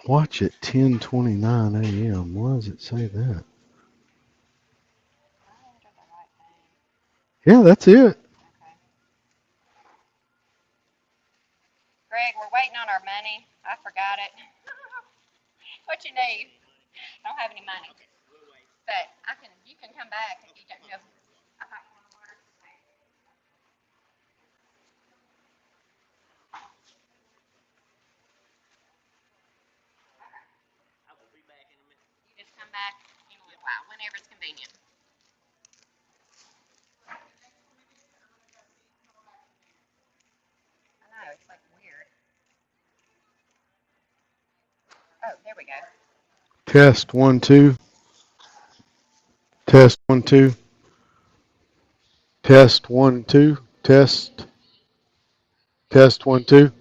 Watch at 10:29 a.m. Why does it say that? I entered the right thing. Yeah, that's it. Okay. Greg, we're waiting on our money. I forgot it. What you need? I don't have any money. But you can come back if you don't know. Okay. You just come back in a little while, whenever it's convenient. I know, it's like weird. Oh, there we go. Test 1 2. Test 1 2. Test 1 2. Test 1 2. It's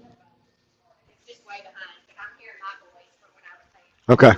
just way behind, but I'm hearing my voice from when I was saying. Okay.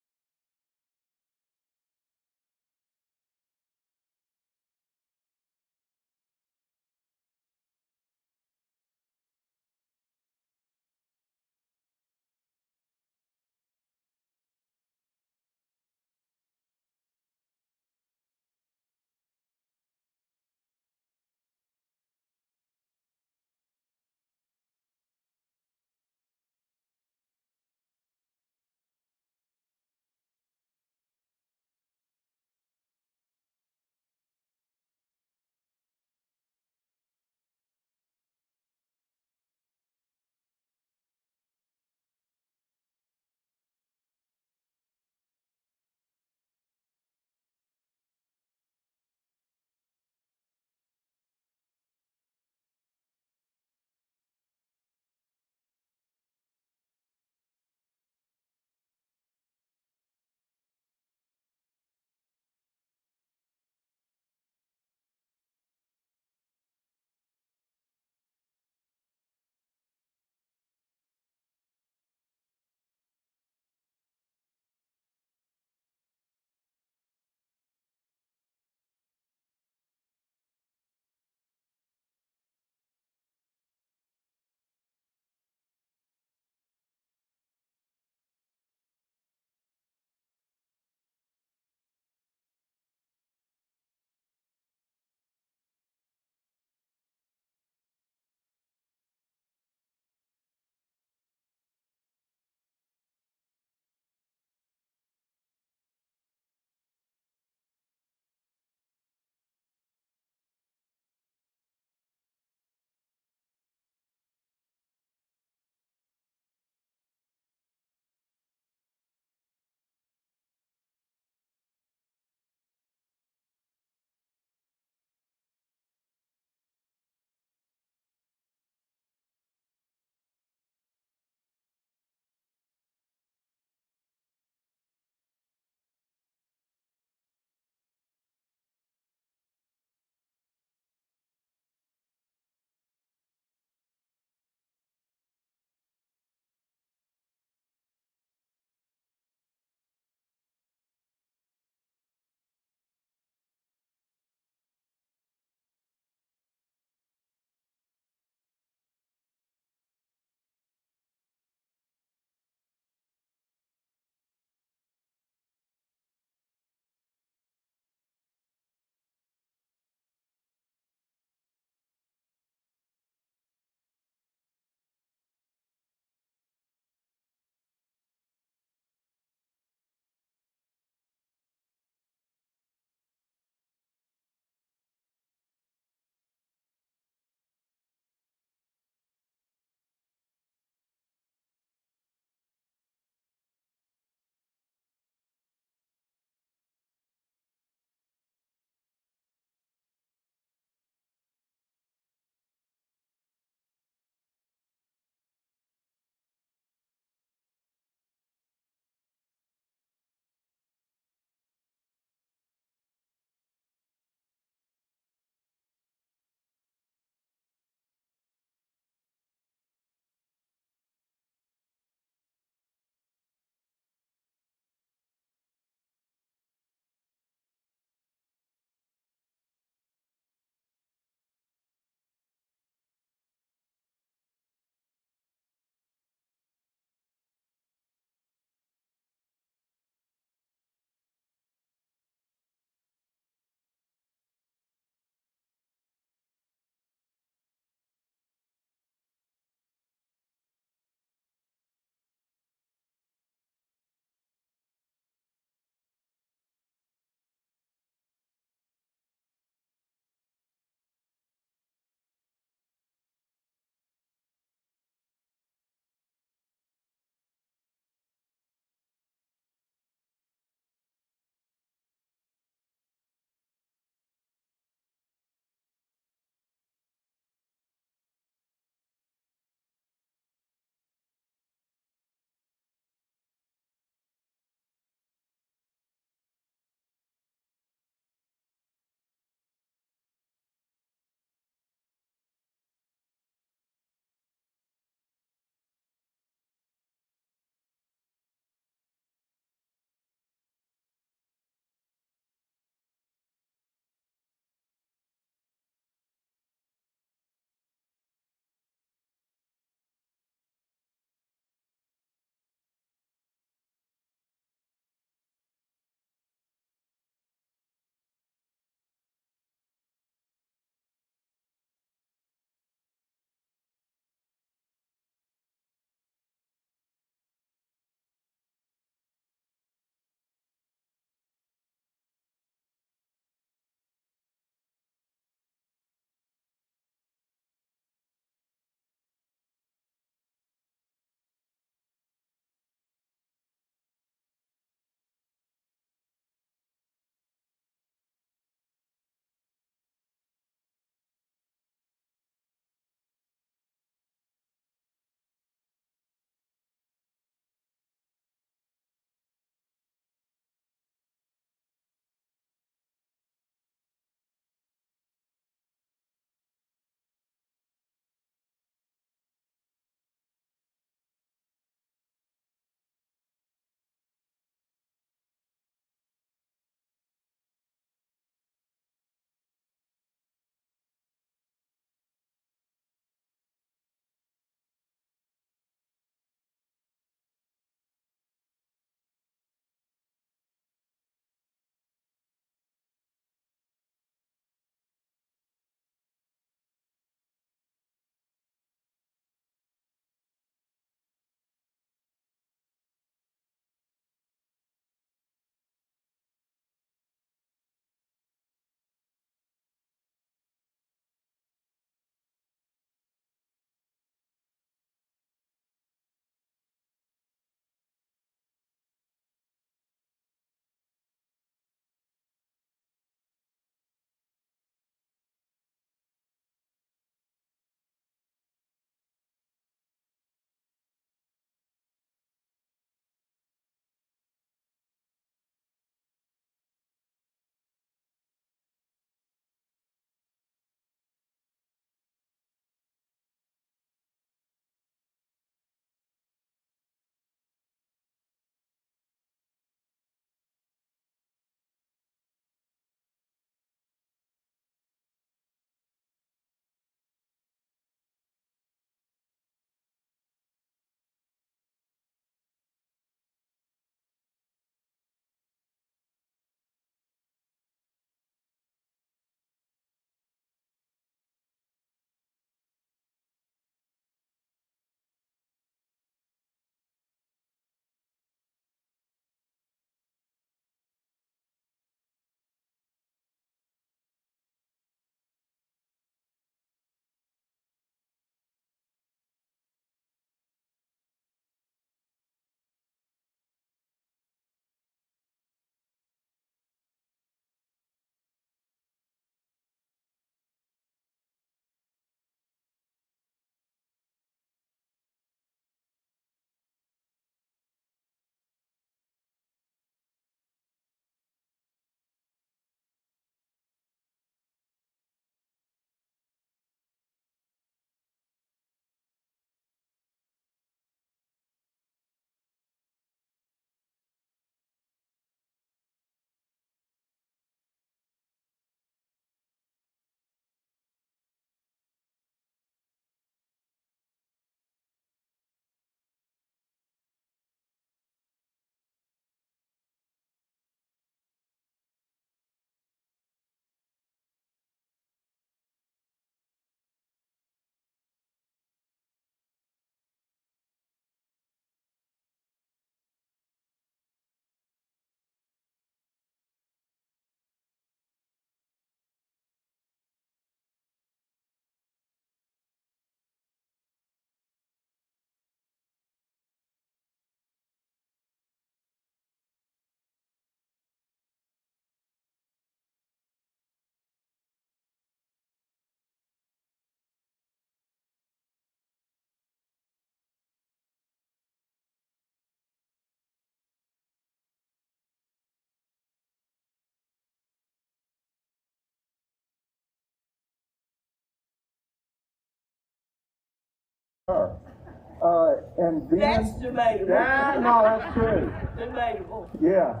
And then, That's debatable. no, that's true. Debatable. Yeah,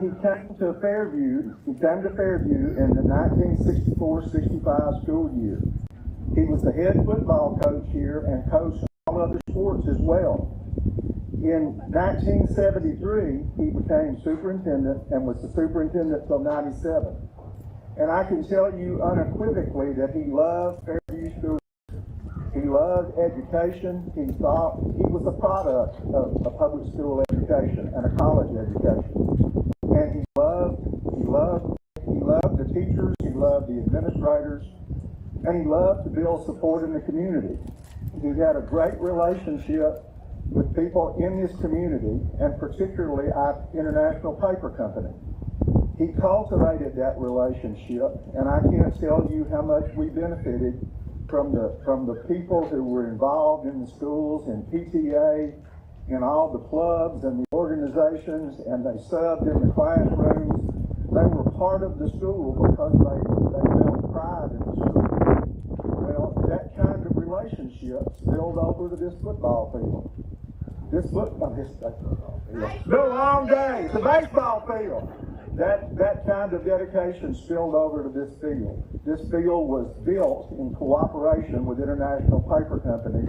he came to Fairview. He came to Fairview in the 1964-65 school year. He was the head football coach here and coached all other sports as well. In 1973, he became superintendent and was the superintendent till '97. And I can tell you unequivocally that he loved Fairview School. He loved education. He thought he was a product of a public school education and a college education. And he loved the teachers, he loved the administrators, and he loved to build support in the community. He had a great relationship with people in this community, and particularly our International Paper Company. He cultivated that relationship, and I can't tell you how much we benefited from the people who were involved in the schools, in PTA, in all the clubs and the organizations, and they subbed in the classrooms. They were part of the school because they felt pride in the school. Well, that kind of relationship spilled over to this football field. This football field. It's been a long day. It's a baseball field. That kind of dedication spilled over to this field. This field was built in cooperation with International Paper Company,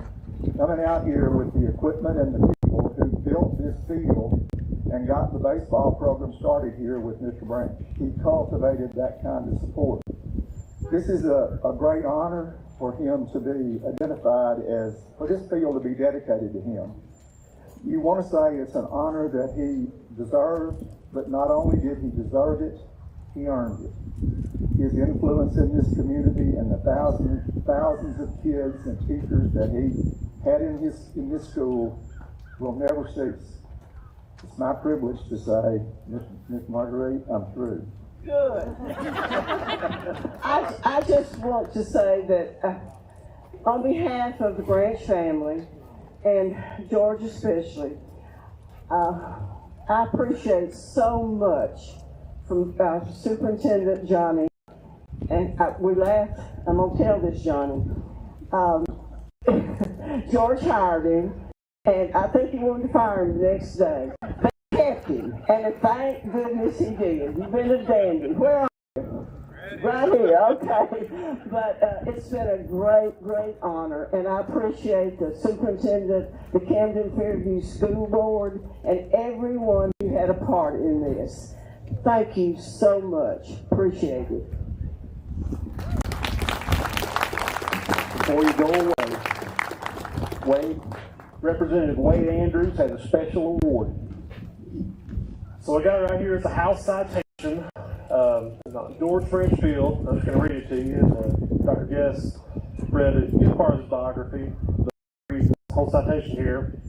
coming out here with the equipment and the people who built this field and got the baseball program started here with Mr. Branch. He cultivated that kind of support. This is a great honor for him to be identified as, for this field to be dedicated to him. You want to say it's an honor that he deserved, but not only did he deserve it, he earned it. His influence in this community and the thousands of kids and teachers that he had in this school will never cease. It's my privilege to say, Miss Marguerite, I'm through. Good. I just want to say that on behalf of the Branch family, and George especially, I appreciate so much from Superintendent Johnny, and we laughed, I'm going to tell this, Johnny. George hired him, and I think he wanted to fire him the next day. They kept him, and thank goodness he did. You've been a dandy. Where are you? Right here, okay. But it's been a great honor, and I appreciate the superintendent, the Camden Fairview School Board, and everyone who had a part in this. Thank you so much. Appreciate it. Before you go away, Representative Wade Andrews has a special award. So I got it right here. It's a house citation. George French Field. I'm just going to read it to you. Dr. Guest read it. It's part of his biography. But the whole citation here.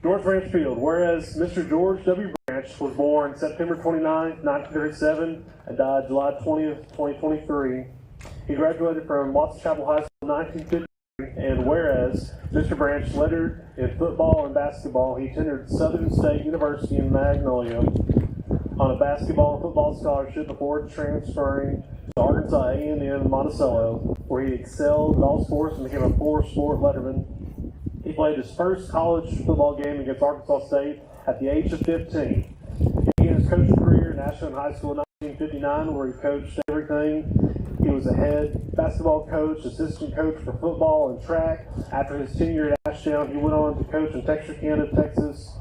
George French Field. Whereas Mr. George W. Branch was born September 29, 1937, and died July 20th, 2023. He graduated from Watson Chapel High School in 1953, and whereas Mr. Branch lettered in football and basketball, he attended Southern State University in Magnolia on a basketball and football scholarship before transferring to Arkansas A&M in Monticello, where he excelled in all sports and became a four-sport letterman. He played his first college football game against Arkansas State at the age of 15. He began his coaching career in Ashland High School in 1959, where he coached everything. He was a head basketball coach, assistant coach for football and track. After his tenure at Ashdown, he went on to coach in Texarkana, Texas,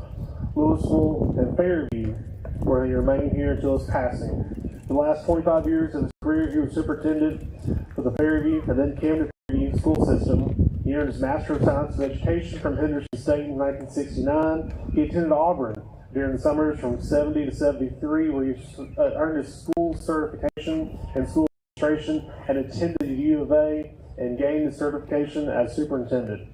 Louisville, and Fairview, where he remained here until his passing. The last 25 years of his career, he was superintendent for the Fairview and then Camden Fairview school system. He earned his Master of Science in Education from Henderson State in 1969. He attended Auburn during the summers from 70 to 73, where he earned his school certification in school administration and attended the U of A and gained his certification as superintendent.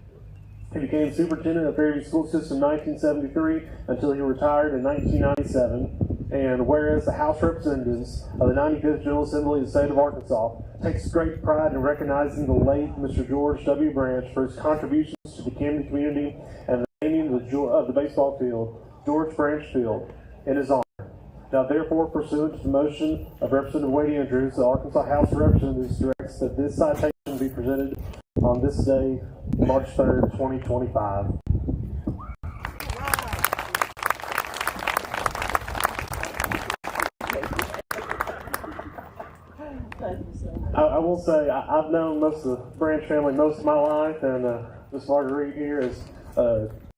He became superintendent of Fairview School System in 1973 until he retired in 1997. And whereas the House of Representatives of the 95th General Assembly of the State of Arkansas takes great pride in recognizing the late Mr. George W. Branch for his contributions to the Camden community and the naming of the baseball field, George Branch Field, in his honor. Now, therefore, pursuant to the motion of Representative Wade Andrews, the Arkansas House of Representatives directs that this citation be presented to on this day, March 3rd, 2025. I will say, I've known most of the Branch family most of my life, and Miss Marguerite here has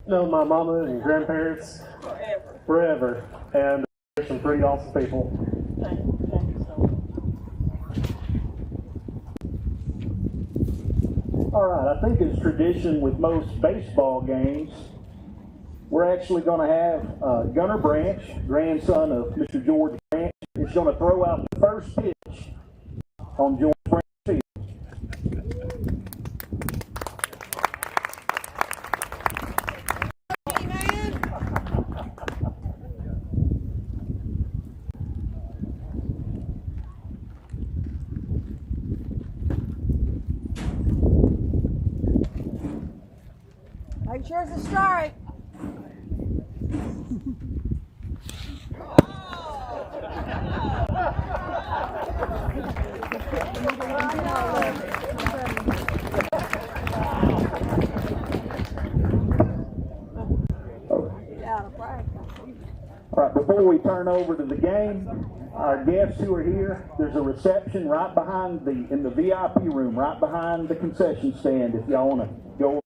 known my mama and grandparents forever. And they're some pretty awesome people. Thank you so much. All right, I think it's tradition with most baseball games, we're actually going to have Gunner Branch, grandson of Mr. George Branch, is going to throw out the first pitch on George Branch field. Make sure it's a strike. All right, before we turn over to the game, our guests who are here, there's a reception right behind in the VIP room, right behind the concession stand if y'all want to go.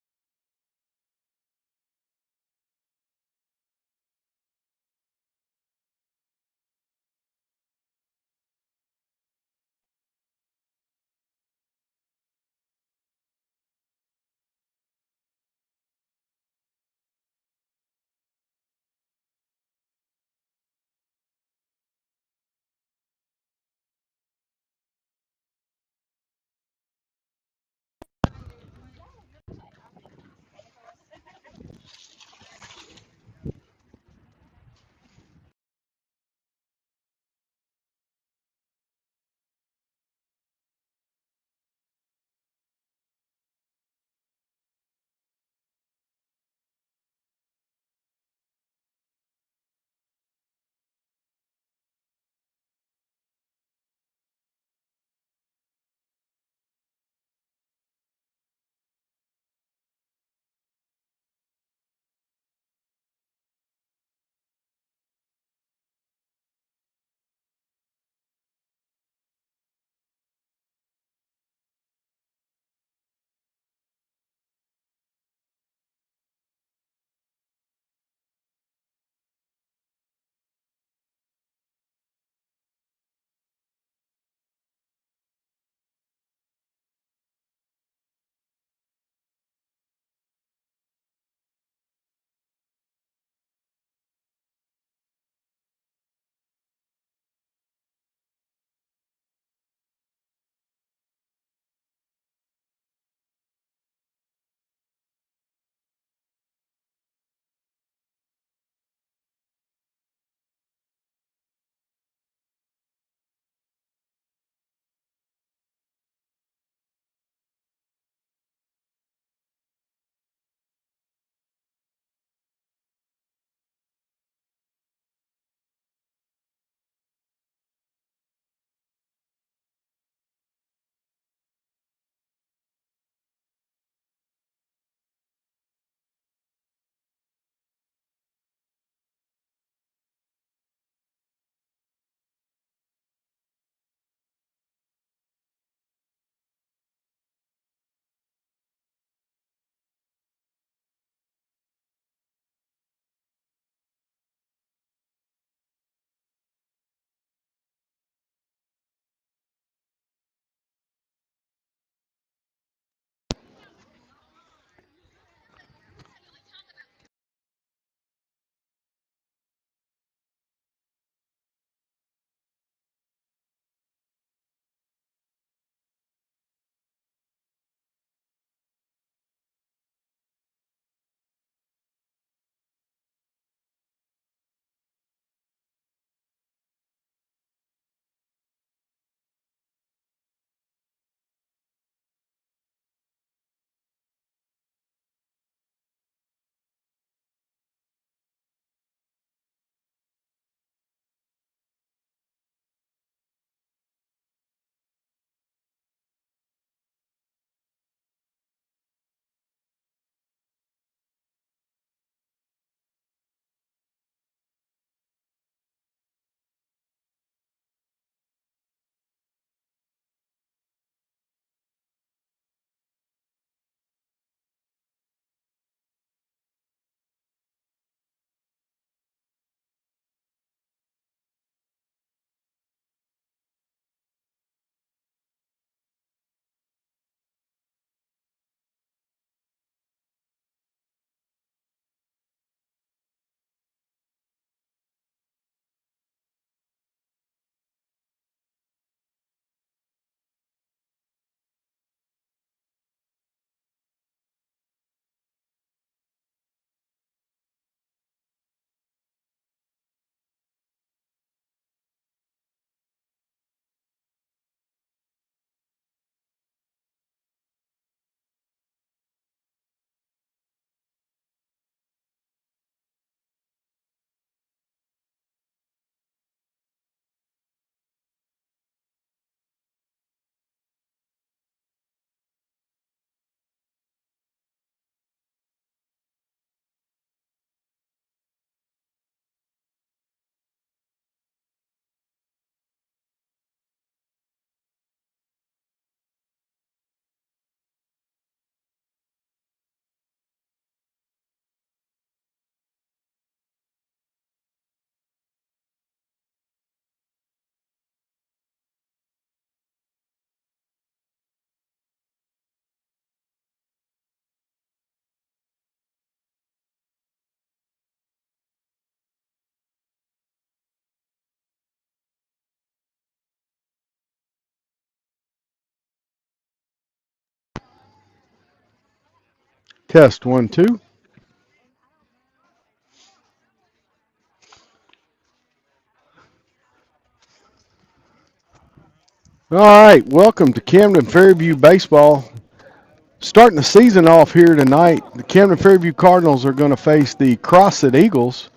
Test 1, 2. All right, welcome to Camden Fairview Baseball. Starting the season off here tonight, the Camden Fairview Cardinals are going to face the Crossett Eagles.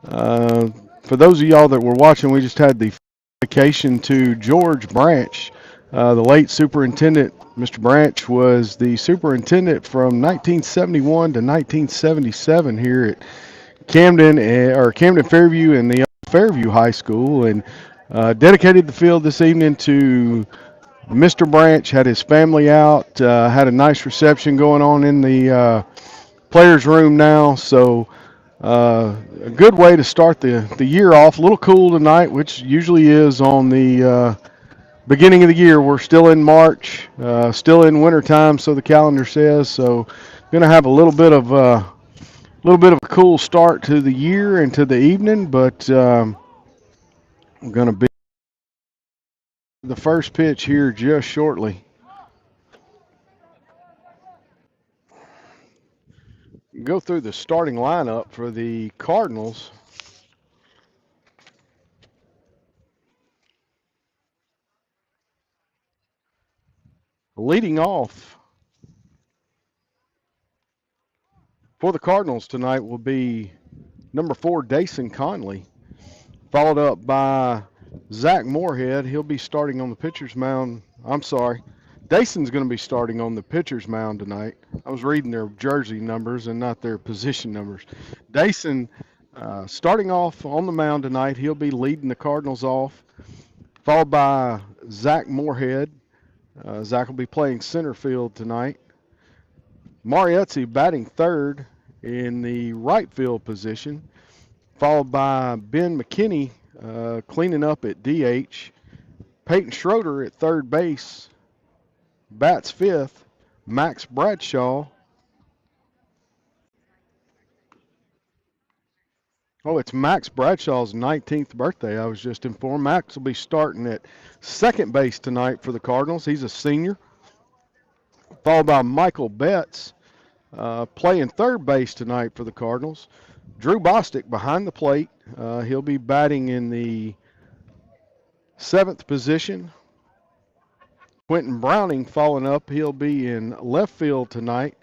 For those of y'all that were watching, we just had the vacation to George Branch, the late superintendent. Mr. Branch was the superintendent from 1971 to 1977 here at Camden Fairview and the Fairview High School, and dedicated the field this evening to Mr. Branch. Had his family out, had a nice reception going on in the players' room now. So a good way to start the year off. A little cool tonight, which usually is on the beginning of the year. We're still in March, still in wintertime, so the calendar says. So going to have a little bit of a cool start to the year and to the evening, but we're going to be the first pitch here just shortly. Go through the starting lineup for the Cardinals. Leading off for the Cardinals tonight will be number 4, Dason Conley, followed up by Zach Moorhead. He'll be starting on the pitcher's mound. I'm sorry. Dason's going to be starting on the pitcher's mound tonight. I was reading their jersey numbers and not their position numbers. Dason starting off on the mound tonight. He'll be leading the Cardinals off, followed by Zach Moorhead. Zach will be playing center field tonight. Mariuzzi batting third in the right field position, followed by Ben McKinney cleaning up at DH. Peyton Schroeder at third base bats fifth. Max Bradshaw. Oh, it's Max Bradshaw's 19th birthday. I was just informed. Max will be starting at second base tonight for the Cardinals. He's a senior. Followed by Michael Betts playing third base tonight for the Cardinals. Drew Bostic behind the plate. He'll be batting in the seventh position. Quentin Browning following up. He'll be in left field tonight,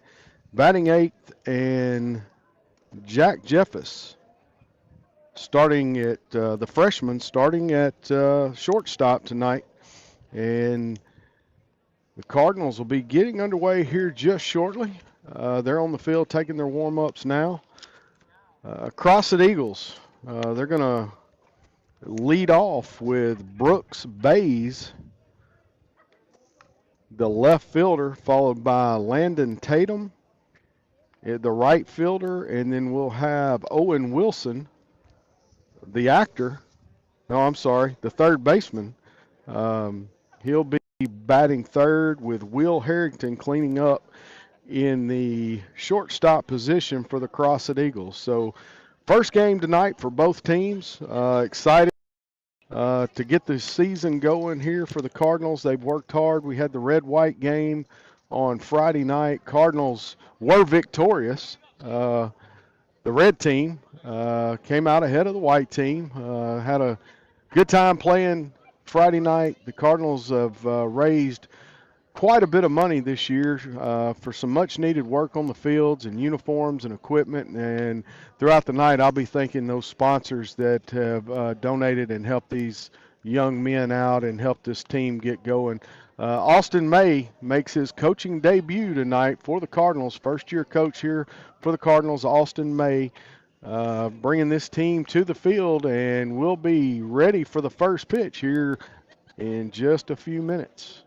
batting eighth, and Jack Jeffus starting at the freshman starting at shortstop tonight. And the Cardinals will be getting underway here just shortly. They're on the field taking their warm-ups now. Crossett Eagles, they're going to lead off with Brooks Bays, the left fielder, followed by Landon Tatum, the right fielder, and then we'll have Owen Wilson, the actor. No, I'm sorry, the third baseman. He'll be batting third with Will Harrington cleaning up in the shortstop position for the Crossett Eagles. So first game tonight for both teams. Excited to get the season going here for the Cardinals. They've worked hard. We had the red-white game on Friday night. Cardinals were victorious. The red team came out ahead of the white team. Had a good time playing Friday night. The Cardinals have raised quite a bit of money this year for some much needed work on the fields and uniforms and equipment. And throughout the night, I'll be thanking those sponsors that have donated and helped these young men out and helped this team get going. Austin May makes his coaching debut tonight for the Cardinals. First-year coach here for the Cardinals, Austin May, bringing this team to the field, and we'll be ready for the first pitch here in just a few minutes.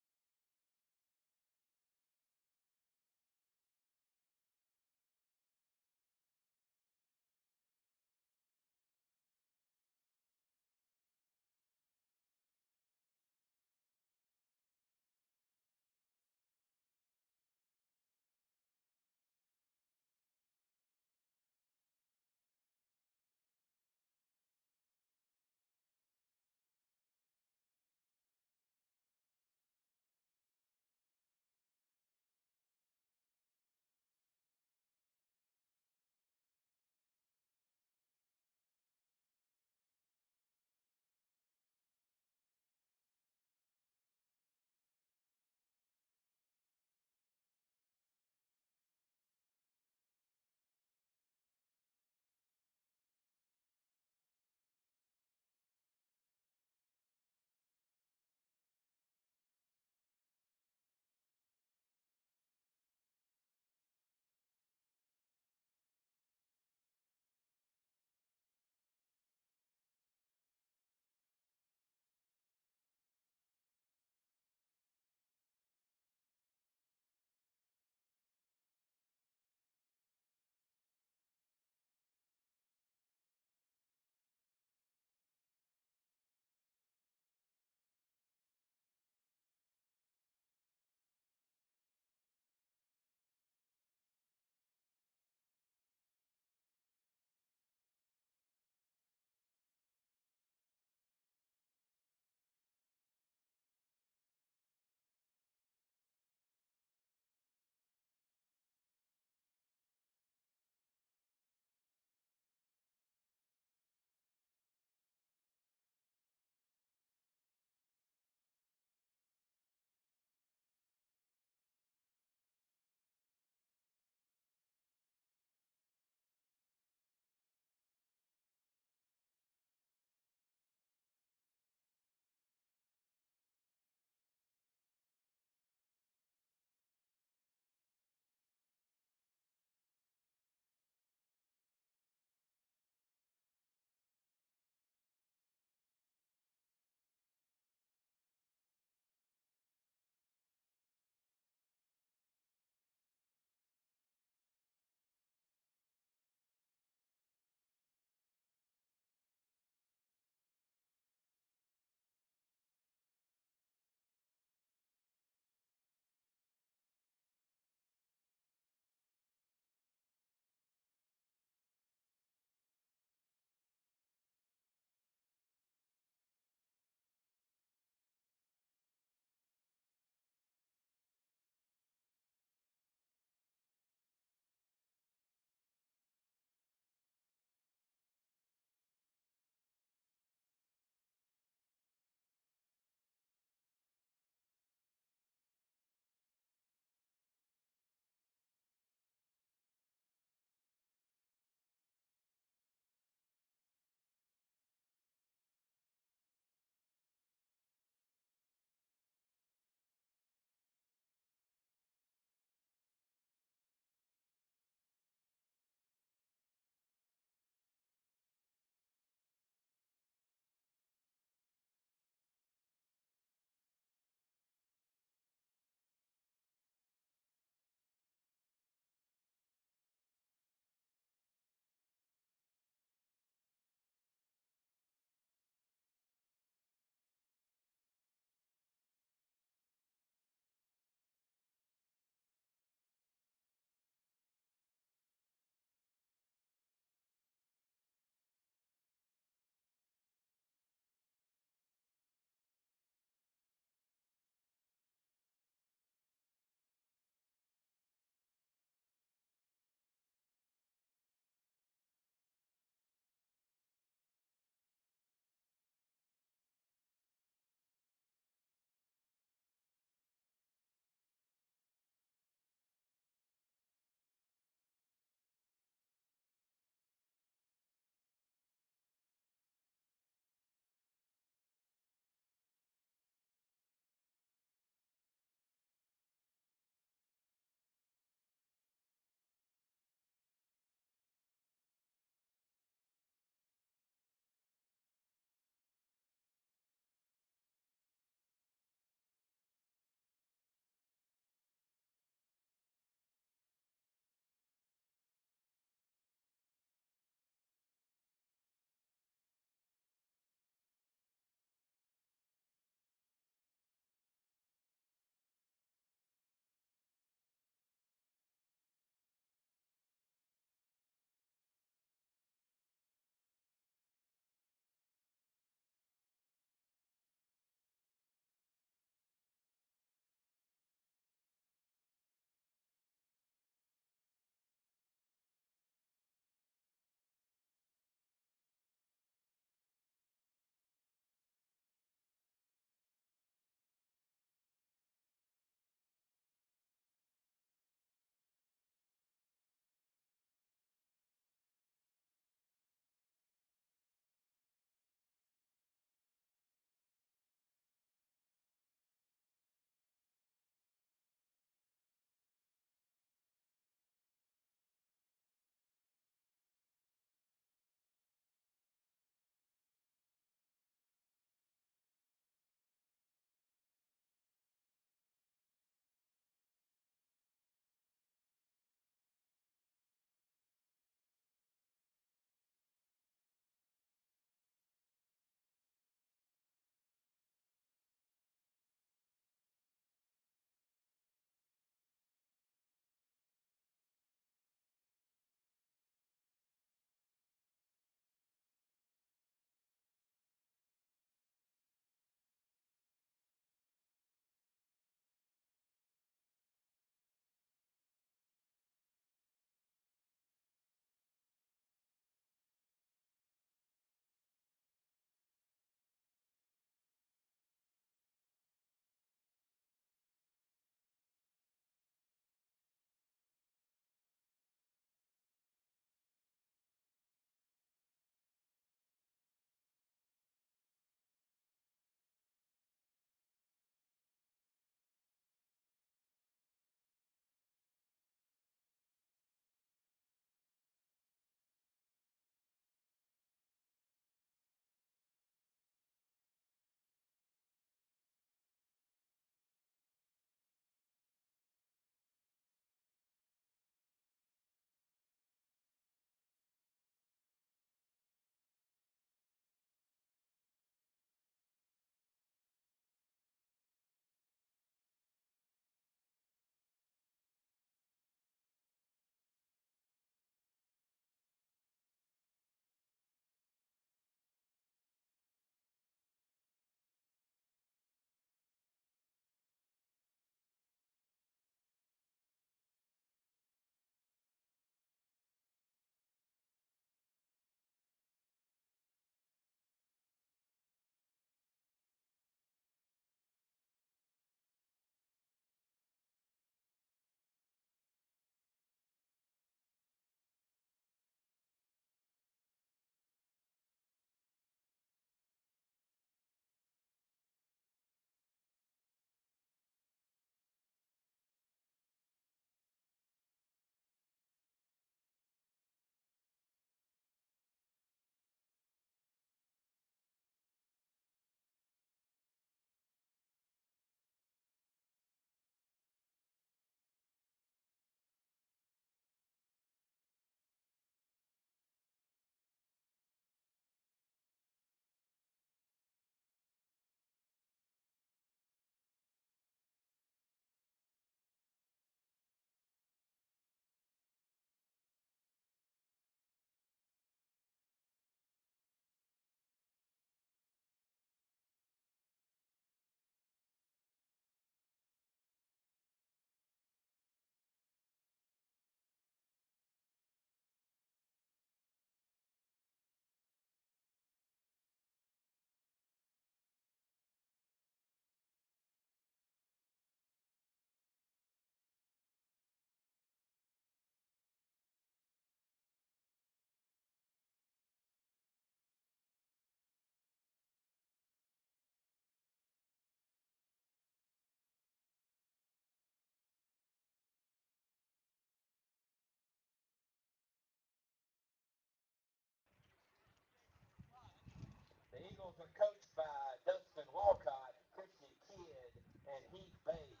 are coached by Dustin Walcott, Christian Kidd, and Heath Bays.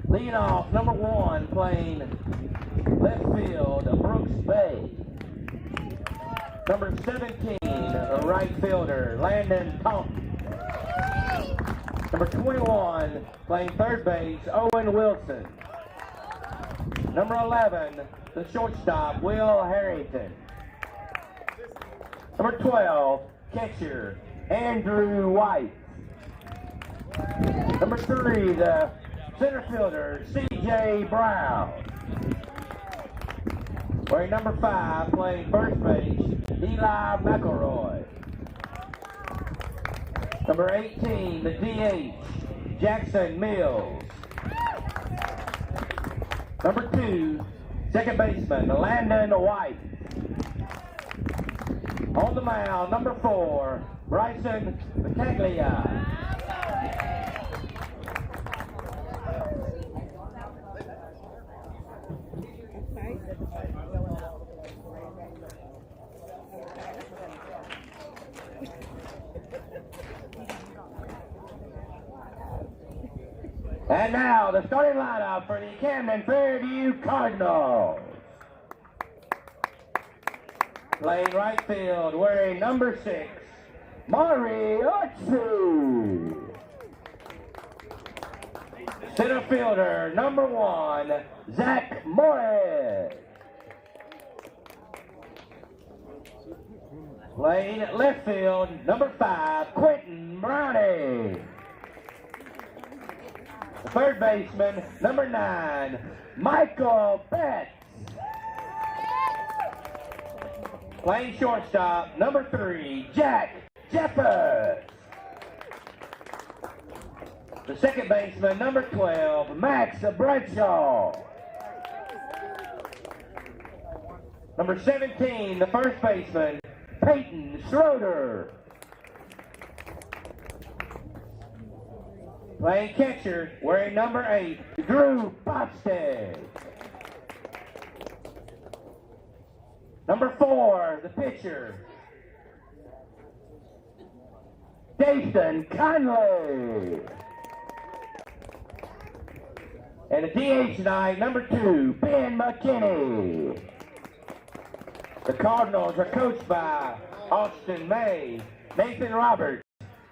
Leading off, number 1, playing left field, Brooks Bay. Number 17, right fielder, Landon Thompson. Number 21, playing third base, Owen Wilson. Number 11, the shortstop, Will Harrington. Number 12, catcher, Andrew White. Number 3, the center fielder, C.J. Brown. Wearing number 5, playing first base, Eli McElroy. Number 18, the DH, Jackson Mills. Number 2, second baseman, Landon White. On the mound, number 4, Bryson Battaglia. And now the starting lineup for the Camden Fairview Cardinals. Playing right field, wearing number 6, Mari Otsu. Center fielder, number 1, Zach Morris. Playing left field, number 5, Quentin Browning. The third baseman, number 9, Michael Betts. Playing shortstop, number 3, Jack Jeffers. The second baseman, number 12, Max Bradshaw. Number 17, the first baseman, Peyton Schroeder. Playing catcher, wearing number 8, Drew Bobstead. Number 4, the pitcher, Jason Conley. And the DH tonight, number 2, Ben McKinney. The Cardinals are coached by Austin May, Nathan Roberts,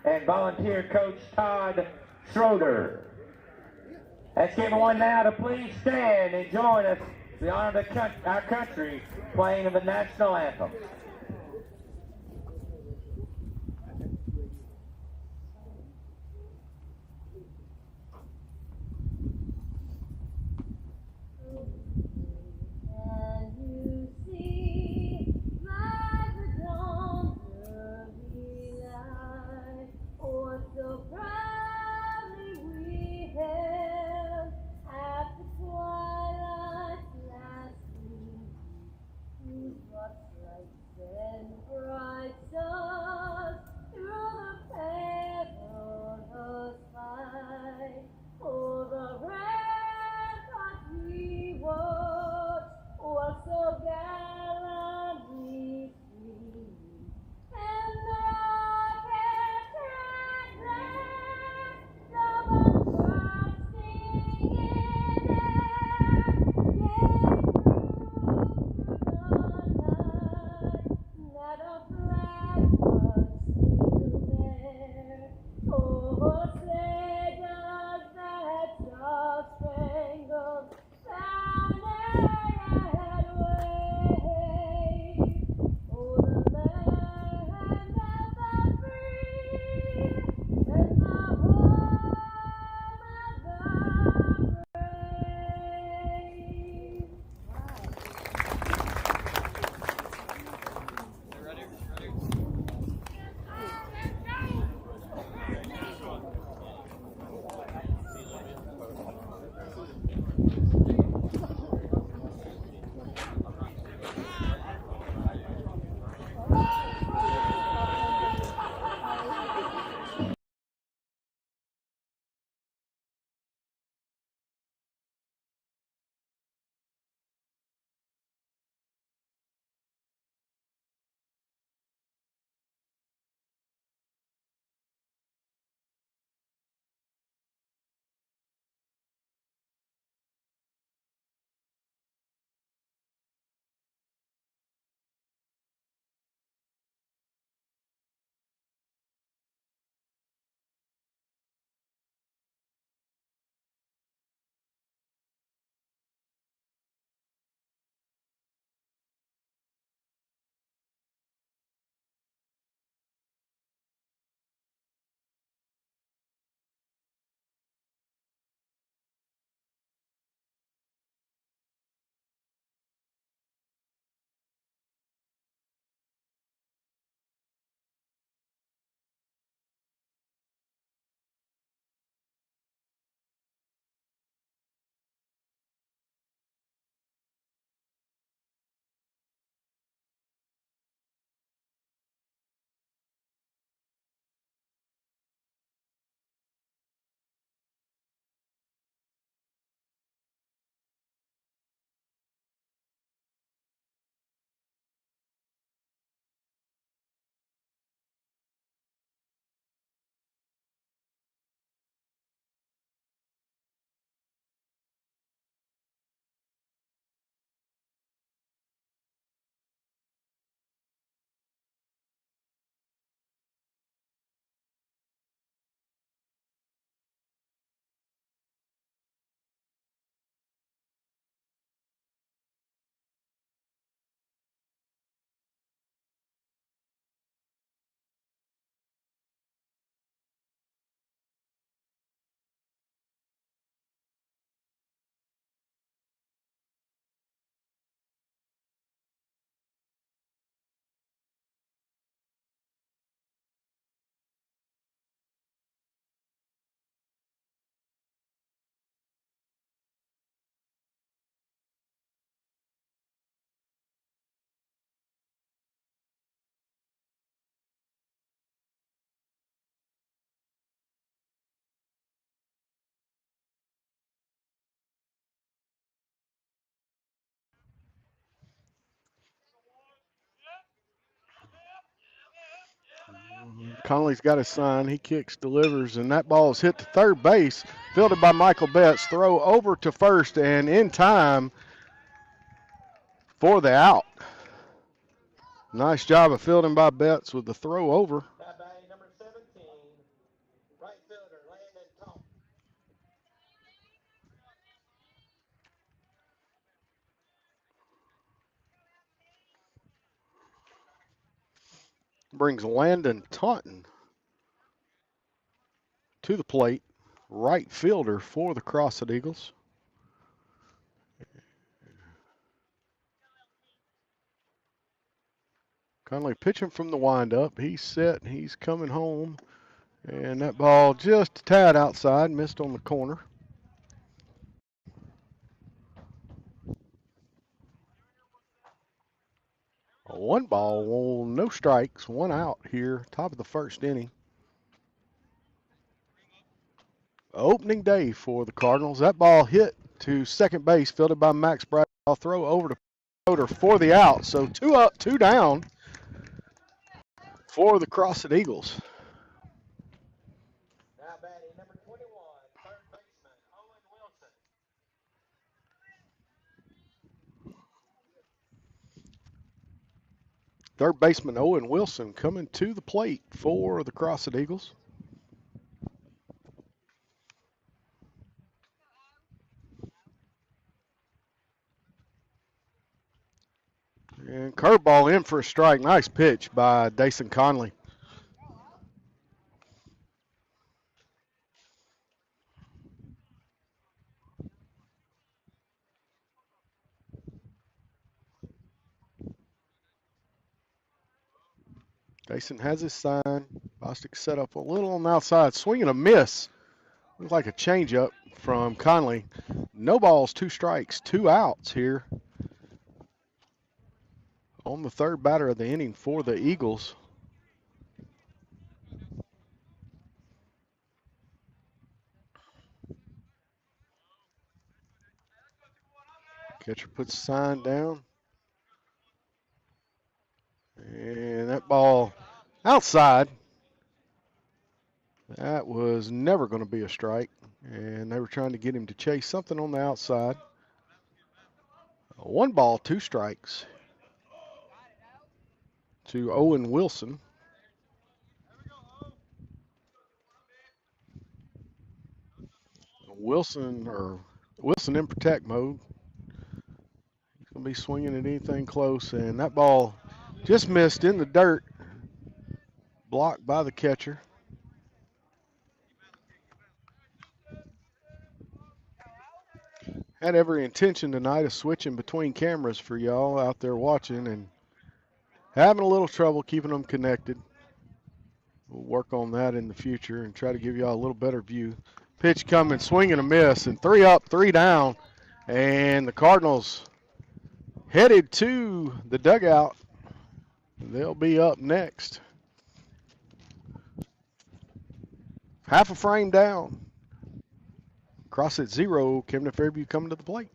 and volunteer coach Todd Schroeder. Let's give everyone now to please stand and join us in the honor of our country playing of the national anthem. Conley's got his sign. He kicks, delivers, and that ball is hit to third base. Fielded by Michael Betts. Throw over to first and in time for the out. Nice job of fielding by Betts with the throw over. Number 17, right fielder, Landon Thompson. Brings Landon Taunton to the plate. Right fielder for the Crossett Eagles. Conley pitching from the windup. He's set. He's coming home. And that ball just a tad outside. Missed on the corner. One ball, no strikes, one out here, top of the first inning. Opening day for the Cardinals. That ball hit to second base, fielded by Max Brad. I'll throw over to Schroeder for the out. So 2 up, 2 down for the Crossett Eagles. Now batting number 21, third baseman, Owen Wilson. Third baseman Owen Wilson coming to the plate for the Crossett Eagles. And curveball in for a strike. Nice pitch by Dason Conley. Dason has his sign. Bostic set up a little on the outside. Swing and a miss. Looks like a changeup from Conley. No balls, 2 strikes, 2 outs here on the third batter of the inning for the Eagles. Catcher puts the sign down. And that ball outside. That was never going to be a strike. And they were trying to get him to chase something on the outside. 1 ball, 2 strikes to Owen Wilson. Wilson in protect mode. He's going to be swinging at anything close. And that ball just missed in the dirt. Blocked by the catcher. Had every intention tonight of switching between cameras for y'all out there watching and having a little trouble keeping them connected. We'll work on that in the future and try to give y'all a little better view. Pitch coming, swing and a miss, and 3 up, 3 down. And the Cardinals headed to the dugout. They'll be up next. Half a frame down. Crossett 0, Camden Fairview coming to the plate.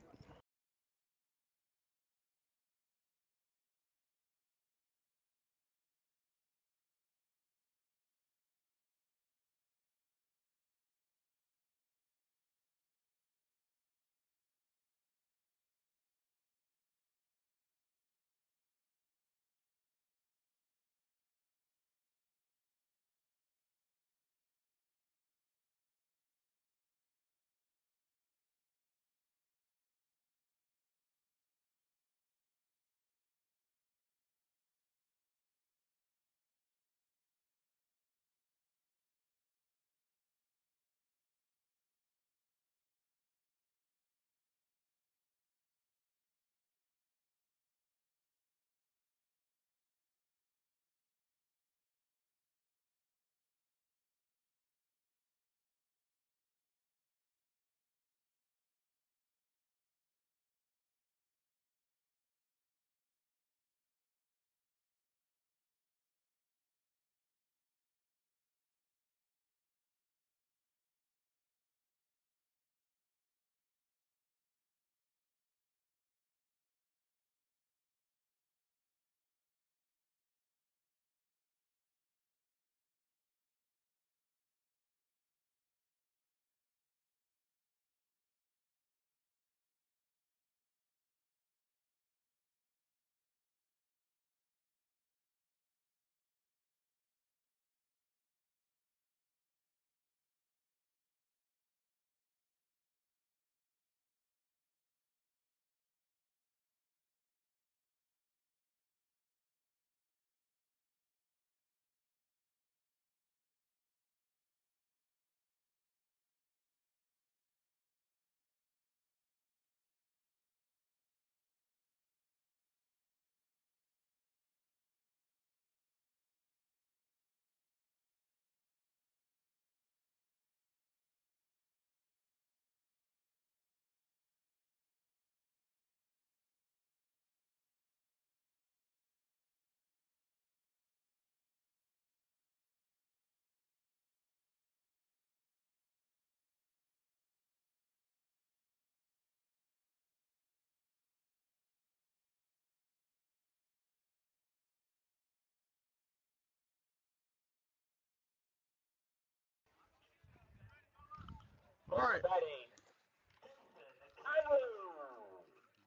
All right.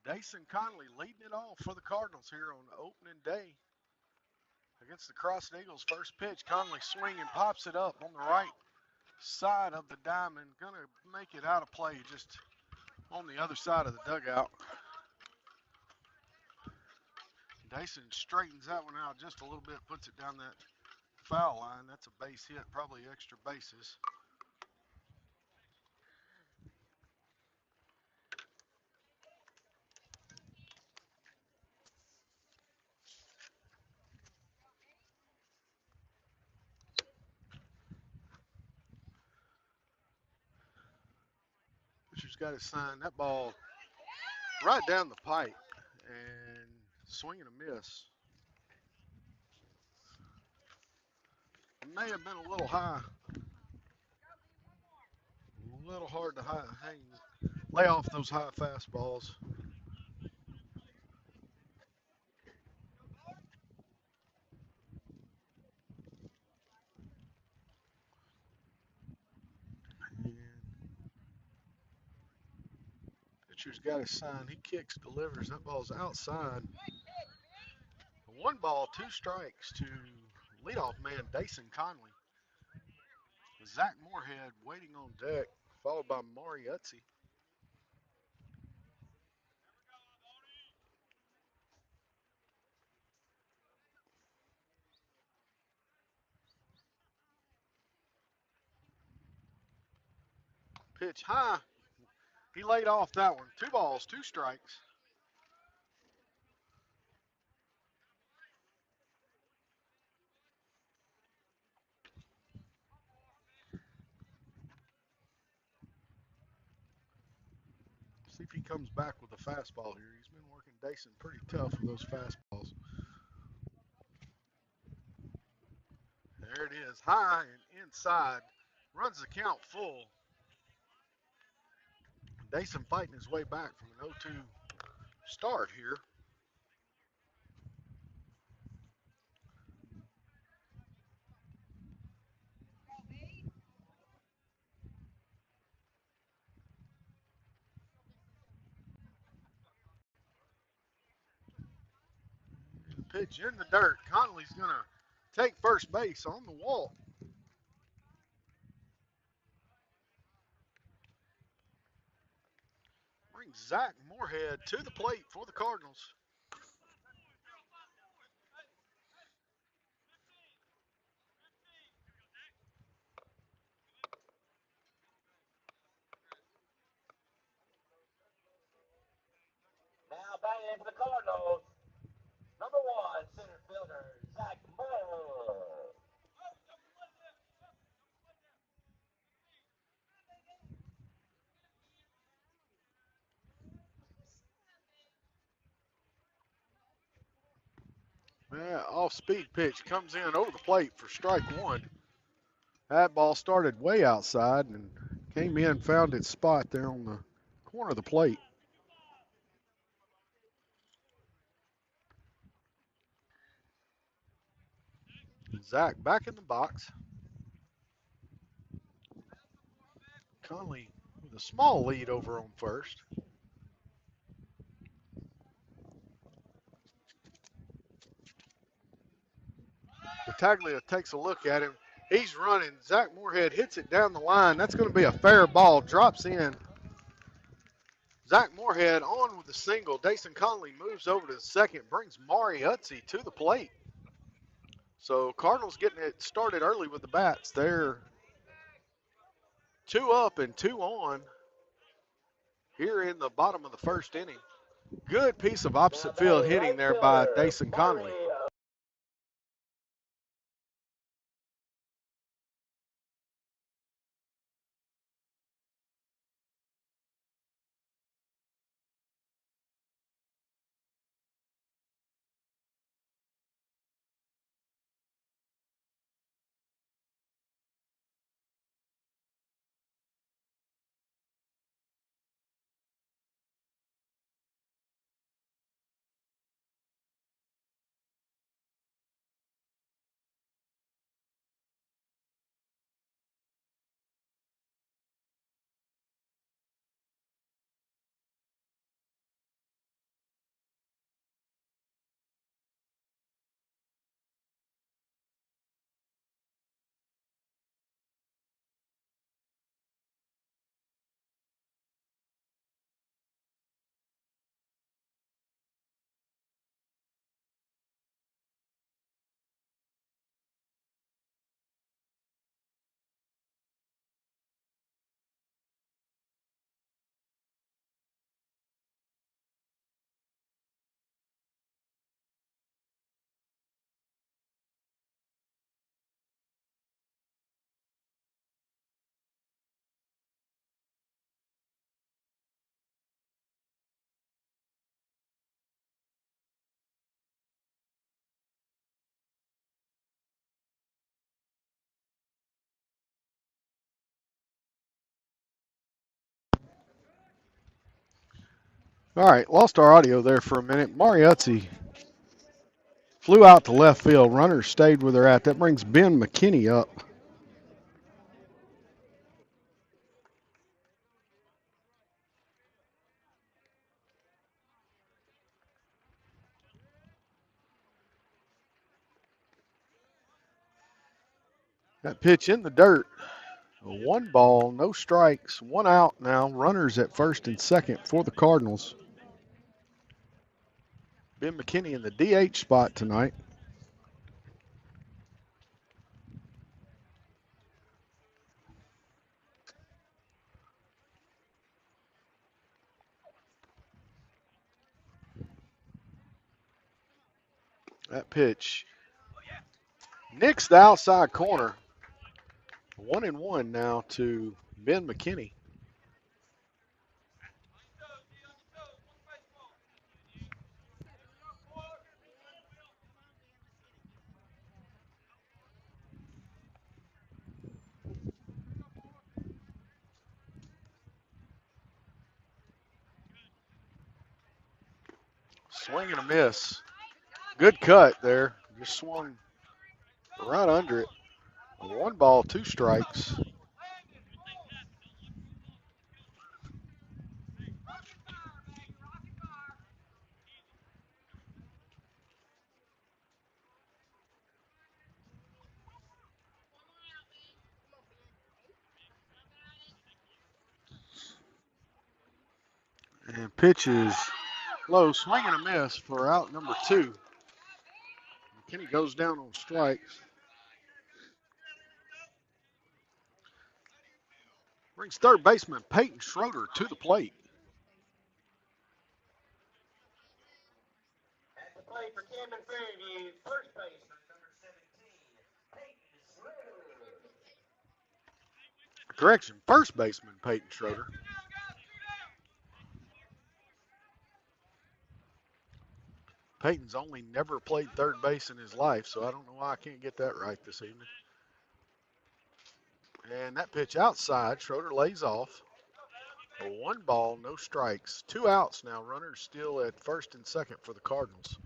Dason Conley leading it off for the Cardinals here on opening day against the Crossett Eagles. First pitch, Conley swinging, pops it up on the right side of the diamond. Gonna make it out of play just on the other side of the dugout. Dason straightens that one out just a little bit, puts it down that foul line. That's a base hit, probably extra bases. Pitcher's got his sign. That ball right down the pipe and swing and a miss. It may have been a little high. A little hard to lay off those high fastballs. And pitcher's got his sign. He kicks, delivers. That ball's outside. 1 ball, 2 strikes to leadoff man Dason Conley. Zach Moorhead waiting on deck, followed by Maury Utzi. Pitch high. He laid off that one. 2 balls, 2 strikes. See if he comes back with a fastball here. He's been working Dason pretty tough with those fastballs. There it is, high and inside. Runs the count full. Dason fighting his way back from an 0-2 start here. Pitch in the dirt. Conley's going to take first base on the walk. Brings Zach Moorhead to the plate for the Cardinals. Now batting in for the Cardinals, number 1 center fielder, Zach Moore. Off-speed pitch comes in over the plate for strike 1. That ball started way outside and came in, found its spot there on the corner of the plate. Zach back in the box. Conley with a small lead over on first. Battaglia takes a look at him. He's running. Zach Moorhead hits it down the line. That's going to be a fair ball. Drops in. Zach Moorhead on with a single. Dason Conley moves over to the second. Brings Maury Utzi to the plate. So Cardinals getting it started early with the bats. They're 2 up and 2 on here in the bottom of the first inning. Good piece of opposite field hitting there by Dason Conley. All right, lost our audio there for a minute. Mariuzzi flew out to left field. Runners stayed where they're at. That brings Ben McKinney up. That pitch in the dirt. 1 ball, no strikes, 1 out now. Runners at first and second for the Cardinals. Ben McKinney in the DH spot tonight. That pitch nicks the outside corner. 1-1 now to Ben McKinney. Swing and a miss. Good cut there. Just swung right under it. 1 ball, 2 strikes. And pitch is low, swing and a miss for out number 2. McKinney goes down on strikes. Brings third baseman Peyton Schroeder to the plate. At the plate for Camden Fairview, first baseman, number 17, Peyton Schroeder. Correction, first baseman Peyton Schroeder. Peyton's only never played third base in his life, so I don't know why I can't get that right this evening. And that pitch outside, Schroeder lays off. 1 ball, no strikes. 2 outs now. Runners still at first and second for the Cardinals.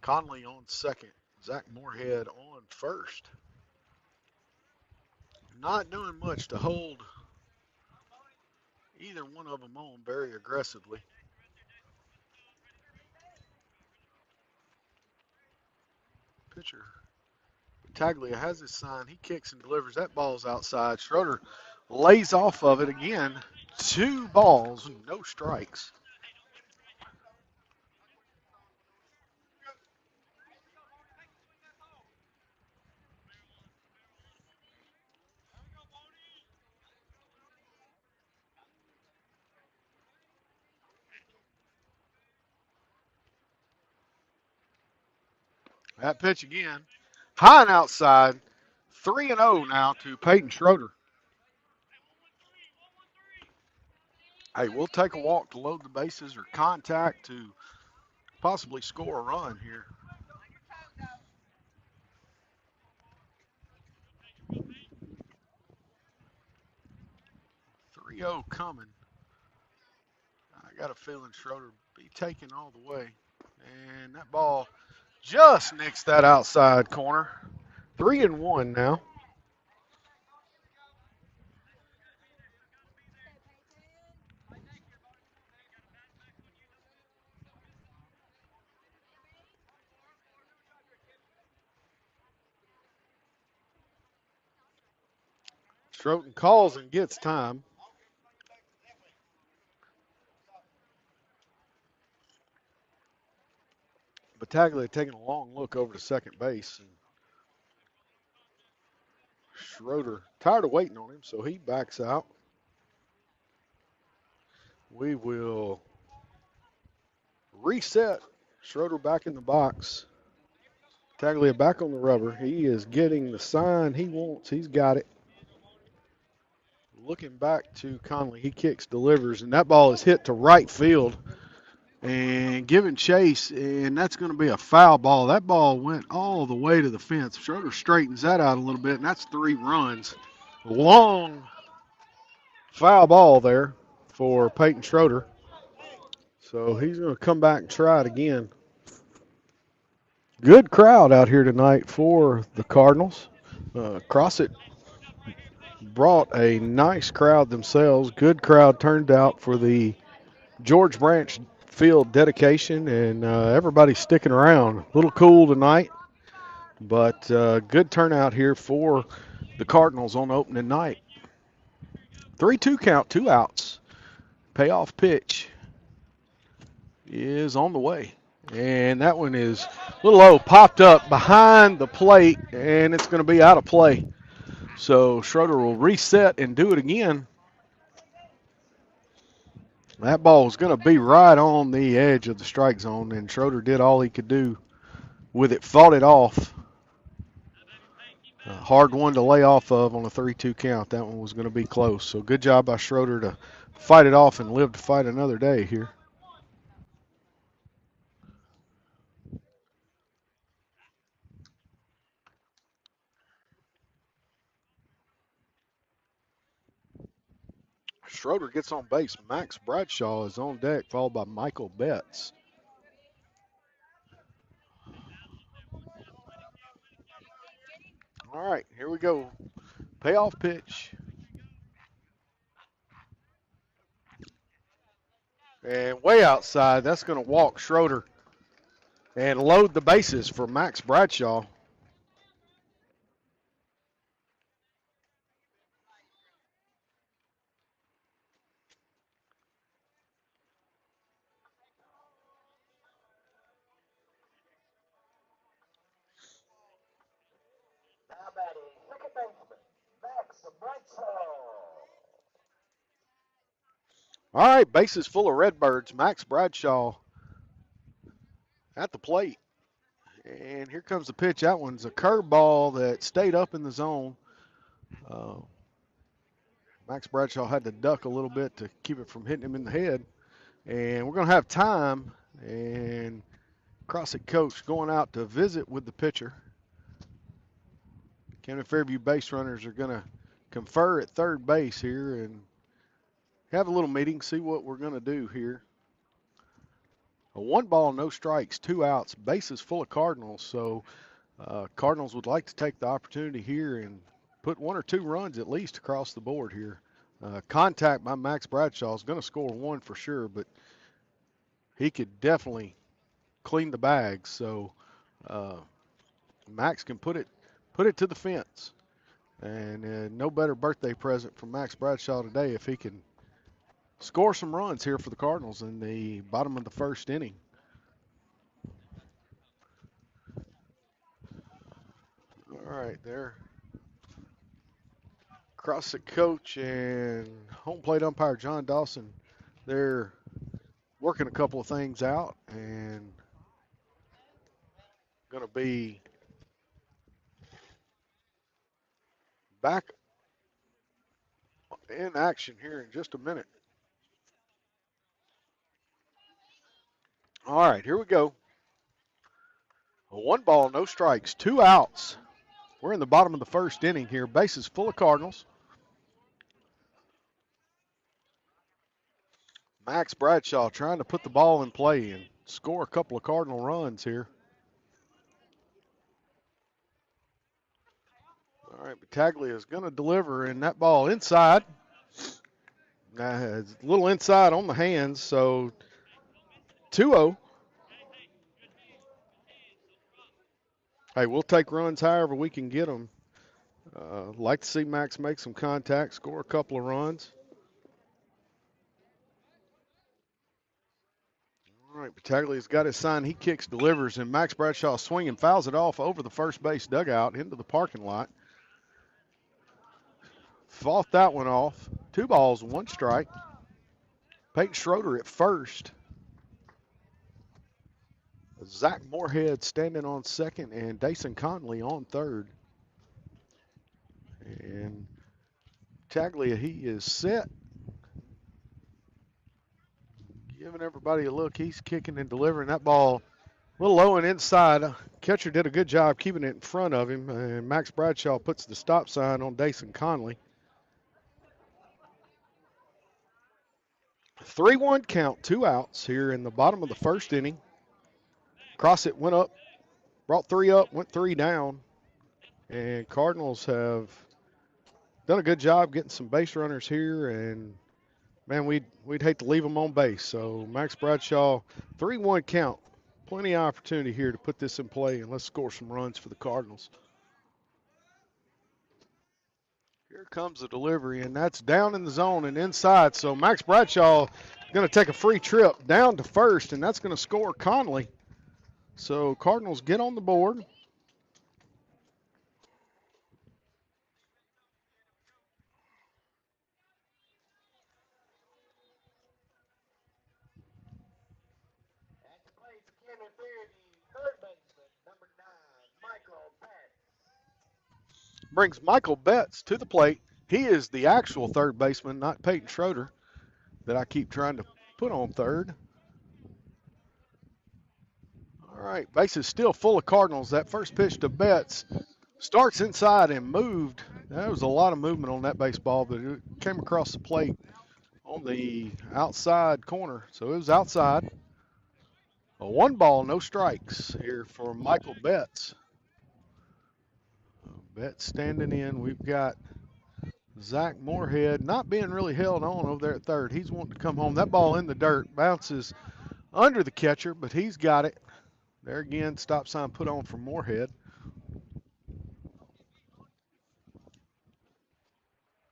Conley on second. Zach Moorhead on first. Not doing much to hold either one of them on very aggressively. Pitcher Battaglia has his sign. He kicks and delivers. That ball's outside. Schroeder lays off of it again. 2 balls, no strikes. That pitch again. High and outside. 3-0 now to Peyton Schroeder. Hey, we'll take a walk to load the bases or contact to possibly score a run here. Coming. I got a feeling Schroeder be taking all the way. And that ball just nicks that outside corner. 3-1 now. Schroeder calls and gets time. Battaglia taking a long look over to second base. And Schroeder tired of waiting on him, so he backs out. We will reset. Schroeder back in the box. Battaglia back on the rubber. He is getting the sign he wants. He's got it. Looking back to Conley. He kicks, delivers, and that ball is hit to right field. And giving chase, and that's going to be a foul ball. That ball went all the way to the fence. Schroeder straightens that out a little bit, and that's 3 runs. Long foul ball there for Peyton Schroeder. So he's going to come back and try it again. Good crowd out here tonight for the Cardinals. Crossett brought a nice crowd themselves. Good crowd turned out for the George Branch Field dedication, and everybody's sticking around. A little cool tonight, but good turnout here for the Cardinals on opening night. 3-2 count, 2 outs. Payoff pitch is on the way. And that one is a little low, popped up behind the plate, and it's going to be out of play. So Schroeder will reset and do it again. That ball was going to be right on the edge of the strike zone, and Schroeder did all he could do with it, fought it off. A hard one to lay off of on a 3-2 count. That one was going to be close. So good job by Schroeder to fight it off and live to fight another day here. Schroeder gets on base. Max Bradshaw is on deck, followed by Michael Betts. All right, here we go. Payoff pitch. And way outside, that's going to walk Schroeder and load the bases for Max Bradshaw. All right, bases full of Redbirds. Max Bradshaw at the plate. And here comes the pitch. That one's a curveball that stayed up in the zone. Max Bradshaw had to duck a little bit to keep it from hitting him in the head. And we're going to have time. And Crossett coach going out to visit with the pitcher. Camden Fairview base runners are going to confer at third base here and have a little meeting, see what we're going to do here. A 1 ball, no strikes, 2 outs, bases full of Cardinals. So Cardinals would like to take the opportunity here and put 1 or 2 runs at least across the board here. Contact by Max Bradshaw is going to score 1 for sure, but he could definitely clean the bag. So Max can put it to the fence. And no better birthday present from Max Bradshaw today if he can score some runs here for the Cardinals in the bottom of the first inning. All right, there. Crossett coach and home plate umpire John Dawson, they're working a couple of things out and going to be back in action here in just a minute. All right, here we go. A 1 ball, no strikes, 2 outs. We're in the bottom of the first inning here. Bases full of Cardinals. Max Bradshaw trying to put the ball in play and score a couple of Cardinal runs here. All right, Battaglia is going to deliver, and that ball inside. It's a little inside on the hands, so 2-0. Hey, we'll take runs however we can get them. Like to see Max make some contact, score a couple of runs. All right, Battaglia's got his sign. He kicks, delivers, and Max Bradshaw swinging, fouls it off over the first base dugout into the parking lot. Fought that one off. 2 balls, 1 strike. Peyton Schroeder at first. Zach Moorhead standing on second, and Dason Conley on third. And Battaglia, he is set. Giving everybody a look. He's kicking and delivering that ball a little low and inside. Catcher did a good job keeping it in front of him. And Max Bradshaw puts the stop sign on Dason Conley. 3-1 count, 2 outs here in the bottom of the first inning. Crossett went up, brought 3 up, went 3 down, and Cardinals have done a good job getting some base runners here, and man, we'd hate to leave them on base. So Max Bradshaw, 3-1 count, plenty of opportunity here to put this in play, and let's score some runs for the Cardinals. Here comes the delivery, and that's down in the zone and inside. So Max Bradshaw going to take a free trip down to first, and that's going to score Conley. So Cardinals get on the board. At the plate for Camden Fairview, third baseman, number 9, Michael Betts. Brings Michael Betts to the plate. He is the actual third baseman, not Peyton Schroeder, that I keep trying to put on third. All right, base is still full of Cardinals. That first pitch to Betts starts inside and moved. There was a lot of movement on that baseball, but it came across the plate on the outside corner. So it was outside. A 1 ball, no strikes here for Michael Betts. Betts standing in. We've got Zach Moorhead not being really held on over there at third. He's wanting to come home. That ball in the dirt bounces under the catcher, but he's got it. There again, stop sign put on for Moorhead.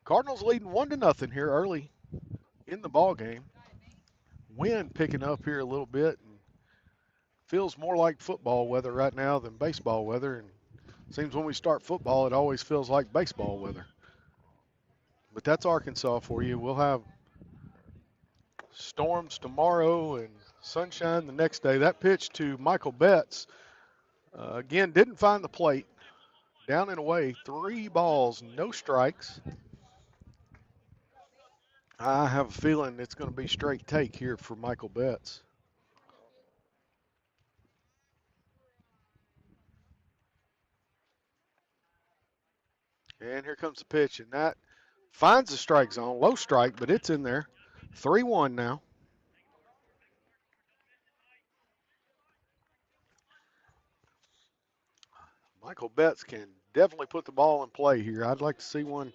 Cardinals leading 1-0 here early in the ball game. Wind picking up here a little bit, and feels more like football weather right now than baseball weather. And seems when we start football, it always feels like baseball weather. But that's Arkansas for you. We'll have storms tomorrow and sunshine the next day. That pitch to Michael Betts, again, didn't find the plate. Down and away, 3 balls, no strikes. I have a feeling it's going to be straight take here for Michael Betts. And here comes the pitch, and that finds the strike zone. Low strike, but it's in there. 3-1 now. Michael Betts can definitely put the ball in play here. I'd like to see one.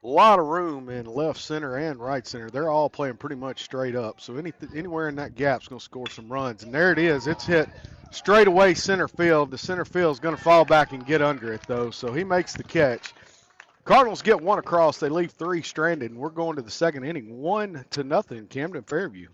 A lot of room in left center and right center. They're all playing pretty much straight up. So anywhere in that gap is going to score some runs. And there it is. It's hit straight away center field. The center field is going to fall back and get under it, though. So he makes the catch. Cardinals get 1 across. They leave 3 stranded. And we're going to the second inning. 1-0, Camden Fairview.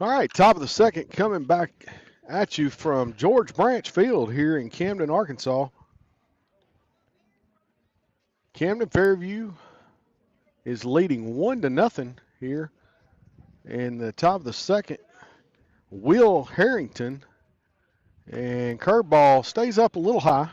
All right, top of the second, coming back at you from George Branch Field here in Camden, Arkansas. Camden Fairview is leading 1-0 here in the top of the second. Will Harrington, and curveball stays up a little high.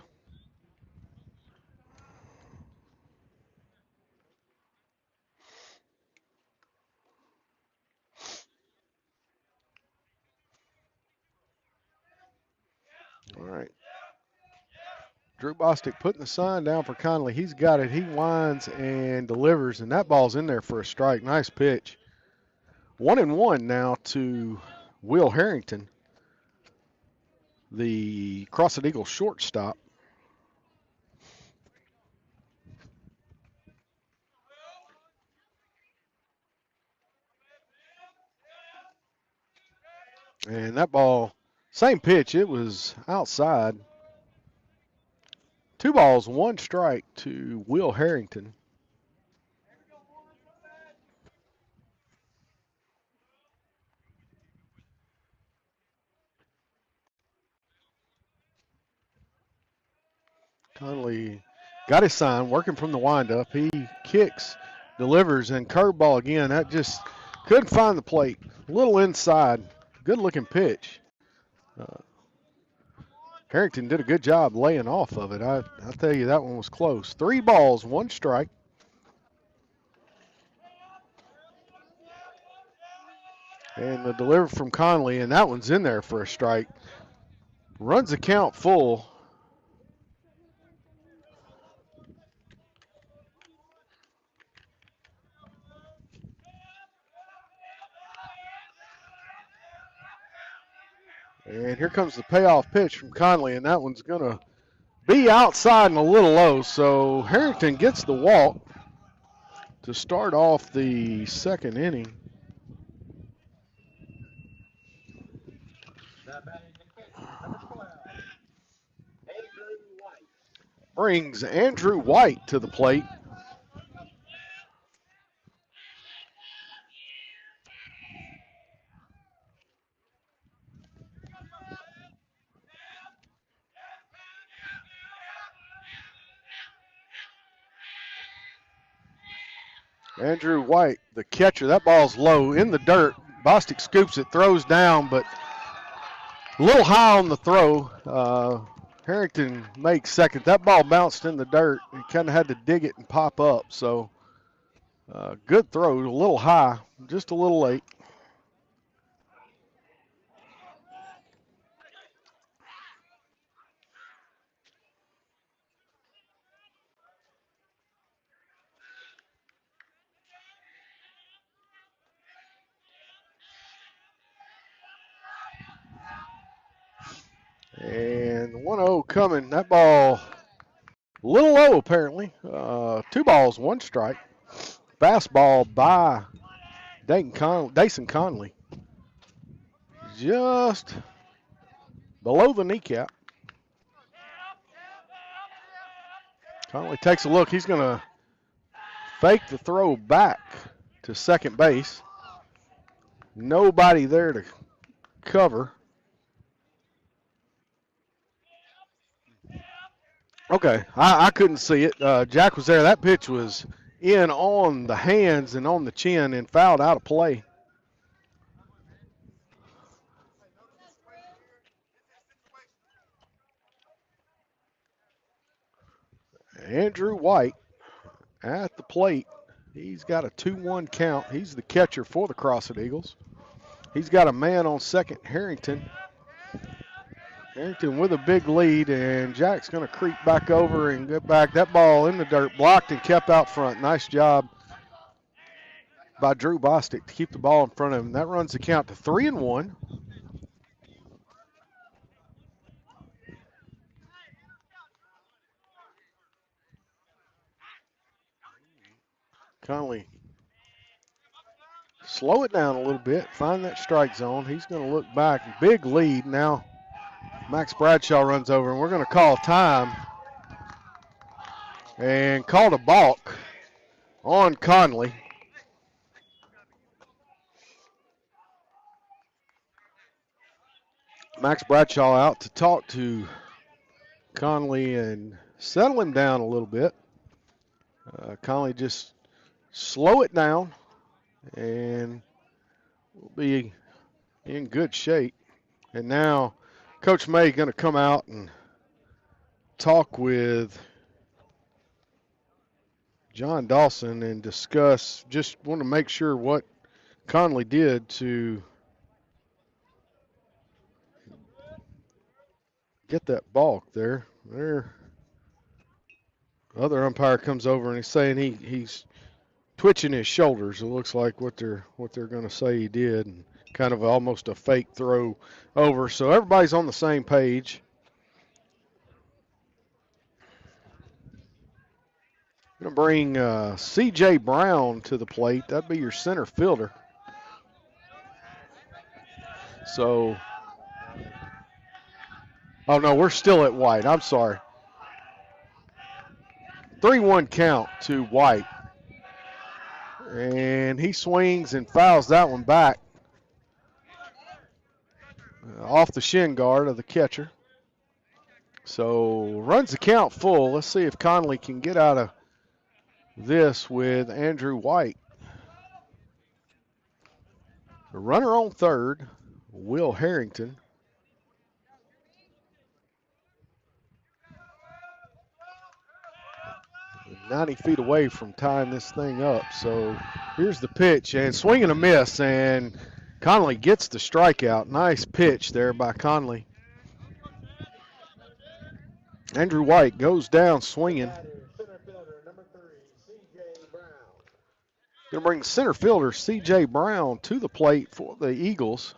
All right. Drew Bostic putting the sign down for Conley. He's got it. He winds and delivers, and that ball's in there for a strike. Nice pitch. 1-1 now to Will Harrington, the Crossett Eagles shortstop. And that ball, same pitch, it was outside. 2 balls, 1 strike to Will Harrington. Conley got his sign, working from the windup. He kicks, delivers, and curveball again. That just couldn't find the plate. A little inside. Good looking pitch. Harrington did a good job laying off of it. I'll tell you, that one was close. 3 balls, 1 strike. And the delivery from Conley, and that one's in there for a strike. Runs the count full. And here comes the payoff pitch from Conley, and that one's going to be outside and a little low. So Harrington gets the walk to start off the second inning. Brings Andrew White to the plate. Andrew White, the catcher. That ball's low in the dirt. Bostic scoops it, throws down, but a little high on the throw. Harrington makes second. That ball bounced in the dirt. He kind of had to dig it and pop up. So good throw, a little high, just a little late. And 1-0 coming. That ball a little low apparently. 2 balls, 1 strike. Fastball by Dason Conley. Just below the kneecap. Conley takes a look. He's going to fake the throw back to second base. Nobody there to cover. Okay, I couldn't see it. Jack was there. That pitch was in on the hands and on the chin and fouled out of play. Andrew White at the plate. He's got a 2-1 count. He's the catcher for the Crossett Eagles. He's got a man on second, Harrington. Harrington with a big lead, and Jack's going to creep back over and get back. That ball in the dirt, blocked and kept out front. Nice job by Drew Bostic to keep the ball in front of him. That runs the count to 3-1. Conley, slow it down a little bit, find that strike zone. He's going to look back. Big lead now. Max Bradshaw runs over, and we're going to call time and called a balk on Conley. Max Bradshaw out to talk to Conley and settle him down a little bit. Conley just slow it down and we'll be in good shape. And now Coach May going to come out and talk with John Dawson and discuss, just want to make sure what Conley did to get that balk there. Other umpire comes over and he's saying he's twitching his shoulders. It looks like what they're going to say he did, and kind of almost a fake throw over. So everybody's on the same page. Going to bring C.J. Brown to the plate. That'd be your center fielder. So, oh no, we're still at White. I'm sorry. 3-1 count to White. And he swings and fouls that one back off the shin guard of the catcher. So runs the count full. Let's see if Conley can get out of this with Andrew White. The runner on third, Will Harrington. 90 feet away from tying this thing up. So here's the pitch, and swing and a miss, and Conley gets the strikeout. Nice pitch there by Conley. Andrew White goes down swinging. Going to bring center fielder C.J. Brown to the plate for the Eagles.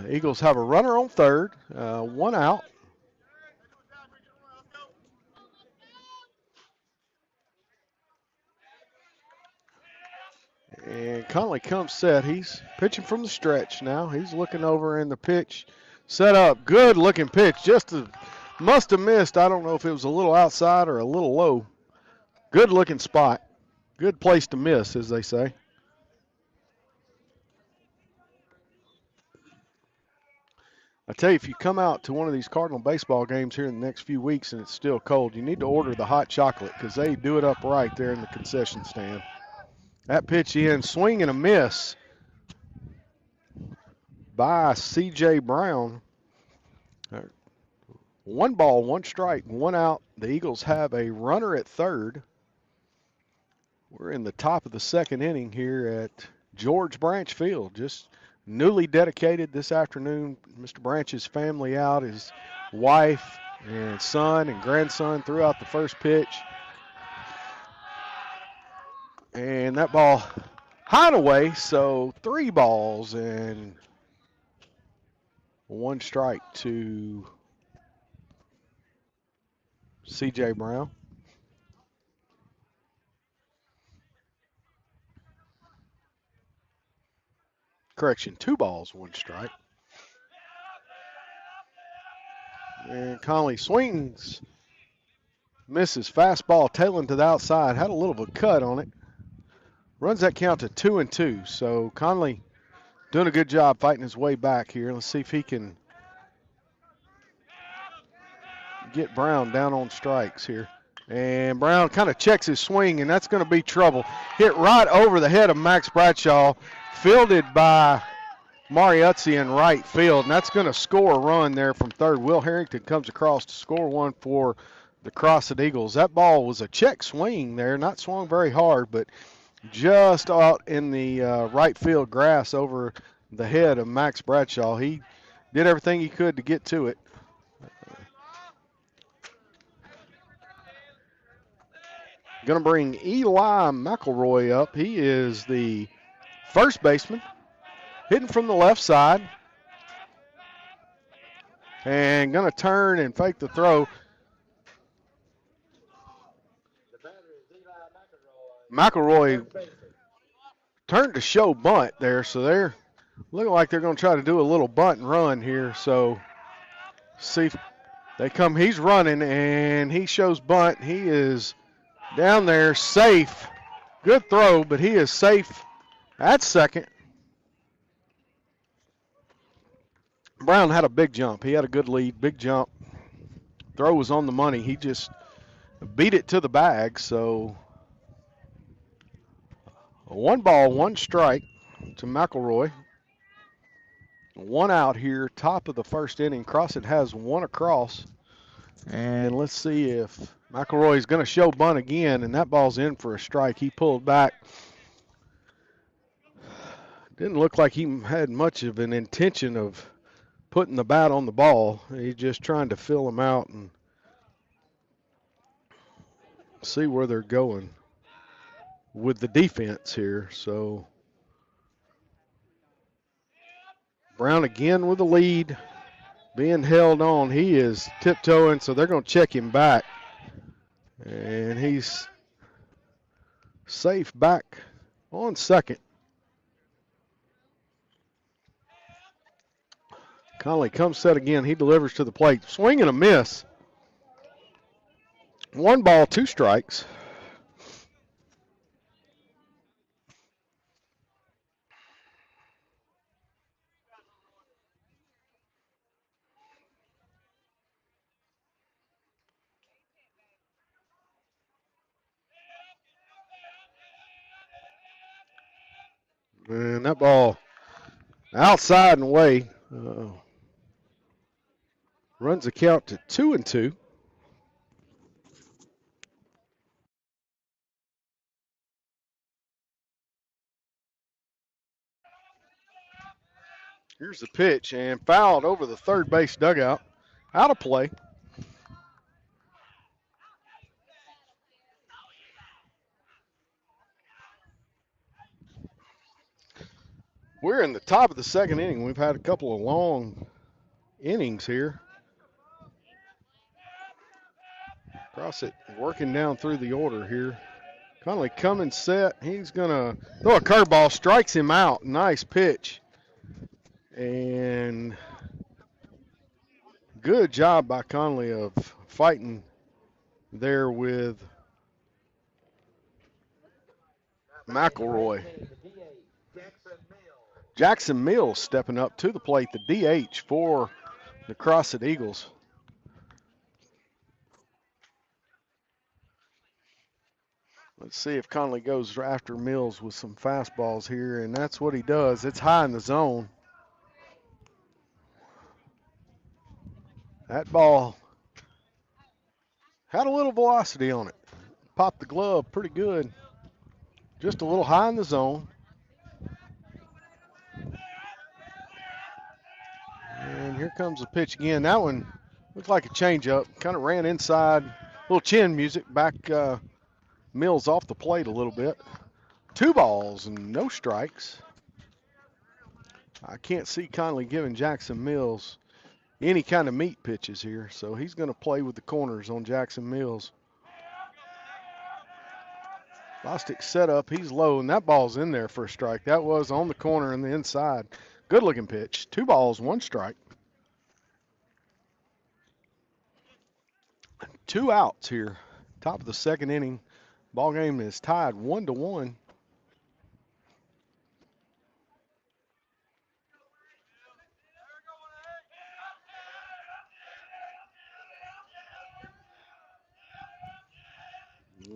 Eagles have a runner on third, one out. And Conley comes set. He's pitching from the stretch now. He's looking over in the pitch. Set up. Good looking pitch. Must have missed. I don't know if it was a little outside or a little low. Good looking spot. Good place to miss, as they say. I tell you, if you come out to one of these Cardinal baseball games here in the next few weeks and it's still cold, you need to order the hot chocolate because they do it up right there in the concession stand. That pitch in, swing and a miss by C.J. Brown. 1 ball, 1 strike, 1 out. The Eagles have a runner at third. We're in the top of the second inning here at George Branch Field. Just newly dedicated this afternoon. Mr. Branch's family out, his wife and son and grandson threw out the first pitch. And that ball high and away, so 3 balls and 1 strike to C.J. Brown. Correction, 2 balls, 1 strike. And Conley swings, misses, fastball tailing to the outside, had a little of a cut on it. Runs that count to 2-2. So Conley doing a good job fighting his way back here. Let's see if he can get Brown down on strikes here. And Brown kind of checks his swing, and that's going to be trouble. Hit right over the head of Max Bradshaw, fielded by Mariuzzi in right field, and that's going to score a run there from third. Will Harrington comes across to score one for the Crossett Eagles. That ball was a check swing there, not swung very hard, but just out in the right field grass over the head of Max Bradshaw. He did everything he could to get to it. Going to bring Eli McElroy up. He is the first baseman, hitting from the left side. And going to turn and fake the throw. McElroy turned to show bunt there, so they're looking like they're going to try to do a little bunt and run here. So see if they come. He's running, and he shows bunt. He is down there, safe. Good throw, but he is safe at second. Brown had a big jump. He had a good lead, big jump. Throw was on the money. He just beat it to the bag. So 1 ball, 1 strike to McElroy. 1 out here, top of the first inning. Crossett has 1 across. And let's see if McElroy is going to show bunt again, and that ball's in for a strike. He pulled back. Didn't look like he had much of an intention of putting the bat on the ball. He's just trying to fill him out and see where they're going with the defense here. So Brown again with the lead, being held on. He is tiptoeing, so they're going to check him back. And he's safe back on second. Conley comes set again. He delivers to the plate. Swing and a miss. 1 ball, 2 strikes. And that ball outside and away. Runs the count to 2-2. Here's the pitch, and fouled over the third base dugout. Out of play. We're in the top of the second inning. We've had a couple of long innings here. Crossett working down through the order here. Conley coming set. He's going to throw a curveball, strikes him out. Nice pitch. And good job by Conley of fighting there with McElroy. Jackson Mills stepping up to the plate, the DH for the Crossett Eagles. Let's see if Conley goes after Mills with some fastballs here, and that's what he does. It's high in the zone. That ball had a little velocity on it. Popped the glove pretty good. Just a little high in the zone. And here comes the pitch again. That one looked like a changeup. Kind of ran inside. A little chin music back Mills off the plate a little bit. 2 balls and no strikes. I can't see Conley giving Jackson Mills any kind of meat pitches here, so he's going to play with the corners on Jackson Mills. Bostic set up, he's low, and that ball's in there for a strike. That was on the corner and the inside. Good looking pitch. 2 balls, 1 strike. 2 outs here. Top of the second inning. Ball game is tied 1-1.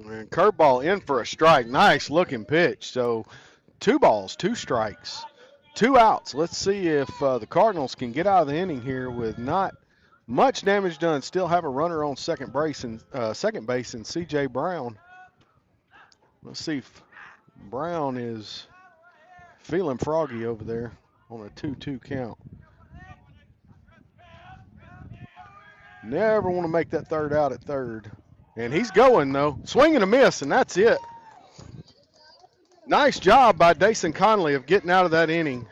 And curveball in for a strike. Nice looking pitch. So 2 balls, 2 strikes, 2 outs. Let's see if the Cardinals can get out of the inning here with not much damage done. Still have a runner on second base and C.J. Brown. Let's see if Brown is feeling froggy over there on a 2-2 count. Never want to make that third out at third. And he's going, though. Swing and a miss, and that's it. Nice job by Dason Conley of getting out of that inning.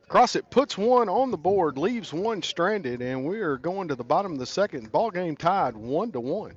Crossett puts 1 on the board, leaves 1 stranded, and we are going to the bottom of the second. Ball game tied 1-1.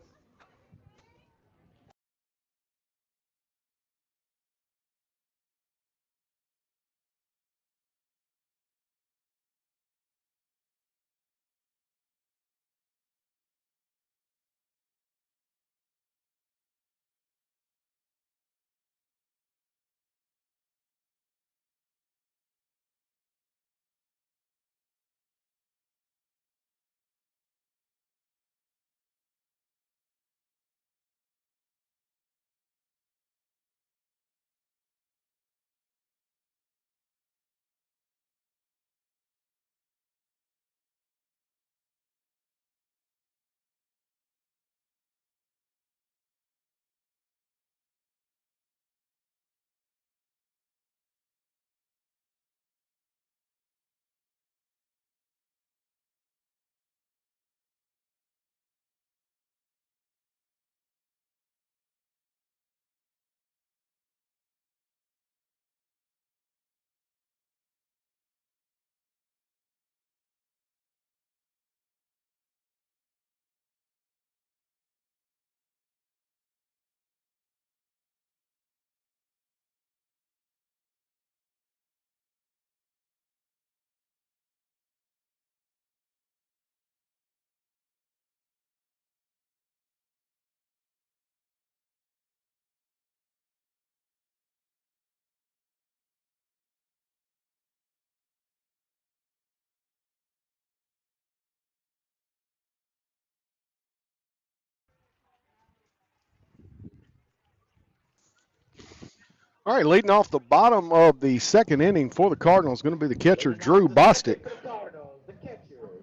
All right, leading off the bottom of the second inning for the Cardinals is going to be the catcher, Drew Bostic. Cardinals, the catcher,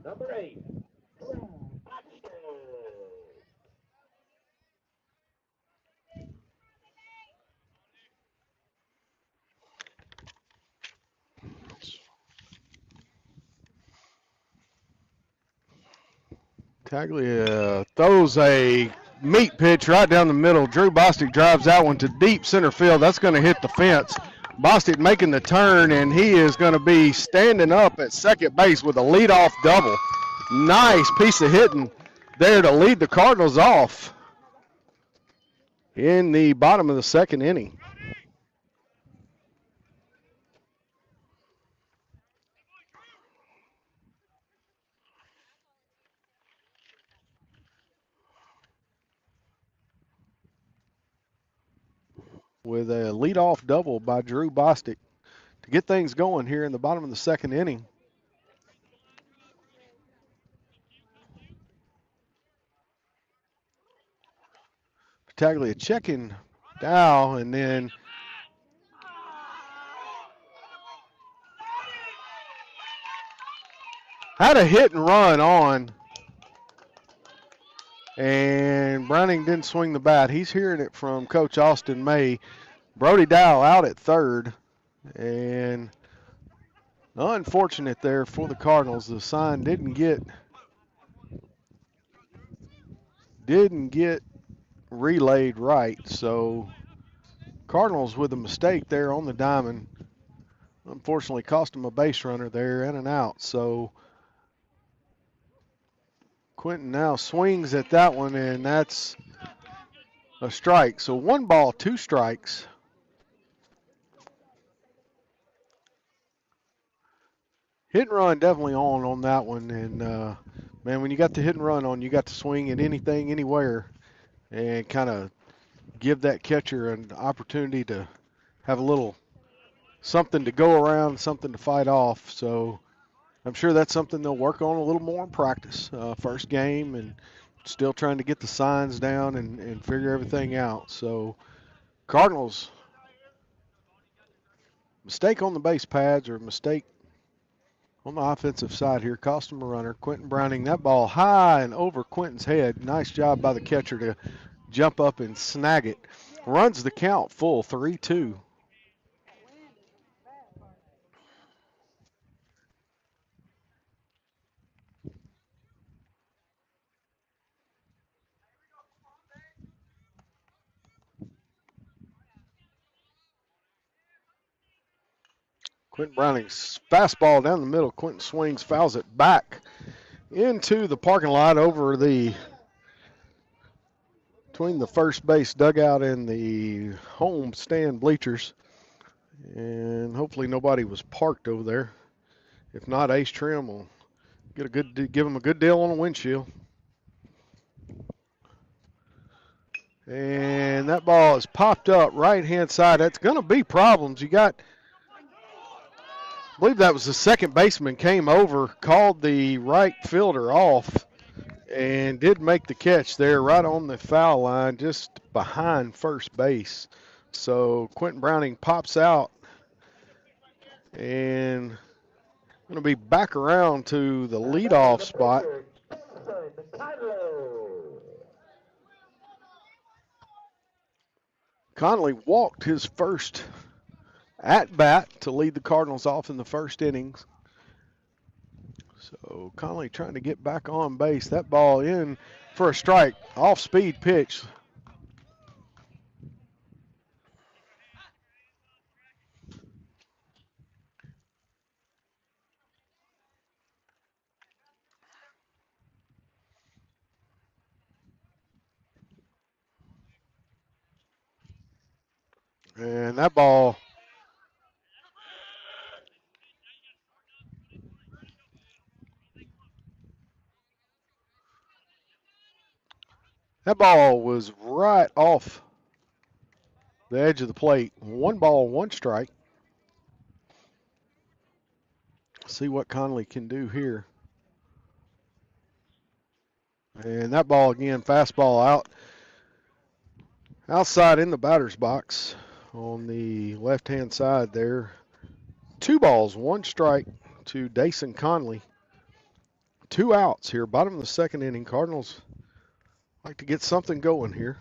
number 8. Taglia throws a meat pitch right down the middle. Drew Bostic drives that one to deep center field. That's going to hit the fence. Bostic making the turn, and he is going to be standing up at second base with a leadoff double. Nice piece of hitting there to lead the Cardinals off in the bottom of the second inning. With a leadoff double by Drew Bostic to get things going here in the bottom of the second inning. Battaglia checking down, and then had a hit and run on, and Browning didn't swing the bat. He's hearing it from Coach Austin May. Brody Dow out at third, and unfortunate there for the Cardinals. The sign didn't get relayed right, so Cardinals with a mistake there on the diamond. Unfortunately cost him a base runner there and an out, so Quentin now swings at that one, and that's a strike. So 1 ball, 2 strikes. Hit and run definitely on that one, and man, when you got the hit and run on, you got to swing at anything, anywhere, and kind of give that catcher an opportunity to have a little something to go around, something to fight off. So I'm sure that's something they'll work on a little more in practice. First game, and still trying to get the signs down and figure everything out. So Cardinals, mistake on the base pads or mistake on the offensive side here, cost him a runner. Quentin Browning, that ball high and over Quentin's head. Nice job by the catcher to jump up and snag it. Runs the count full, 3-2. Quentin Browning's fastball down the middle. Quentin swings, fouls it back into the parking lot over between the first base dugout and the home stand bleachers. And hopefully nobody was parked over there. If not, Ace Trim will give him a good deal on a windshield. And that ball is popped up right-hand side. That's going to be problems. I believe that was the second baseman came over, called the right fielder off, and did make the catch there right on the foul line just behind first base. So Quentin Browning pops out and going to be back around to the leadoff spot. Connolly walked his first at bat to lead the Cardinals off in the first innings. So Connolly trying to get back on base. That ball in for a strike, off-speed pitch. And that ball was right off the edge of the plate. 1 ball, 1 strike. See what Connolly can do here. And that ball again, fastball outside in the batter's box. on the left-hand side there. 2 balls, 1 strike to Dason Conley. 2 outs here, bottom of the 2nd inning. Cardinals like to get something going here.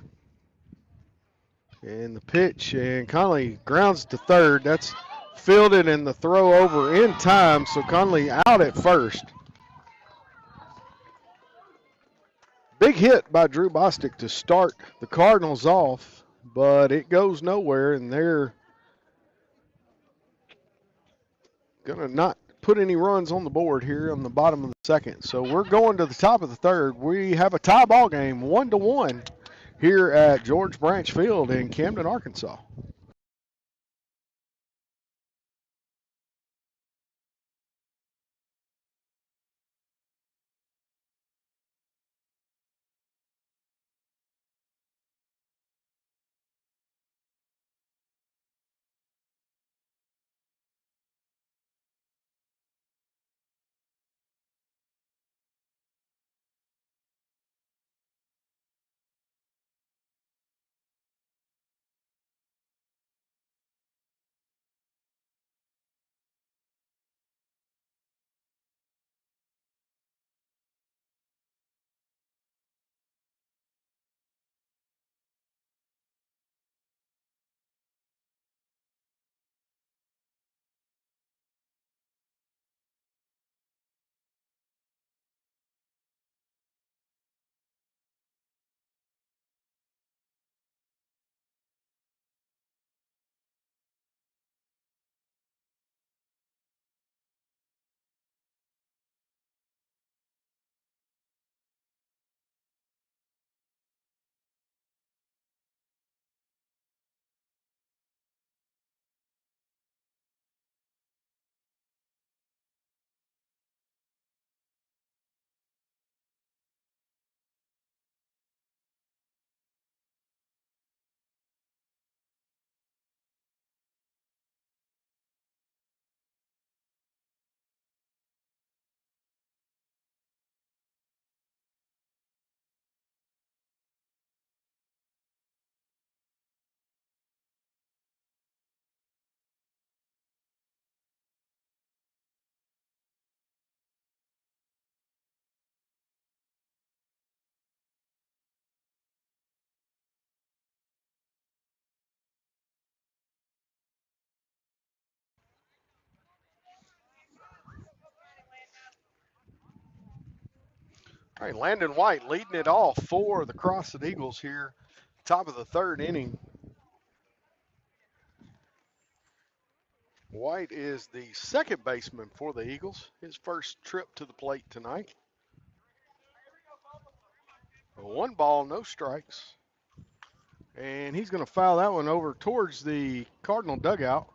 And the pitch, and Conley grounds to third. That's fielded and the throw over in time, so Conley out at first. Big hit by Drew Bostic to start the Cardinals off, but it goes nowhere, and they're going to not put any runs on the board here on the bottom of the 2nd. So we're going to the top of the 3rd. We have a tie ball game, 1-1 here at George Branch Field in Camden, Arkansas. All right, Landon White leading it off for the Crossett Eagles here, top of the 3rd inning. White is the 2nd baseman for the Eagles, his first trip to the plate tonight. 1 ball, no strikes. And he's going to foul that one over towards the Cardinal dugout.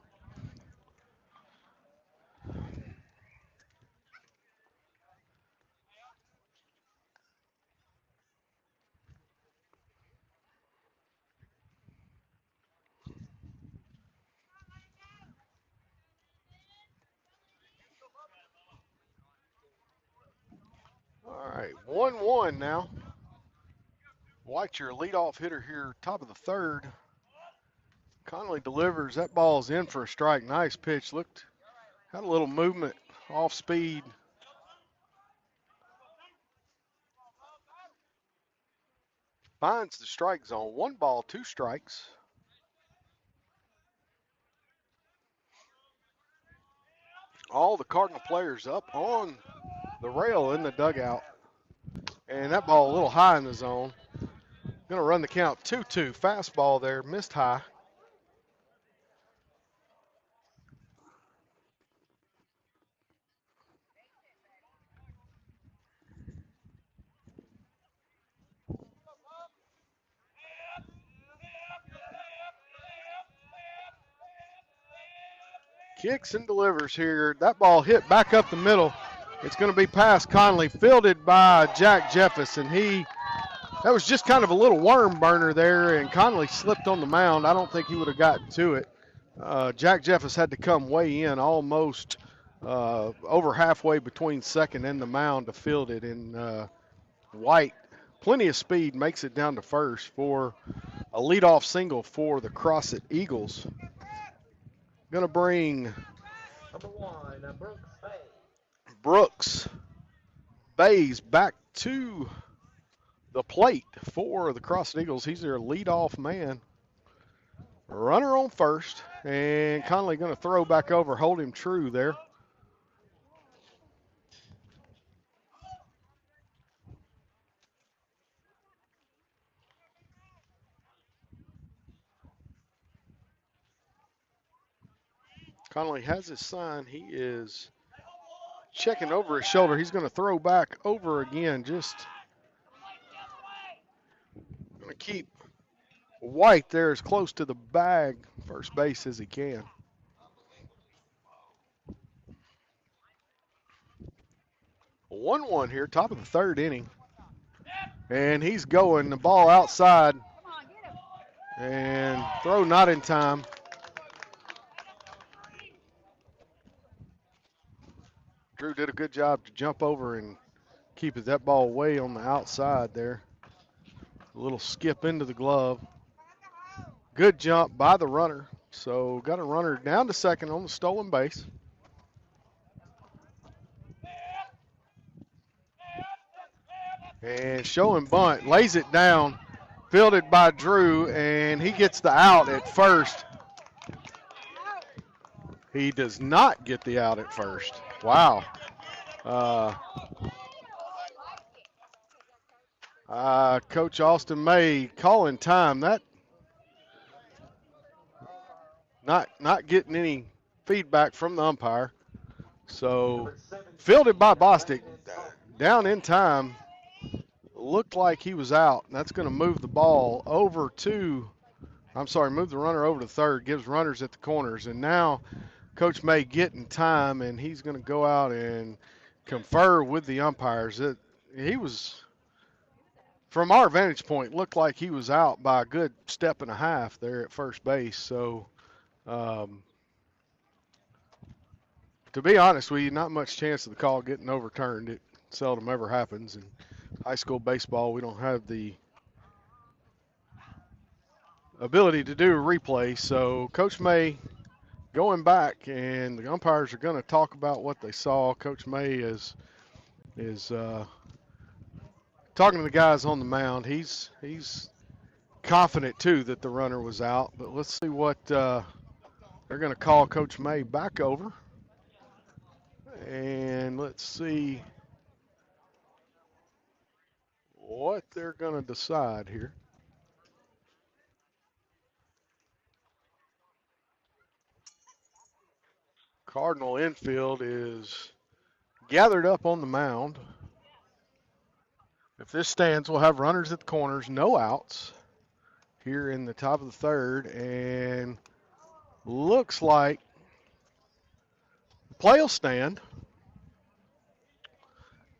All right, 1-1 now. White's your leadoff hitter here, top of the 3rd. Conley delivers. That ball's in for a strike. Nice pitch. Had a little movement off speed. Finds the strike zone. 1 ball, 2 strikes. All the Cardinal players up on the rail in the dugout. And that ball a little high in the zone. Going to run the count 2-2. Fastball there, missed high. Kicks and delivers here. That ball hit back up the middle. It's going to be past Conley, fielded by Jack Jefferson. That was just kind of a little worm burner there, and Conley slipped on the mound. I don't think he would have gotten to it. Jack Jefferson had to come way in, almost over halfway between 2nd and the mound to field it. And White, plenty of speed, makes it down to 1st for a leadoff single for the Crossett Eagles. Going to bring Number 1, Brooks Bay. Brooks Bays back to the plate for the Crossett Eagles. He's their leadoff man. Runner on first, and Conley going to throw back over, hold him true there. Conley has his sign. He is checking over his shoulder. He's going to throw back over again. Just going to keep White there as close to the bag, first base, as he can. A 1-1 here, top of the third inning. And he's going. The ball outside. And throw not in time. Drew did a good job to jump over and keep that ball way on the outside there. A little skip into the glove. Good jump by the runner. So got a runner down to second on the stolen base. And showing bunt, lays it down, fielded by Drew, and he gets the out at first. He does not get the out at first. Wow. Coach Austin May calling time. That not getting any feedback from the umpire. So fielded by Bostic, down in time. Looked like he was out. That's going to move the ball over to, move the runner over to third, gives runners at the corners. And now Coach May getting time, and he's going to go out and confer with the umpires. He was, from our vantage point, looked like he was out by a good step and a half there at first base. So, to be honest with you, not much chance of the call getting overturned. It seldom ever happens. And high school baseball, we don't have the ability to do a replay. So Coach May going back, and the umpires are going to talk about what they saw. Coach May is talking to the guys on the mound. He's confident too that the runner was out. But let's see what they're going to call Coach May back over, and let's see what they're going to decide here. Cardinal infield is gathered up on the mound. If this stands, we'll have runners at the corners, no outs here in the top of the third, and looks like the play will stand.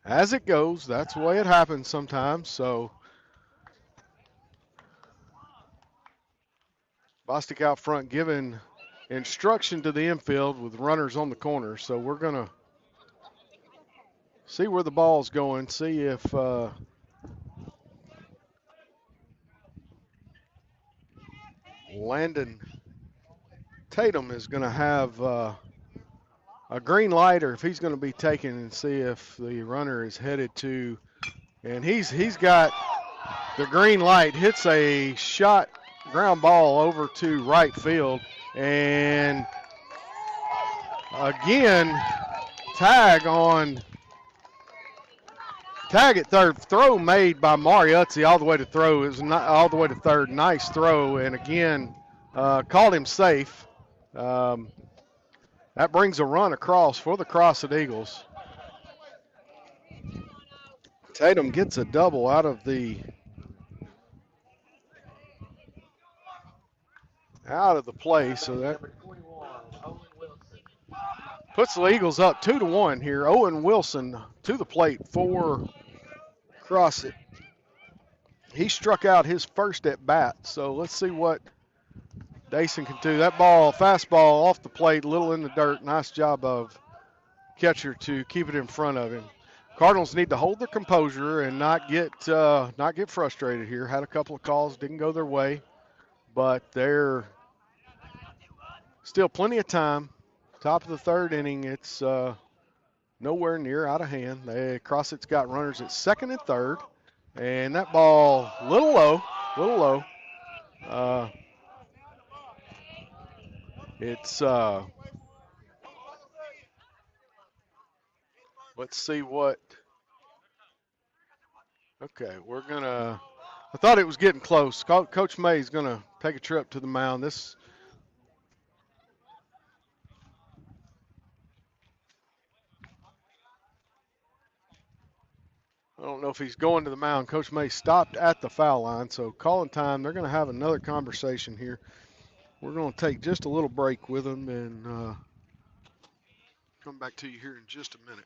As it goes, that's the way it happens sometimes. So Bostic out front giving instruction to the infield with runners on the corner. So we're going to see where the ball's going, see if Landon Tatum is going to have a green light, or if he's going to be taken, and see if the runner is headed to, and he's got the green light, hits a shot ground ball over to right field, and again tag at third. Throw made by Mariuzzi all the way to throw. It was not all the way to third. Nice throw, and again called him safe. That brings a run across for the Crossett Eagles. Tatum gets a double out of the play, so that puts the Eagles up 2-1 here. Owen Wilson to the plate for Crossett. He struck out his first at bat, so let's see what Dason can do. That ball, fastball off the plate, a little in the dirt. Nice job of catcher to keep it in front of him. Cardinals need to hold their composure and not get frustrated here. Had a couple of calls, didn't go their way. but they're still plenty of time. Top of the third inning, it's nowhere near out of hand. Crossett's got runners at second and third, and that ball little low. It's let's see what. Okay, we're gonna. I thought it was getting close. Coach May's gonna take a trip to the mound. I don't know if he's going to the mound. Coach May stopped at the foul line, so calling time. They're going to have another conversation here. We're going to take just a little break with them and come back to you here in just a minute.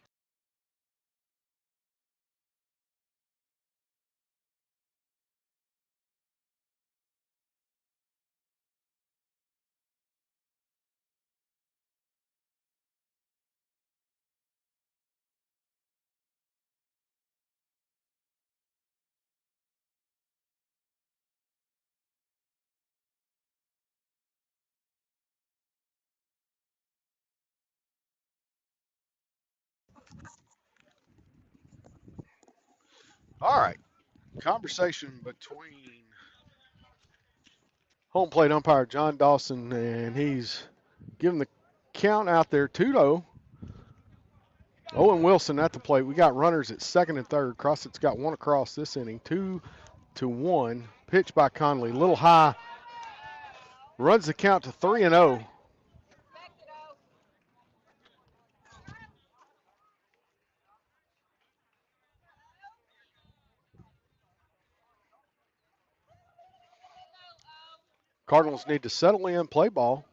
All right, conversation between home plate umpire John Dawson, and he's giving the count out there 2-0. Owen Wilson at the plate. We got runners at second and third. Crossett's got one across this inning, 2-1. Pitch by Conley, little high. Runs the count to 3-0. Cardinals need to settle in, play ball.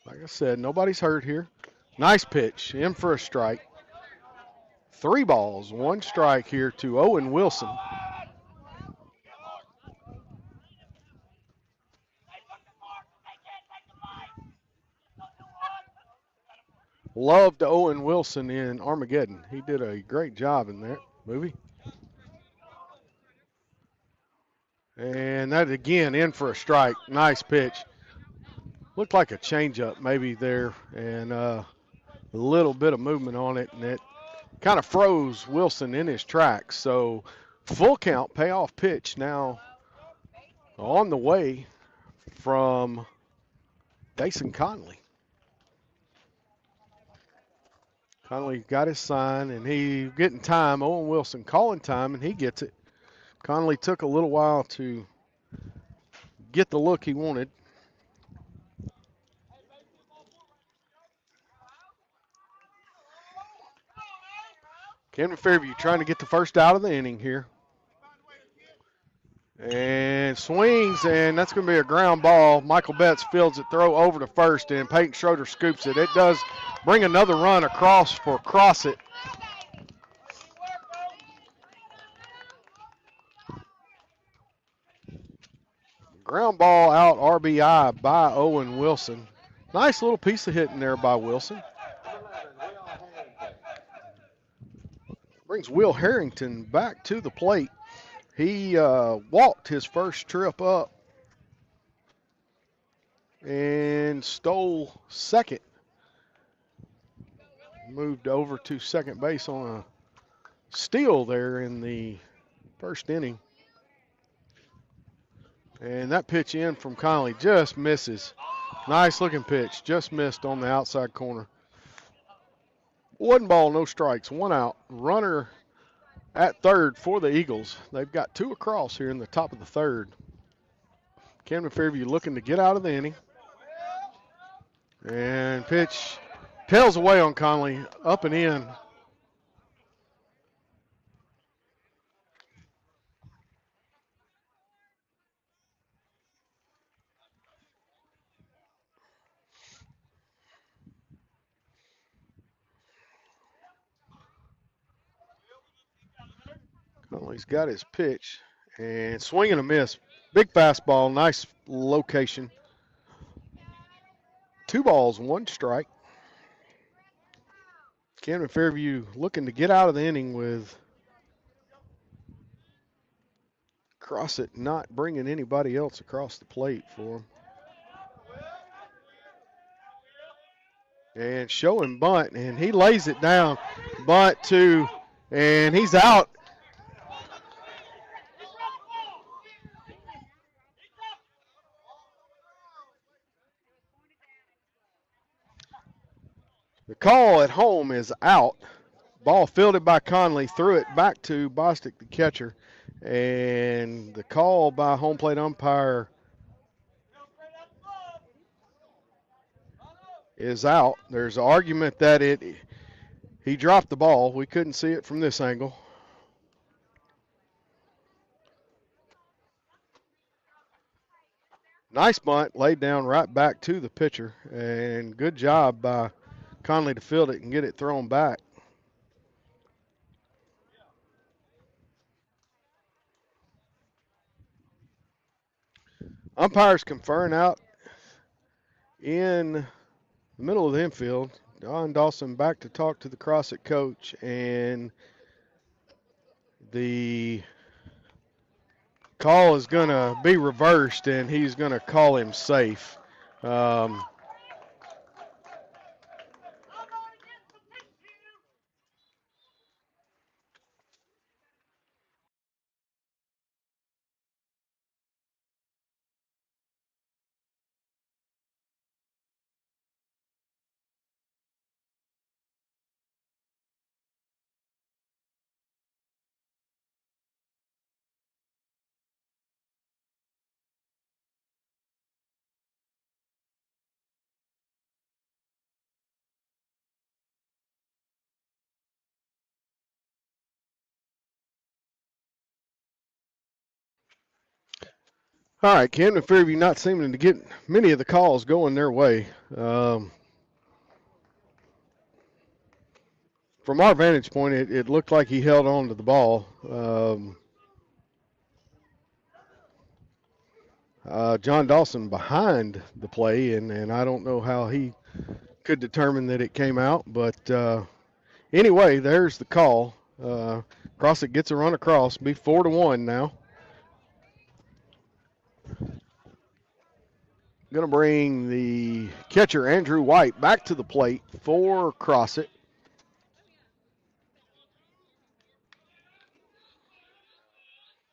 Like I said, nobody's hurt here. Nice pitch, in for a strike. 3 balls, 1 strike here to Owen Wilson. Loved Owen Wilson in Armageddon. He did a great job in that movie. And that again, in for a strike. Nice pitch. Looked like a changeup maybe there, and a little bit of movement on it, and it kind of froze Wilson in his tracks. So full count, payoff pitch now on the way from Dason Conley. Conley got his sign, and he getting time. Owen Wilson calling time, and he gets it. Conley took a little while to get the look he wanted. Camden Fairview trying to get the first out of the inning here. And swings, and that's going to be a ground ball. Michael Betts fields it, throw over to first, and Peyton Schroeder scoops it. It does bring another run across for Crossett. Ground ball out, RBI by Owen Wilson. Nice little piece of hitting there by Wilson. Brings Will Harrington back to the plate. He walked his first trip up and stole second. Moved over to second base on a steal there in the first inning. And that pitch in from Conley just misses. Nice looking pitch, just missed on the outside corner. 1 ball, no strikes, 1 out. Runner at third for the Eagles. They've got 2 across here in the top of the third. Camden Fairview looking to get out of the inning. And pitch tails away on Conley, up and in. Conley's got his pitch, and swing and a miss. Big fastball, nice location. 2 balls, 1 strike. Camden Fairview looking to get out of the inning with Crossett not bringing anybody else across the plate for him. And showing bunt, and he lays it down. Bunt to, and he's out. The call at home is out. Ball fielded by Conley, threw it back to Bostic, the catcher. And the call by home plate umpire is out. There's an argument that he dropped the ball. We couldn't see it from this angle. Nice bunt, laid down right back to the pitcher. And good job by Conley to field it and get it thrown back. Umpires conferring out in the middle of the infield. Don Dawson back to talk to the Crossett coach, and the call is going to be reversed, and he's going to call him safe. All right, Camden Fairview not seeming to get many of the calls going their way. From our vantage point, it looked like he held on to the ball. John Dawson behind the play, and I don't know how he could determine that it came out. But anyway, there's the call. Crossett gets a run across, be 4-1 now. Going to bring the catcher, Andrew White, back to the plate for Crossett.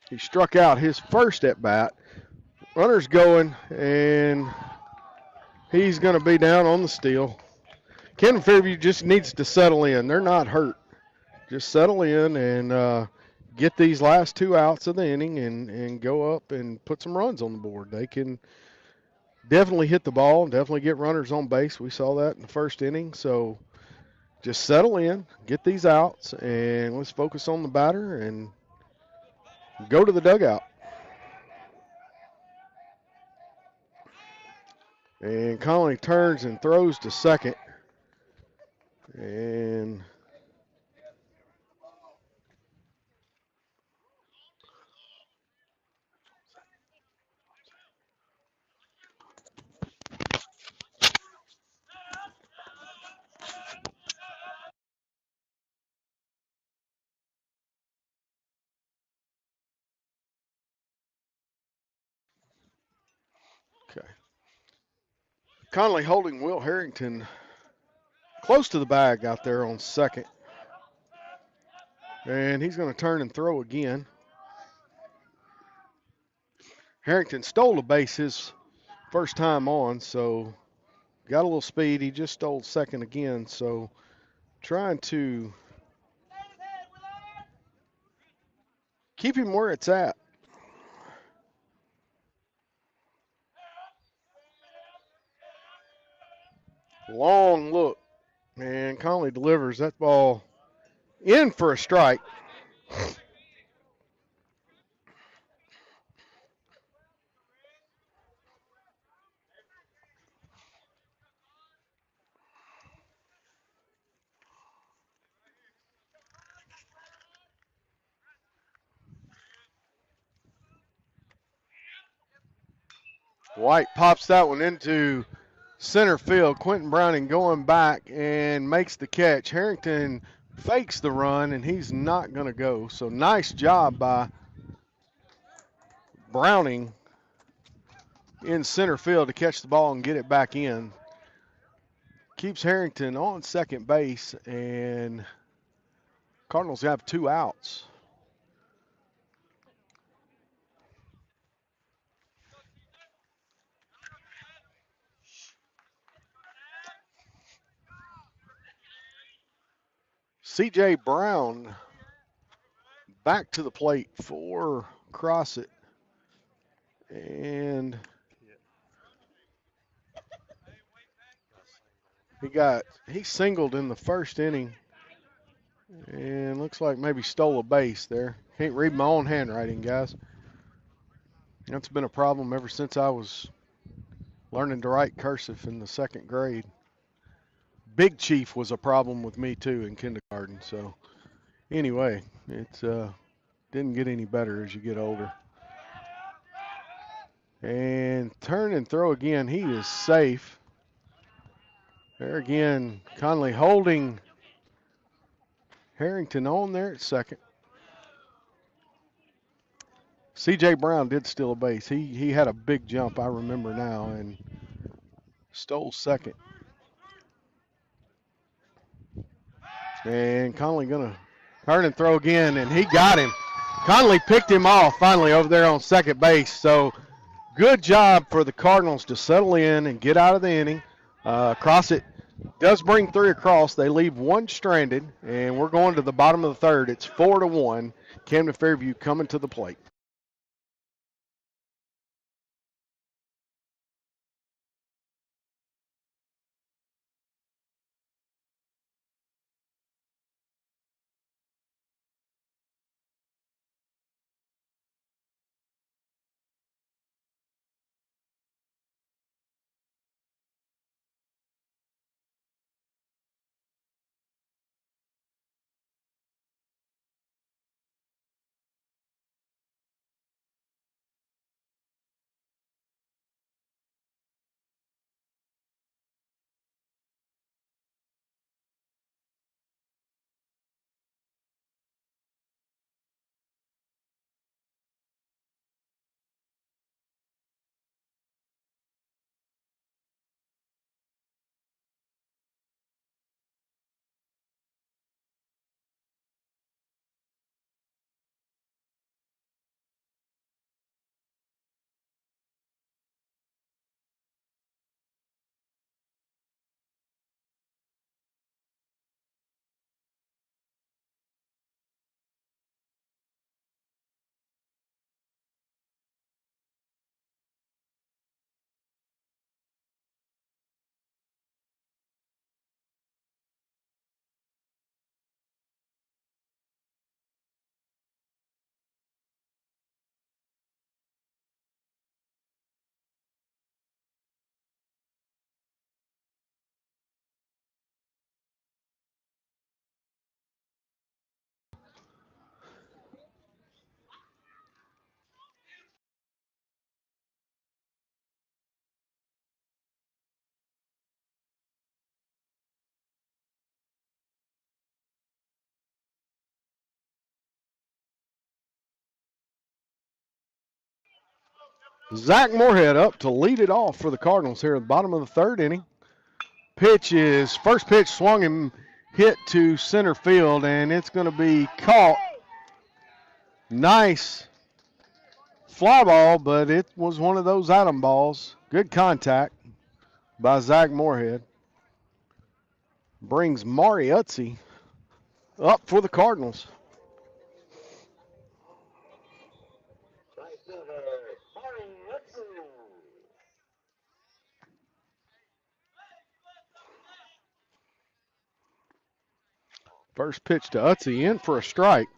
He struck out his first at bat. Runner's going, and he's going to be down on the steal. Camden Fairview just needs to settle in. They're not hurt. Just settle in and get these last 2 outs of the inning and go up and put some runs on the board. They can definitely hit the ball and definitely get runners on base. We saw that in the first inning. So just settle in, get these outs, and let's focus on the batter and go to the dugout. And Conley turns and throws to second. And okay. Conley holding Will Harrington close to the bag out there on second. And he's going to turn and throw again. Harrington stole a base his first time on, so got a little speed. He just stole second again, so trying to keep him where it's at. Long look, and Conley delivers that ball in for a strike. White pops that one into center field. Quentin Browning going back and makes the catch. Harrington fakes the run, and he's not going to go. So nice job by Browning in center field to catch the ball and get it back in. keeps Harrington on second base, and Cardinals have 2 outs. C.J. Brown back to the plate for Crossett. And he singled in the first inning and looks like maybe stole a base there. Can't read my own handwriting, guys. That's been a problem ever since I was learning to write cursive in the 2nd grade. Big Chief was a problem with me too in kindergarten. So anyway, it's didn't get any better as you get older. And turn and throw again. He is safe. There again, Conley holding Harrington on there at second. C.J. Brown did steal a base. He had a big jump, I remember now, and stole second. And Conley going to turn and throw again, and he got him. Conley picked him off finally over there on second base. So good job for the Cardinals to settle in and get out of the inning. Crossett does bring 3 across. They leave 1 stranded, and we're going to the bottom of the 3rd. It's 4-1. Camden Fairview coming to the plate. Zach Moorhead up to lead it off for the Cardinals here at the bottom of the 3rd inning. First pitch swung and hit to center field, and it's going to be caught. Nice fly ball, but it was one of those atom balls. Good contact by Zach Moorhead. Brings Mari Utzi up for the Cardinals. First pitch to Utzi in for a strike.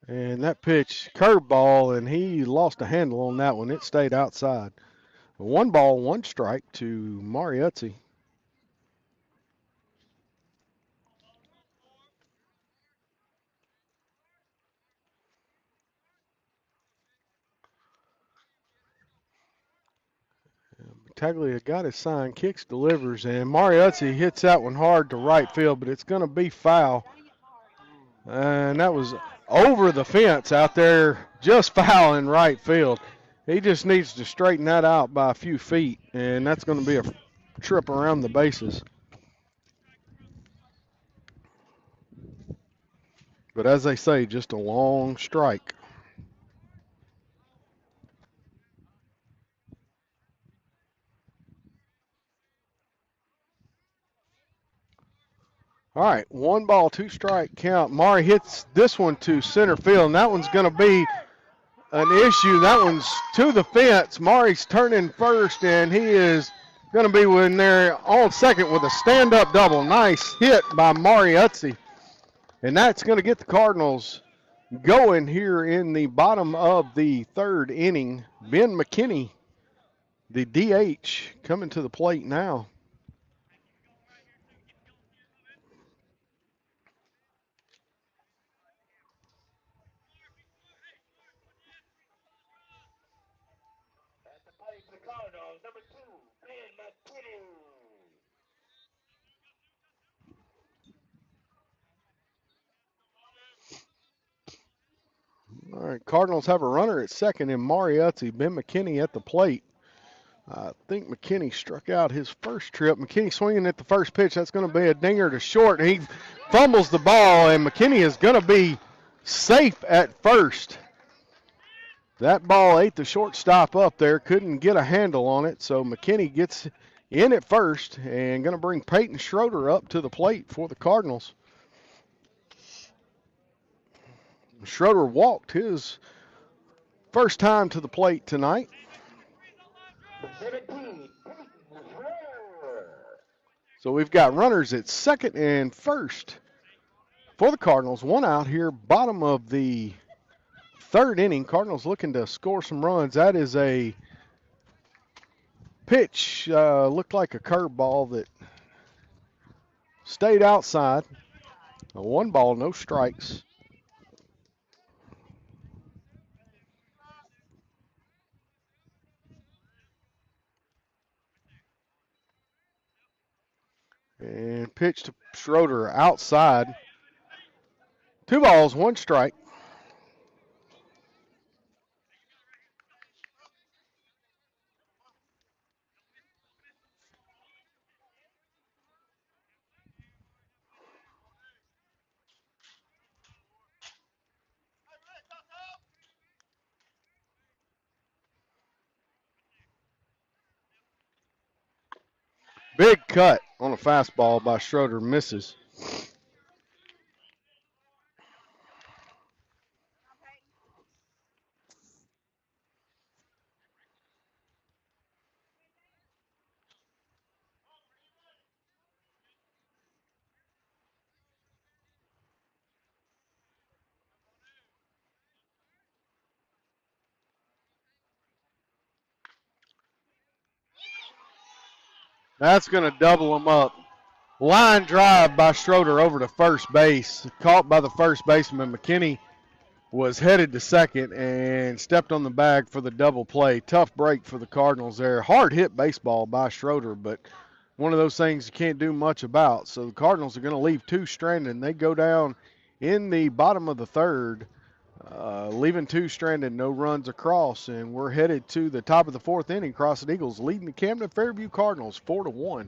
And that pitch, curveball, and he lost a handle on that one. It stayed outside. 1 ball, 1 strike to Mari Utzi. Taglia got his sign, kicks, delivers, and Mariuzzi hits that one hard to right field, but it's going to be foul. And that was over the fence out there, just foul in right field. He just needs to straighten that out by a few feet, and that's going to be a trip around the bases. But as they say, just a long strike. All right, 1-2 count. Mari hits this one to center field, and that one's going to be an issue. That one's to the fence. Mari's turning first, and he is going to be in there on second with a stand-up double. Nice hit by Mariuzzi. And that's going to get the Cardinals going here in the bottom of the third inning. Ben McKinney, the DH, coming to the plate now. All right, Cardinals have a runner at second in Mariuzzi. Ben McKinney at the plate. I think McKinney struck out his first trip. McKinney swinging at the first pitch. That's going to be a dinger to short. He fumbles the ball, and McKinney is going to be safe at first. That ball ate the shortstop up there. Couldn't get a handle on it, so McKinney gets in at first and going to bring Peyton Schroeder up to the plate for the Cardinals. Schroeder walked his first time to the plate tonight. So we've got runners at second and first for the Cardinals. One out here, bottom of the third inning. Cardinals looking to score some runs. That is a pitch, looked like a curveball that stayed outside. A 1-ball, no strikes. And pitch to Schroeder outside. 2 balls, 1 strike. Big cut on a fastball by Schroeder, misses. That's going to double him up. Line drive by Schroeder over to first base. Caught by the first baseman. McKinney was headed to second and stepped on the bag for the double play. Tough break for the Cardinals there. Hard hit baseball by Schroeder, but one of those things you can't do much about. So the Cardinals are going to leave 2 stranded. They go down in the bottom of the third, leaving 2 stranded, no runs across. And we're headed to the top of the fourth inning. Crossett Eagles leading the Camden Fairview Cardinals 4-1.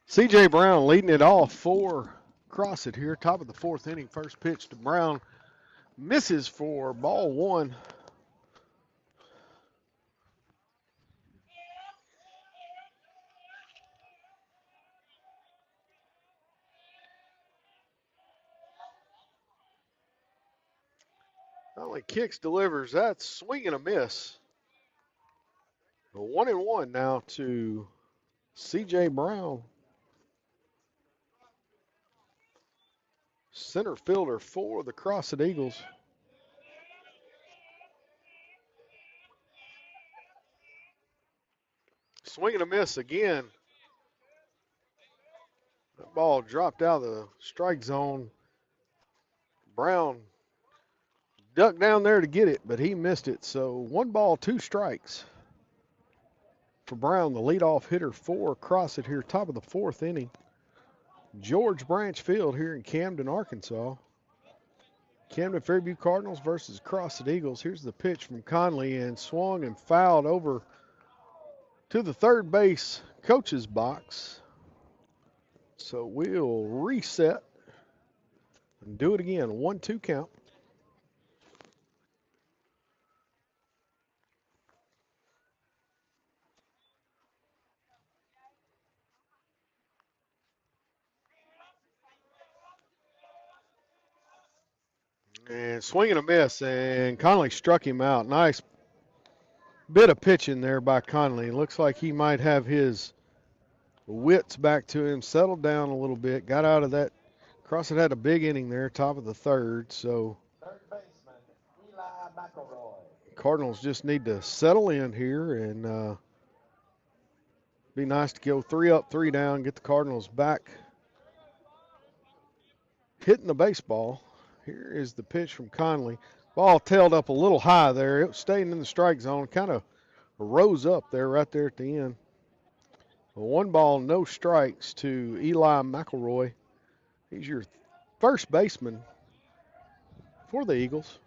C.J. Brown leading it off for Crossett here. Top of the fourth inning. First pitch to Brown. Misses for ball one. Not only kicks, delivers. That's swing and a miss. A 1-1 now to C.J. Brown. Center fielder for the Crossett Eagles. Swing and a miss again. That ball dropped out of the strike zone. Brown ducked down there to get it, but he missed it. So 1 ball, 2 strikes for Brown, the leadoff hitter for Crossett here, top of the fourth inning. George Branch Field here in Camden, Arkansas. Camden Fairview Cardinals versus Crossett Eagles. Here's the pitch from Conley, and swung and fouled over to the third base coach's box. So we'll reset and do it again. 1-2 count. And swing and a miss, and Conley struck him out. Nice bit of pitching there by Conley. Looks like he might have his wits back to him, settled down a little bit, got out of that. Crossett had a big inning there, top of the third, so Third baseman, Eli McElroy. Cardinals just need to settle in here, and be nice to go 3 up, 3 down, get the Cardinals back hitting the baseball. Here is the pitch from Conley. Ball tailed up a little high there. It was staying in the strike zone, kind of rose up there right there at the end. 1 ball, no strikes to Eli McElroy. He's your first baseman for the Eagles.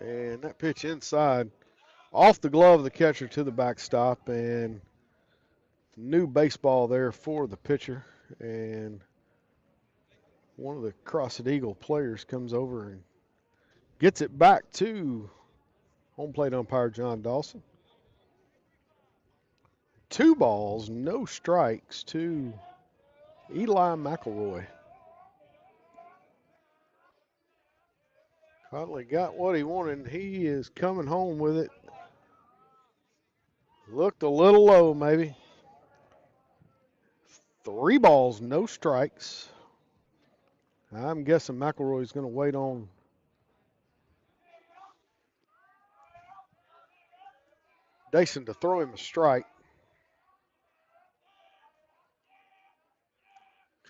And that pitch inside, off the glove of the catcher to the backstop, and new baseball there for the pitcher. And one of the Crossett Eagle players comes over and gets it back to home plate umpire John Dawson. 2 balls, no strikes to Eli McElroy. Conley got what he wanted. He is coming home with it. Looked a little low, maybe. 3 balls, no strikes. I'm guessing McElroy's going to wait on Dason to throw him a strike.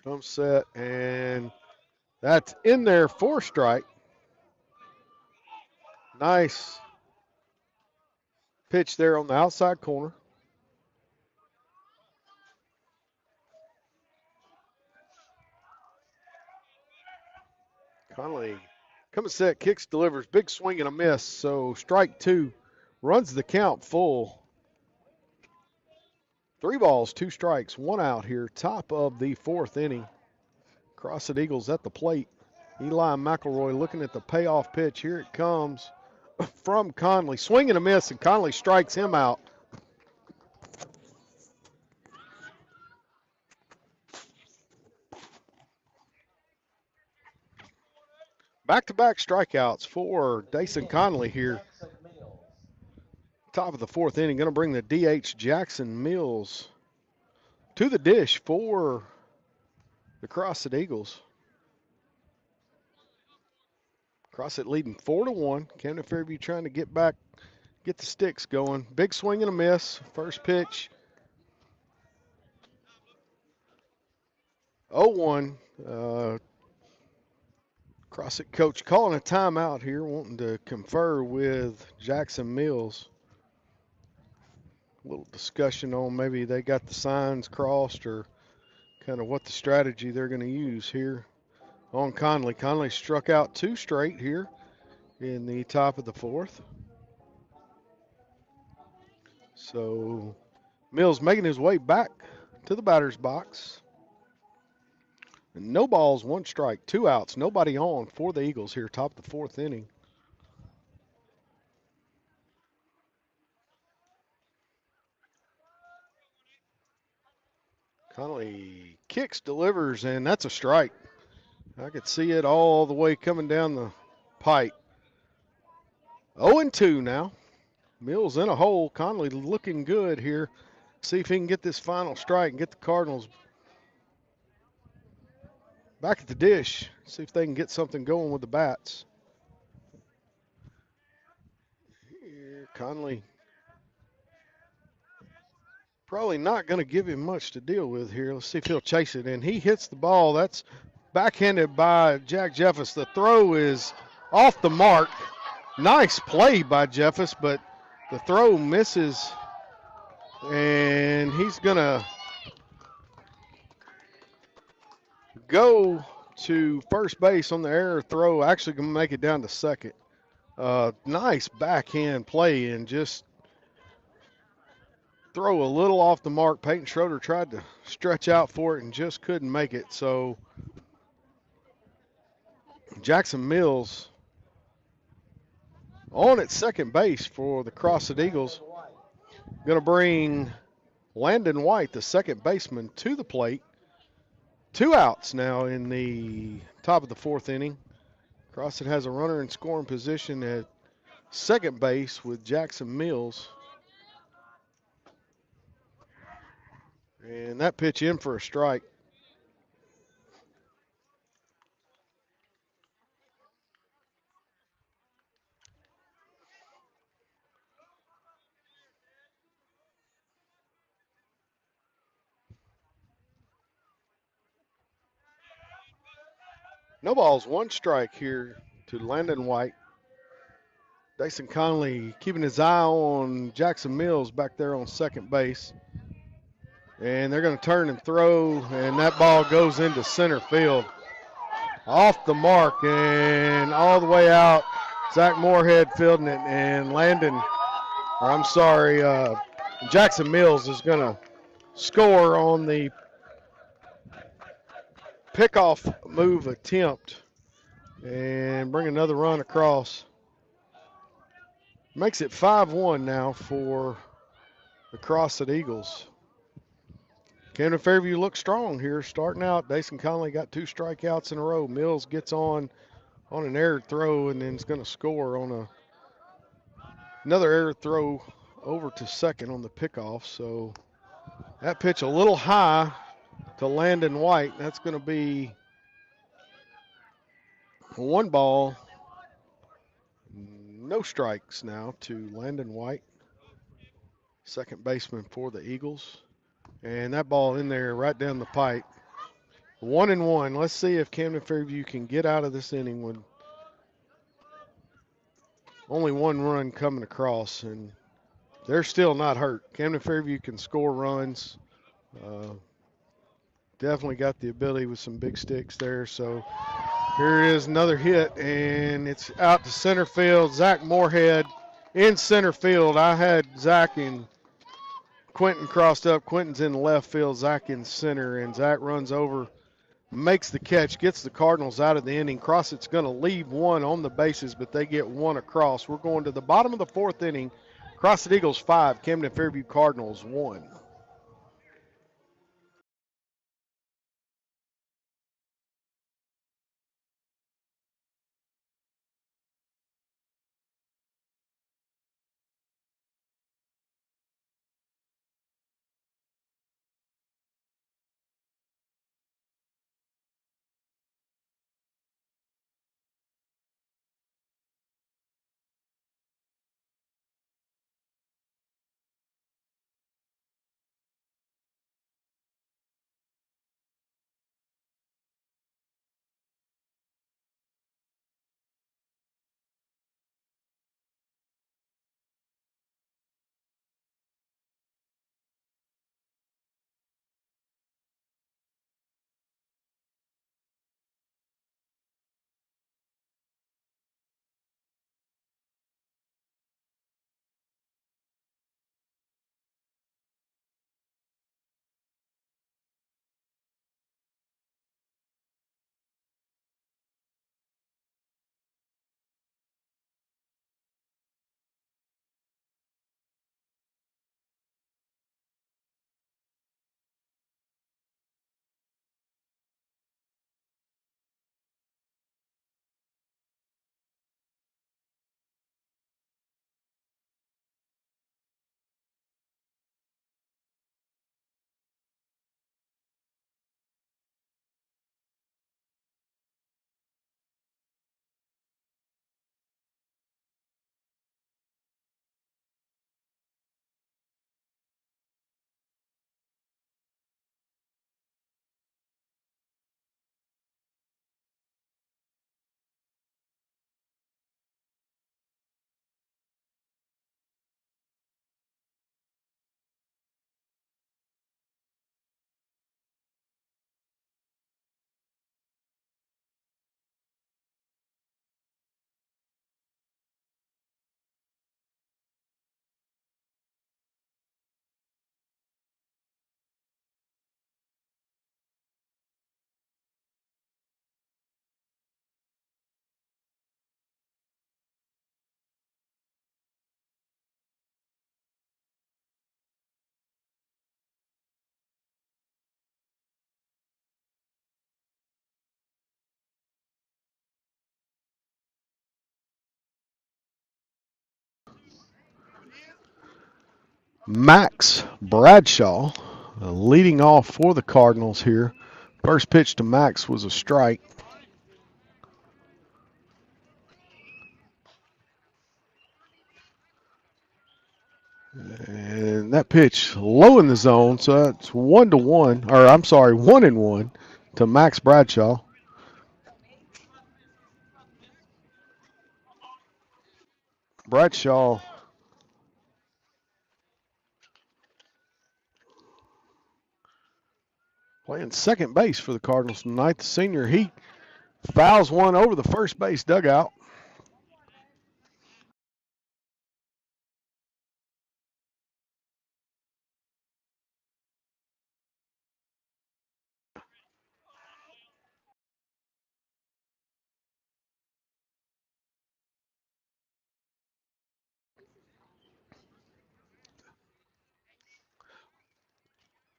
Comes set, and that's in there for strike. Nice pitch there on the outside corner. Conley comes set, kicks, delivers, big swing and a miss. So strike 2, runs the count full. 3 balls, 2 strikes, 1 out here, top of the fourth inning. Crossett Eagles at the plate. Eli McElroy looking at the payoff pitch. Here it comes from Conley. Swing and a miss, and Conley strikes him out. Back-to-back strikeouts for Dason Conley here. Top of the fourth inning, going to bring the DH Jackson Mills to the dish for the Crossett Eagles. Crossett leading 4-1. Camden Fairview trying to get back, get the sticks going. Big swing and a miss. First pitch. 0-1. Crossett coach calling a timeout here, wanting to confer with Jackson Mills. A little discussion on maybe they got the signs crossed or kind of what the strategy they're going to use here on Conley. Conley struck out 2 straight here in the top of the fourth. So Mills making his way back to the batter's box. And no balls, one strike, two outs, nobody on for the Eagles here, top of the fourth inning. Connolly kicks, delivers, and that's a strike. I could see it all the way coming down the pipe. 0-2 now. Mills in a hole. Connolly looking good here. See if he can get this final strike and get the Cardinals back at the dish. See if they can get something going with the bats. Here, Connolly probably not going to give him much to deal with here. Let's see if he'll chase it. And he hits the ball. That's backhanded by Jack Jeffers. The throw is off the mark. Nice play by Jeffers, but the throw misses. And he's going to go to first base on the error throw. Actually going to make it down to second. Nice backhand play and just throw a little off the mark. Peyton Schroeder tried to stretch out for it and just couldn't make it. So Jackson Mills on at second base for the Crossett Eagles. Going to bring Landon White, the second baseman, to the plate. Two outs now in the top of the fourth inning. Crossett has a runner in scoring position at second base with Jackson Mills. And that pitch in for a strike. No balls, one strike here to Landon White. Dason Connolly keeping his eye on Jackson Mills back there on second base. And they're going to turn and throw, and that ball goes into center field. Off the mark and all the way out. Zach Moorhead fielding it, and Jackson Mills is going to score on the pickoff move attempt and bring another run across. Makes it 5-1 now for the Crossett Eagles. Camden Fairview looks strong here. Starting out, Dason Conley got two strikeouts in a row. Mills gets on an error throw and then is going to score on another error throw over to second on the pickoff. So that pitch a little high to Landon White. That's going to be one ball, no strikes now to Landon White, second baseman for the Eagles. And that ball in there right down the pipe. 1-1. Let's see if Camden Fairview can get out of this inning with only one run coming across. And they're still not hurt. Camden Fairview can score runs. Definitely got the ability with some big sticks there. So here is another hit, and it's out to center field. Zach Moorhead in center field. I had Zach and Quentin crossed up. Quentin's in left field, Zach in center, and Zach runs over, makes the catch, gets the Cardinals out of the inning. Crossett's going to leave one on the bases, but they get one across. We're going to the bottom of the fourth inning. Crossett Eagles 5, Camden Fairview Cardinals 1. Max Bradshaw leading off for the Cardinals here. First pitch to Max was a strike. And that pitch low in the zone, so that's 1-1, or I'm sorry, 1-1 to Max Bradshaw. Bradshaw playing second base for the Cardinals tonight. The senior, he fouls one over the first base dugout.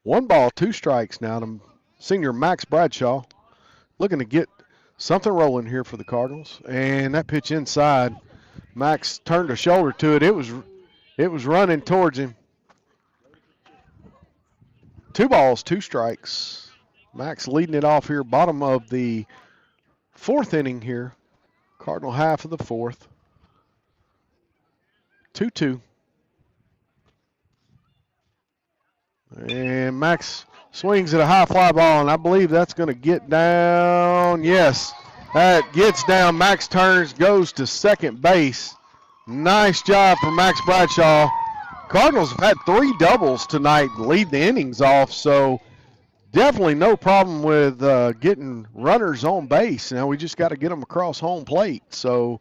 One ball, two strikes now to senior Max Bradshaw. Looking to get something rolling here for the Cardinals. And that pitch inside, Max turned a shoulder to it. It was running towards him. 2 balls, 2 strikes. Max leading it off here, bottom of the 4th inning here. Cardinal half of the 4th. 2-2. And Max swings at a high fly ball, and I believe that's going to get down. Yes, that gets down. Max turns, goes to second base. Nice job for Max Bradshaw. Cardinals have had 3 doubles tonight to lead the innings off, so definitely no problem with getting runners on base. Now we just got to get them across home plate. So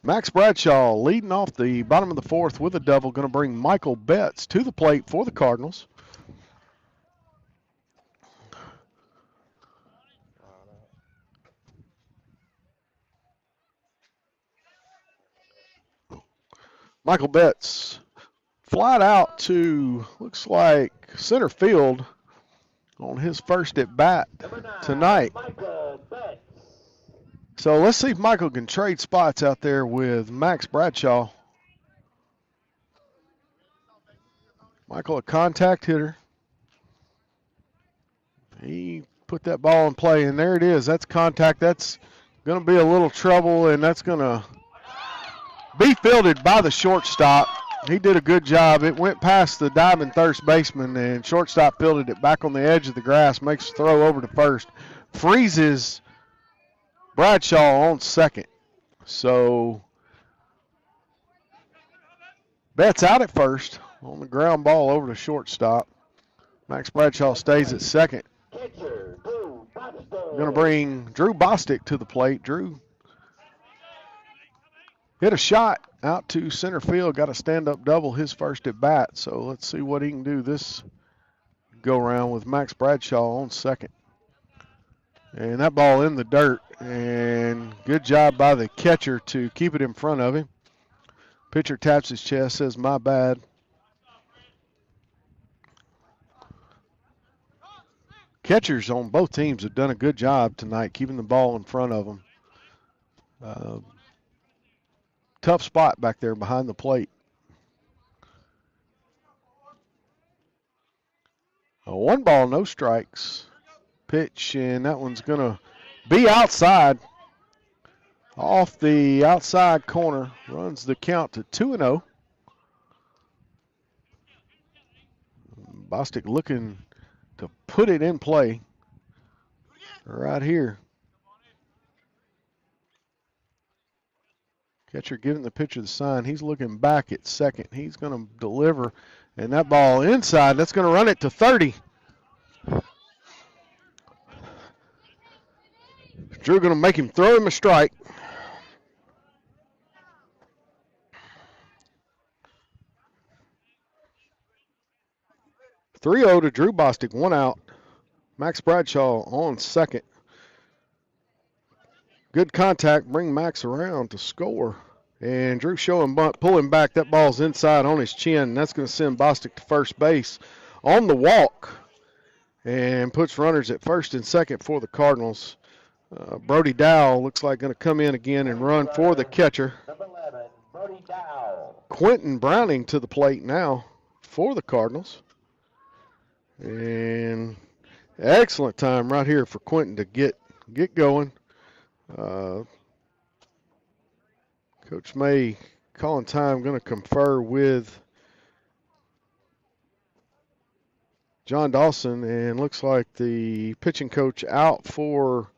Max Bradshaw leading off the bottom of the 4th with a double, going to bring Michael Betts to the plate for the Cardinals. Michael Betts flied out to, looks like, center field on his first at bat tonight. So let's see if Michael can trade spots out there with Max Bradshaw. Michael, a contact hitter. He put that ball in play, and there it is. That's contact. That's going to be a little trouble, and that's going to be fielded by the shortstop. He did a good job. It went past the diving first baseman, and shortstop fielded it back on the edge of the grass, makes a throw over to first. Freezes Bradshaw on second. So Betts out at first on the ground ball over to shortstop. Max Bradshaw stays at second. Going to bring Drew Bostic to the plate. Drew hit a shot out to center field, got a stand-up double his first at bat. So let's see what he can do this go-round with Max Bradshaw on second. And that ball in the dirt, and good job by the catcher to keep it in front of him. Pitcher taps his chest, says, "My bad." Catchers on both teams have done a good job tonight keeping the ball in front of them. Tough spot back there behind the plate. A 1 ball, no strikes pitch, and that one's going to be outside. Off the outside corner, runs the count to 2-0. Bostic looking to put it in play right here. Catcher giving the pitcher the sign. He's looking back at second. He's going to deliver, and that ball inside. That's going to run it to 30. Drew going to make him throw him a strike. (3-0) to Drew Bostic, 1 out. Max Bradshaw on second. Good contact, bring Max around to score. And Drew showing bunt, pulling back. That ball's inside on his chin. That's going to send Bostic to first base on the walk. And puts runners at first and second for the Cardinals. Brody Dow looks like going to come in again and run for the catcher. Number 11, Brody Dow. Quentin Browning to the plate now. for the Cardinals. And excellent time right here for Quentin to get going. Coach May calling time, going to confer with John Dawson, and looks like the pitching coach out for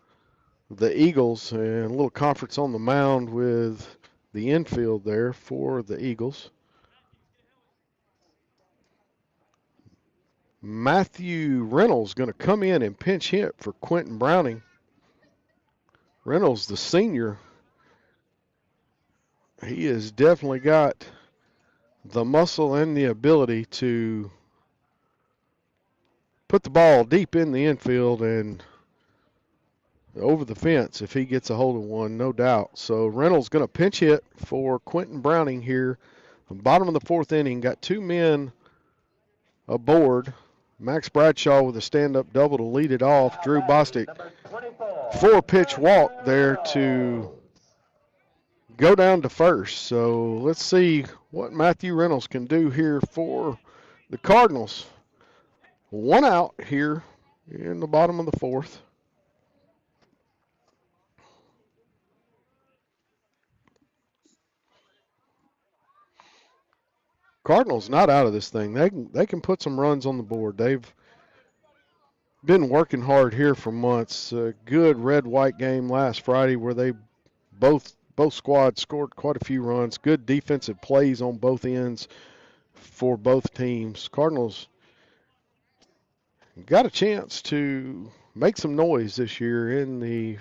the Eagles, and a little conference on the mound with the infield there for the Eagles. Matthew Reynolds going to come in and pinch hit for Quentin Browning. Reynolds, the senior, he has definitely got the muscle and the ability to put the ball deep in the infield and over the fence if he gets a hold of one, no doubt. So Reynolds going to pinch hit for Quentin Browning here. Bottom of the fourth inning, got two men aboard. Max Bradshaw with a stand-up double to lead it off. Drew Bostic, 4-pitch walk there to go down to first. So let's see what Matthew Reynolds can do here for the Cardinals. One out here in the bottom of the fourth. Cardinals not out of this thing. They can put some runs on the board. They've been working hard here for months. A good red-white game last Friday where they both squads scored quite a few runs. Good defensive plays on both ends for both teams. Cardinals got a chance to make some noise this year in the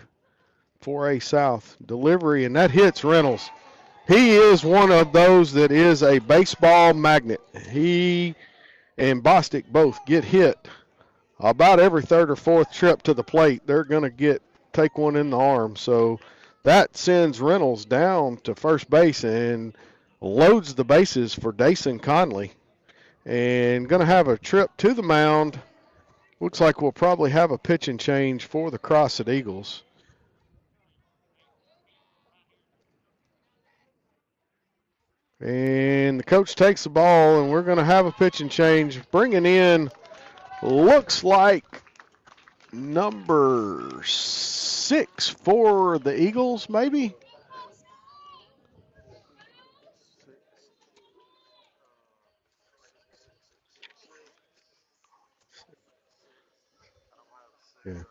4A South. Delivery, and that hits Reynolds. He is one of those that is a baseball magnet. He and Bostic both get hit about every third or fourth trip to the plate. They're going to take one in the arm. So that sends Reynolds down to first base and loads the bases for Dason Conley. And going to have a trip to the mound. Looks like we'll probably have a pitching change for the Crossett Eagles. And the coach takes the ball, and we're going to have a pitching change. Bringing in, looks like number 6 for the Eagles, maybe? Yeah.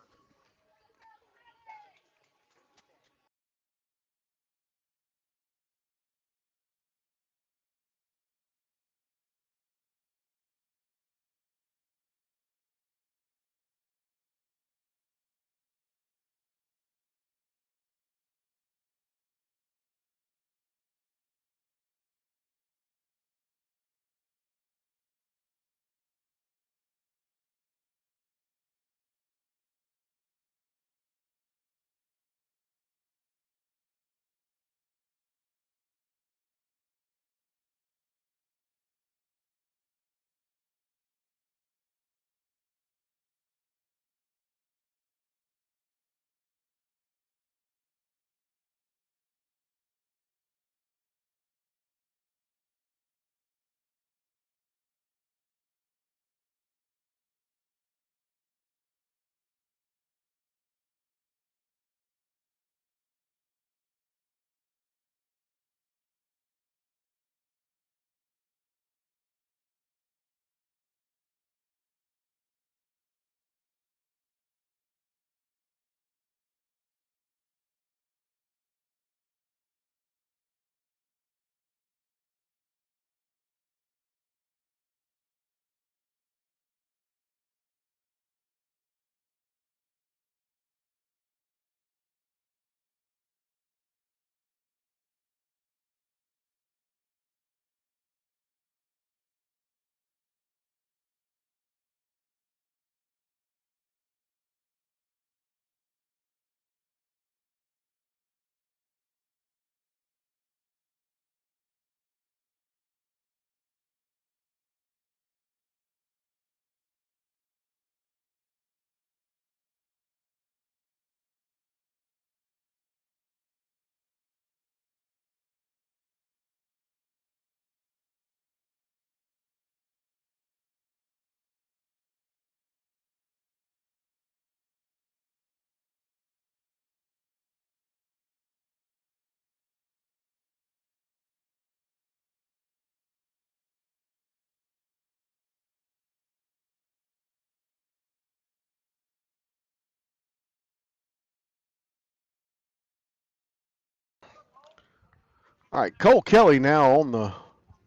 All right, Cole Kelly now on the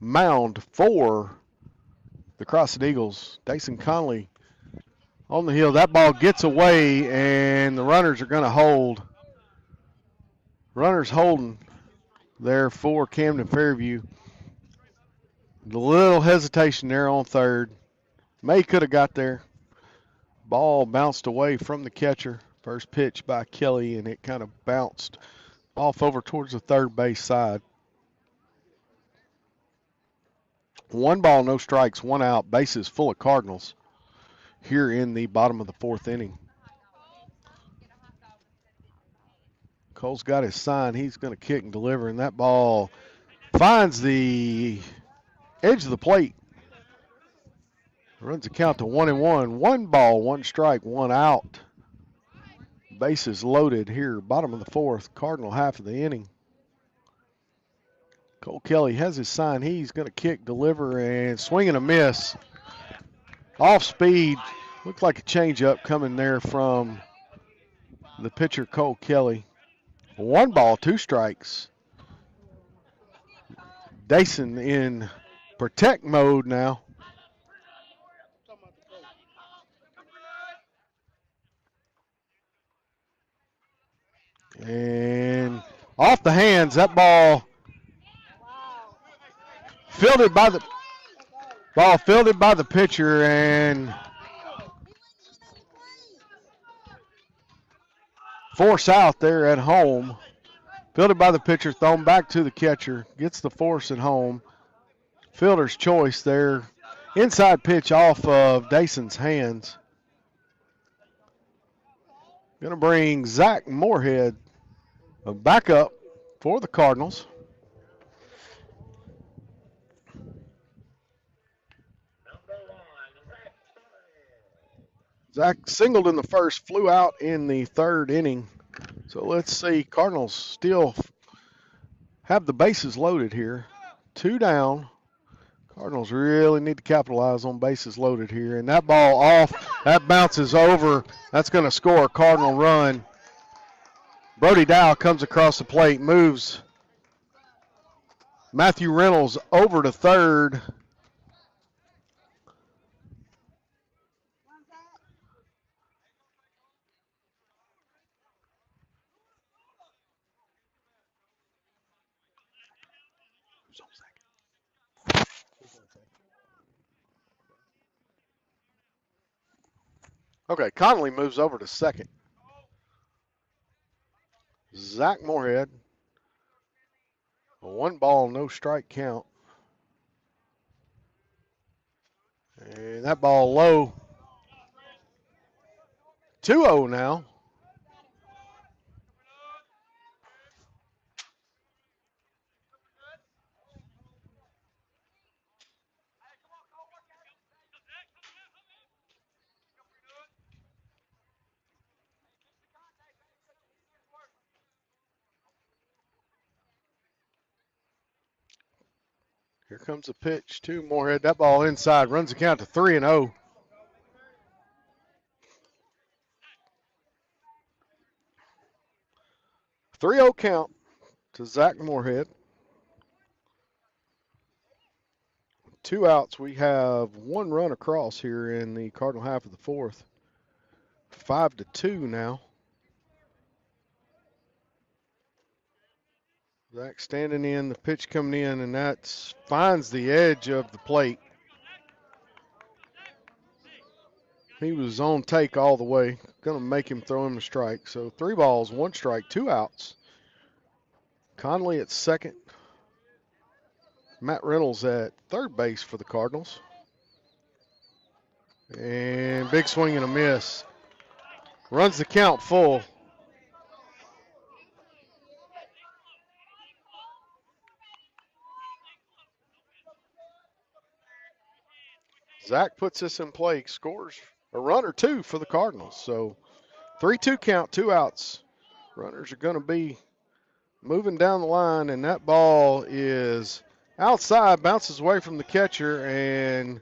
mound for the Crossett Eagles. Dason Conley on the hill. That ball gets away, and the runners are going to hold. Runners holding there for Camden Fairview. A little hesitation there on third. May could have got there. Ball bounced away from the catcher. First pitch by Kelly, and it kind of bounced off over towards the third base side. 1 ball, no strikes, 1 out. Bases full of Cardinals here in the bottom of the 4th inning. Cole's got his sign. He's going to kick and deliver, and that ball finds the edge of the plate. Runs the count to 1-1. 1 ball, 1 strike, 1 out. Bases loaded here, bottom of the 4th, Cardinal half of the inning. Cole Kelly has his sign. He's going to kick, deliver, and swing and a miss. Off speed. Looked like a changeup coming there from the pitcher, Cole Kelly. 1 ball, 2 strikes. Dason in protect mode now. And off the hands, that ball fielded by the pitcher, and force out there at home. Fielded by the pitcher, thrown back to the catcher. Gets the force at home. Fielder's choice there. Inside pitch off of Dason's hands. Going to bring Zach Moorhead back up for the Cardinals. Zach singled in the first, flew out in the 3rd inning. So let's see, Cardinals still have the bases loaded here. 2 down. Cardinals really need to capitalize on bases loaded here. And that ball off, that bounces over. That's going to score a Cardinal run. Brody Dow comes across the plate, moves Matthew Reynolds over to third. Okay, Connolly moves over to second. Zach Moorhead, a 1 ball, no strike count. And that ball low. 2-0 now. Here comes the pitch to Moorhead. That ball inside, runs the count to 3-0. Three-0 count to Zach Moorhead. 2 outs. We have 1 run across here in the Cardinal half of the 4th. 5-2 now. Zach standing in, the pitch coming in, and that finds the edge of the plate. He was on take all the way. Going to make him throw him a strike. So 3 balls, 1 strike, 2 outs. Conley at second. Matt Reynolds at third base for the Cardinals. And big swing and a miss. Runs the count full. Zach puts this in play, scores a run or 2 for the Cardinals. So 3-2 count, 2 outs. Runners are going to be moving down the line, and that ball is outside, bounces away from the catcher, and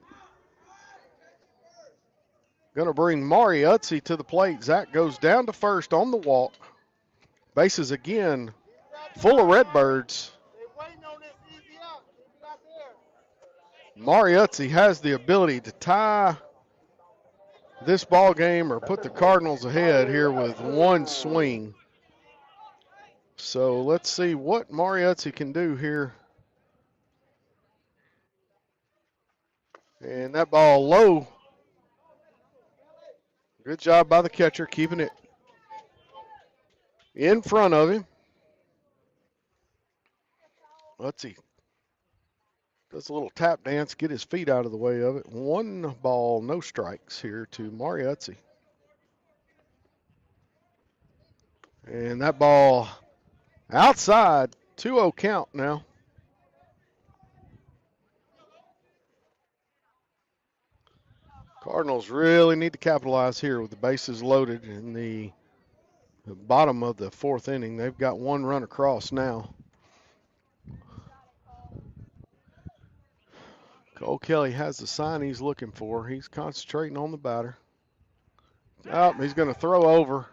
going to bring Mari Utsi to the plate. Zach goes down to first on the walk. Bases again full of Redbirds. Mariuzzi has the ability to tie this ball game or put the Cardinals ahead here with one swing. So let's see what Mariuzzi can do here. And that ball low. Good job by the catcher keeping it in front of him. Let's see. Does a little tap dance, get his feet out of the way of it. 1 ball, no strikes here to Mariuzzi. And that ball outside, 2-0 count now. Cardinals really need to capitalize here with the bases loaded in the bottom of the 4th inning. They've got 1 run across now. Cole Kelly has the sign he's looking for. He's concentrating on the batter. Oh, he's going to throw over.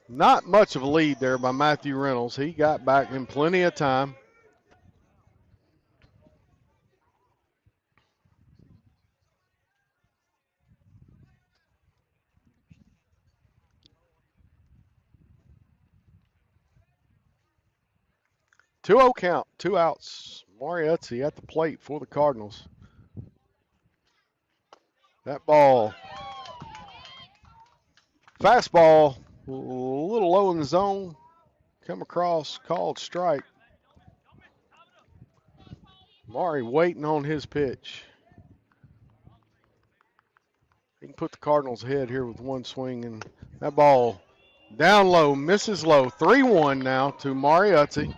Not much of a lead there by Matthew Reynolds. He got back in plenty of time. Two 0 count, 2 outs. Mariuzzi at the plate for the Cardinals. That ball, fastball, a little low in the zone. Come across, called strike. Mari waiting on his pitch. He can put the Cardinals ahead here with 1 swing, and that ball down low, misses low. 3-1 now to Mariuzzi.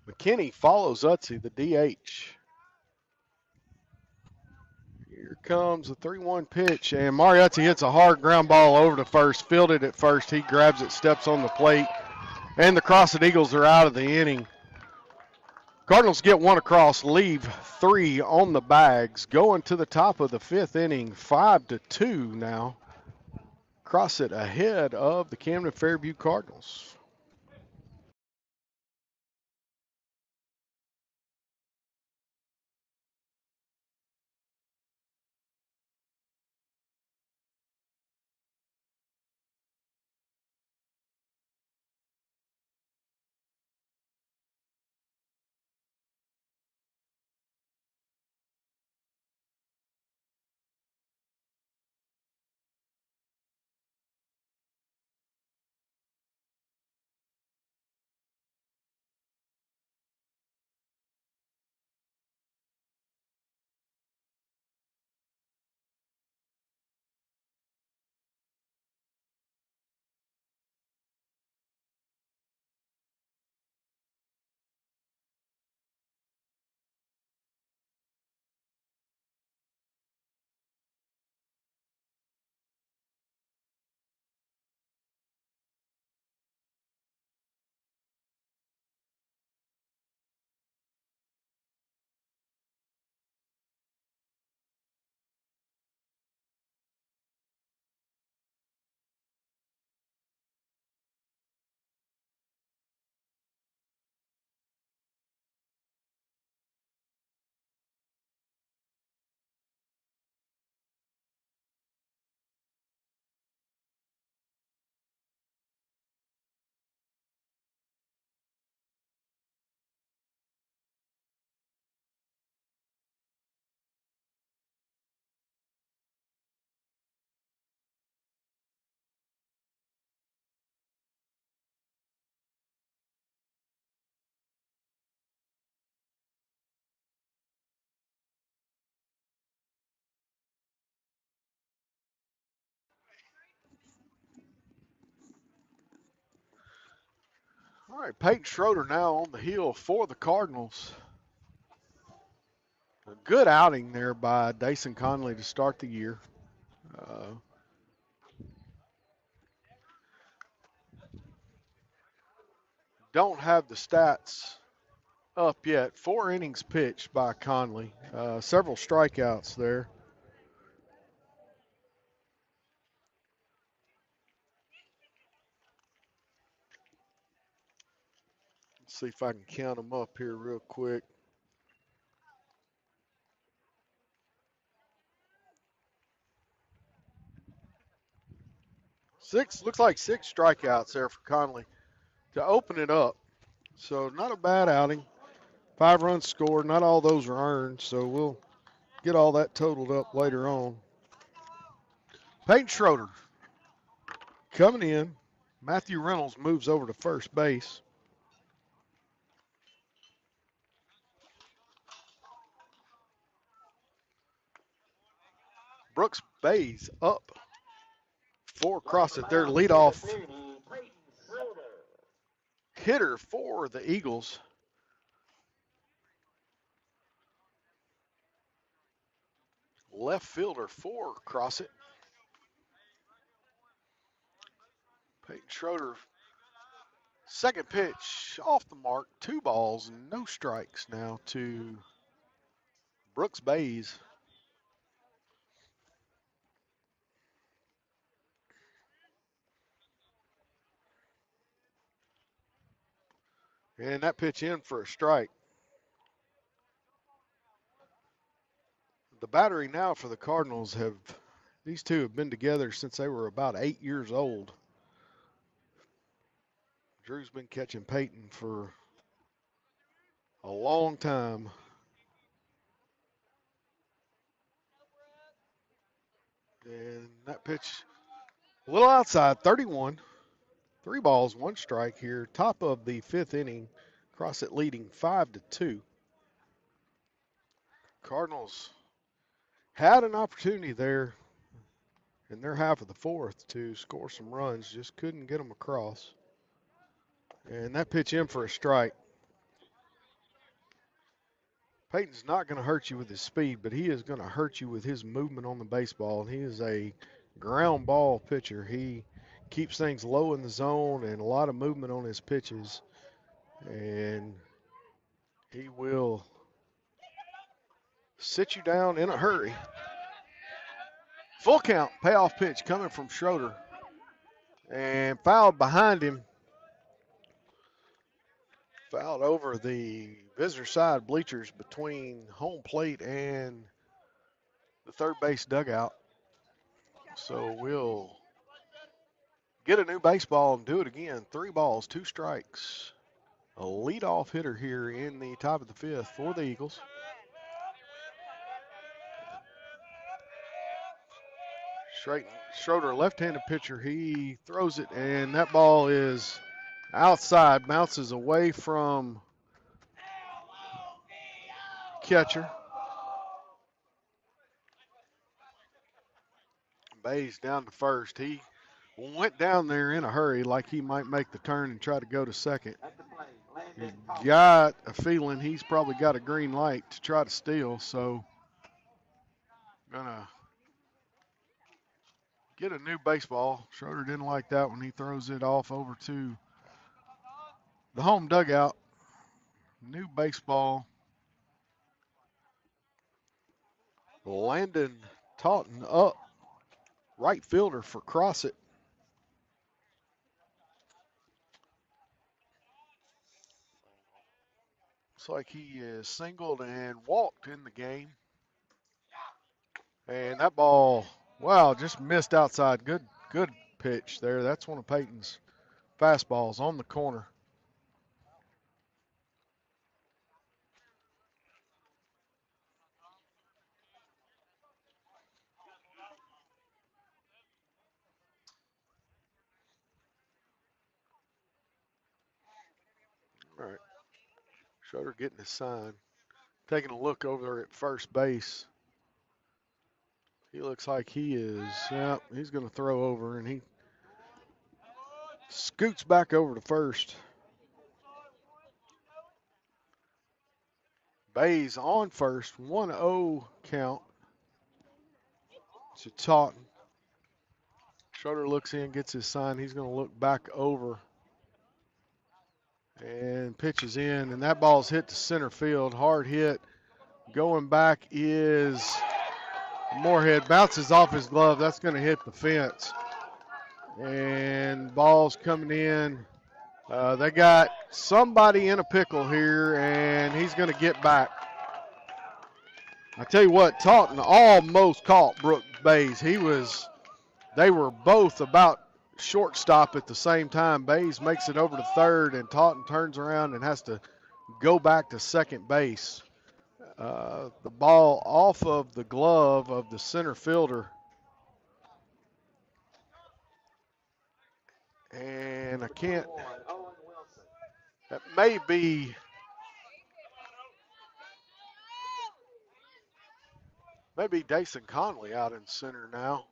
McKinney follows Utzi, the DH. Here comes the 3-1 pitch, and Mariuzzi hits a hard ground ball over to first, fielded at first. He grabs it, steps on the plate, and the Crossett Eagles are out of the inning. Cardinals get 1 across, leave 3 on the bags. Going to the top of the 5th inning, 5-2 now. Crossett ahead of the Camden Fairview Cardinals. All right, Peyton Schroeder now on the hill for the Cardinals. A good outing there by Dason Conley to start the year. Don't have the stats up yet. 4 innings pitched by Conley. Several strikeouts there. See if I can count them up here real quick. Looks like 6 strikeouts there for Conley to open it up. So not a bad outing. 5 runs scored. Not all those are earned, so we'll get all that totaled up later on. Peyton Schroeder coming in. Matthew Reynolds moves over to first base. Brooks Bays up for Crossett, their leadoff hitter for the Eagles. Left fielder for Crossett. Peyton Schroeder, second pitch off the mark, 2 balls, no strikes now to Brooks Bays. And that pitch in for a strike. The battery now for the Cardinals these two have been together since they were about 8 years old. Drew's been catching Peyton for a long time. And that pitch a little outside, 31. 3 balls, 1 strike here. Top of the 5th inning. Crossett leading 5-2. Cardinals had an opportunity there in their half of the 4th to score some runs. Just couldn't get them across. And that pitch in for a strike. Peyton's not going to hurt you with his speed, but he is going to hurt you with his movement on the baseball. And he is a ground ball pitcher. He keeps things low in the zone and a lot of movement on his pitches. And he will sit you down in a hurry. Full count, payoff pitch coming from Schroeder. And fouled behind him. Fouled over the visitor side bleachers between home plate and the third base dugout. So we'll get a new baseball and do it again. 3 balls, 2 strikes. A leadoff hitter here in the top of the 5th for the Eagles. Schroeder, left-handed pitcher, he throws it, and that ball is outside, bounces away from catcher. Bays down to first. He went down there in a hurry like he might make the turn and try to go to second. He's got a feeling he's probably got a green light to try to steal, so gonna get a new baseball. Schroeder didn't like that when he throws it off over to the home dugout. New baseball. Landon Taunton up, right fielder for Crossett. Looks like he is singled and walked in the game. And that ball, wow, just missed outside. Good pitch there. That's one of Peyton's fastballs on the corner. All right. Schroeder getting his sign. Taking a look over there at first base. He looks like he is, he's going to throw over, and he scoots back over to first. Bays on first, 1-0 count to Taunton. Schroeder looks in, gets his sign. He's going to look back over and pitches in, and that ball's hit to center field. Hard hit. Going back is Moorhead. Bounces off his glove. That's going to hit the fence. And ball's coming in They got somebody in a pickle here, and he's going to get back. I tell you what, Taunton almost caught Brooke Bays. They were both about shortstop at the same time. Bays makes it over to third, and Taunton turns around and has to go back to second base. The ball off of the glove of the center fielder. And I can't, that may be Dason Conley out in center now.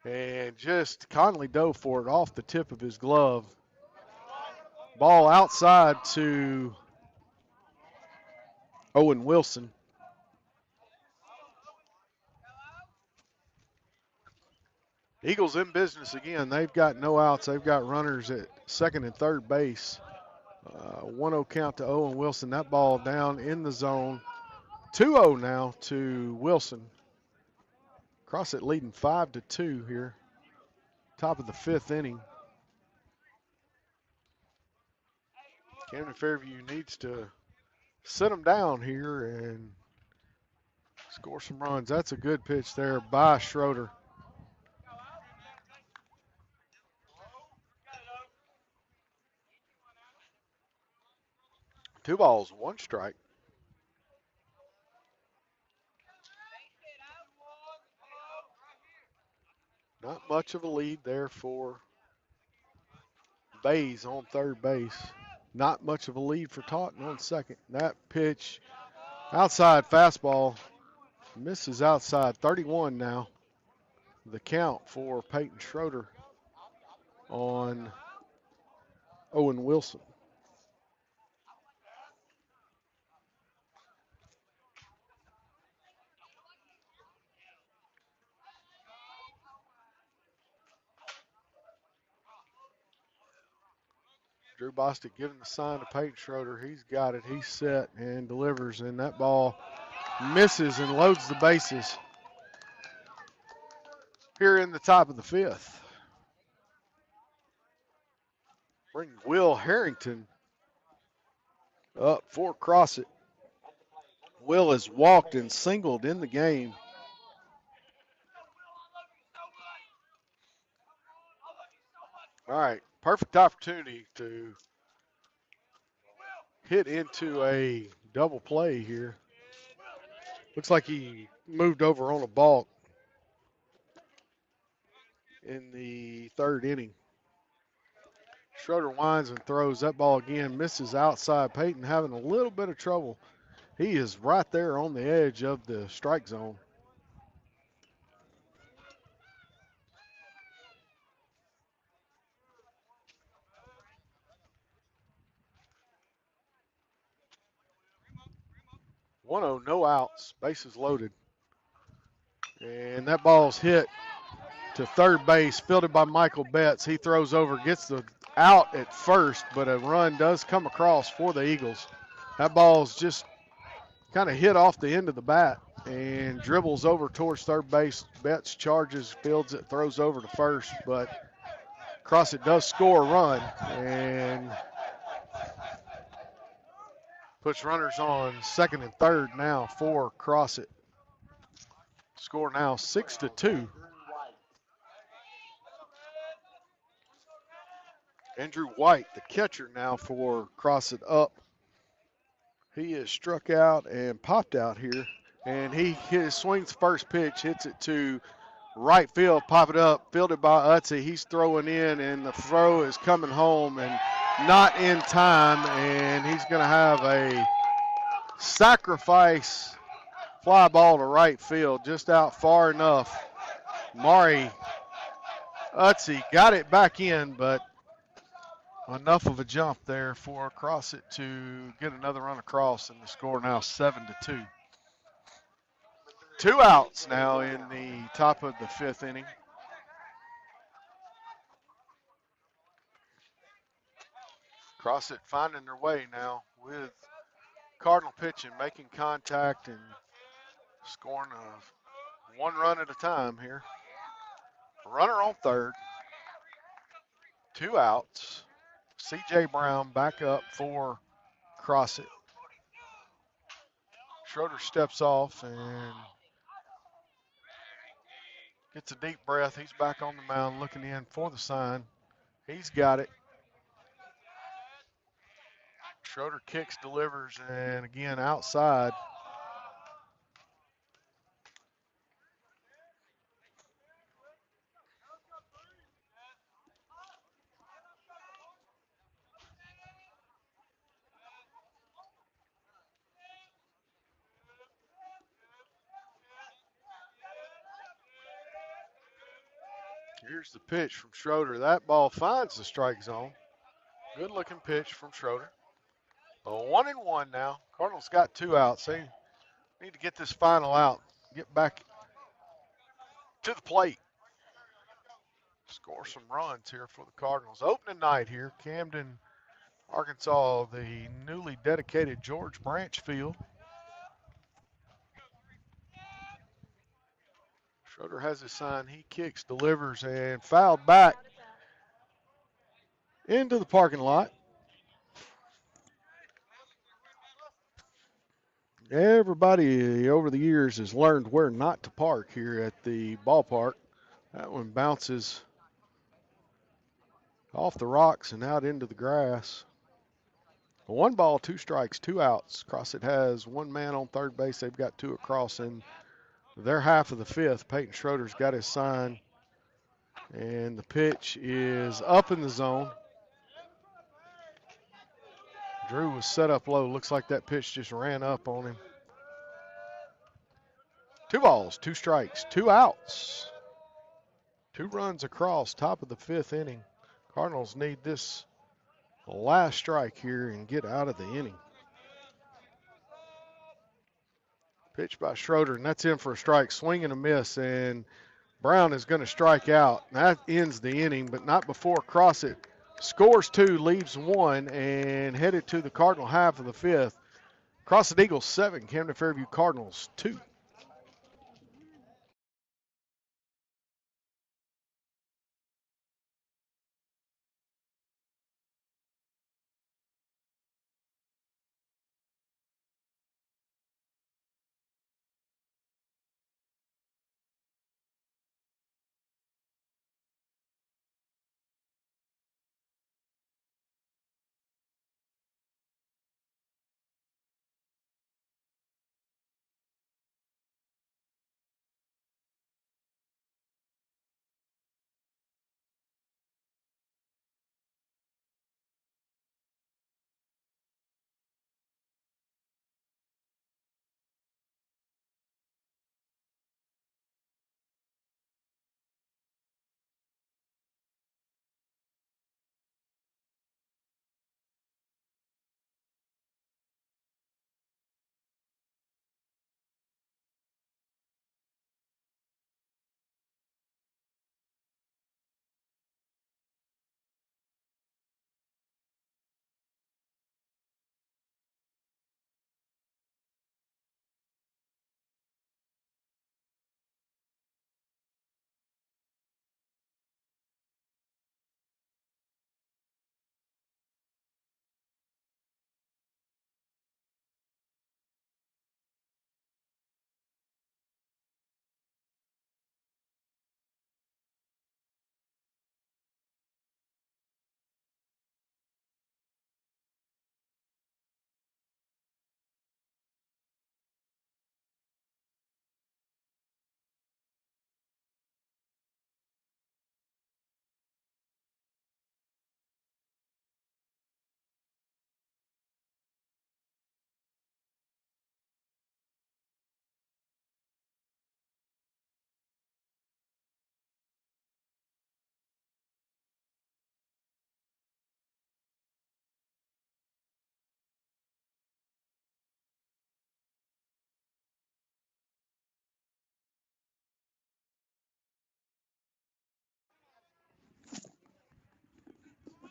And just Conley dove for it off the tip of his glove. Ball outside to Owen Wilson. Eagles in business again. They've got no outs. They've got runners at second and third base. 1-0 count to Owen Wilson. That ball down in the zone. 2-0 now to Wilson. Crossett leading 5-2 here. Top of the fifth inning. Camden Fairview needs to sit them down here and score some runs. That's a good pitch there by Schroeder. Two balls, one strike. Not much of a lead there for Bays on third base. Not much of a lead for Taunton on second. That pitch, outside fastball, misses outside. 31 now. The count for Peyton Schroeder on Owen Wilson. Drew Bostic giving the sign to Peyton Schroeder. He's got it. He's set and delivers, and that ball misses and loads the bases here in the top of the fifth. Bring Will Harrington up for Crossett. Will has walked and singled in the game. All right, perfect opportunity to hit into a double play here. Looks like he moved over on a balk in the third inning. Schroeder winds and throws. That ball again misses outside. Peyton having a little bit of trouble. He is right there on the edge of the strike zone. No outs, bases loaded. And that ball's hit to third base, fielded by Michael Betts. He throws over, gets the out at first, but a run does come across for the Eagles. That ball's just kind of hit off the end of the bat and dribbles over towards third base. Betts charges, fields it, throws over to first, but Crossett does score a run and puts runners on second and third now for Crossett. Score now 6-2. Andrew White, the catcher now for Crossett, up. He is struck out and popped out here. And he swings first pitch, hits it to right field, pop it up, fielded by Utsey. He's throwing in, and the throw is coming home and not in time. And he's going to have a sacrifice fly ball to right field, just out far enough. Mari Utsey got it back in, but enough of a jump there for Crossett to get another run across, and the score now 7-2. Two outs now in the top of the fifth inning. Crossett finding their way now with Cardinal pitching, making contact and scoring one run at a time here. A runner on third. 2 outs. C.J. Brown back up for Crossett. Schroeder steps off and gets a deep breath. He's back on the mound looking in for the sign. He's got it. Schroeder kicks, delivers, and again outside. Here's the pitch from Schroeder. That ball finds the strike zone. Good looking pitch from Schroeder. 1-1 now. Cardinals got 2 outs. They need to get this final out, get back to the plate, score some runs here for the Cardinals. Opening night here, Camden, Arkansas, the newly dedicated George Branch Field. Schroeder has his sign. He kicks, delivers, and fouled back into the parking lot. Everybody over the years has learned where not to park here at the ballpark. That one bounces off the rocks and out into the grass. 1 ball, 2 strikes, 2 outs. Crossett has 1 man on third base. They've got 2 across in their half of the 5th. Peyton Schroeder's got his sign, and the pitch is up in the zone. Drew was set up low. Looks like that pitch just ran up on him. 2 balls, 2 strikes, 2 outs. 2 runs across, top of the 5th inning. Cardinals need this last strike here and get out of the inning. Pitch by Schroeder, and that's in for a strike. Swing and a miss, and Brown is going to strike out. That ends the inning, but not before Crossett scores 2, leaves 1, and headed to the Cardinal half of the 5th. Crossett Eagles 7, Camden Fairview Cardinals 2.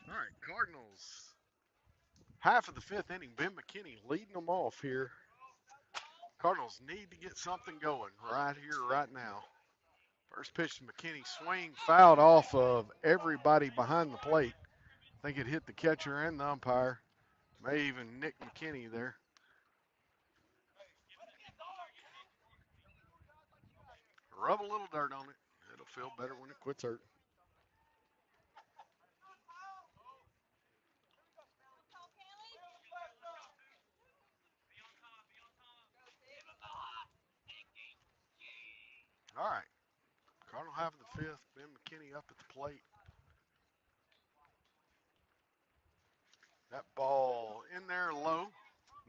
All right, Cardinals, half of the 5th inning. Ben McKinney leading them off here. Cardinals need to get something going right here, right now. First pitch to McKinney, swing fouled off of everybody behind the plate. I think it hit the catcher and the umpire. May even nick McKinney there. Rub a little dirt on it. It'll feel better when it quits hurting. All right. Cardinal half of the fifth. Ben McKinney up at the plate. That ball in there low.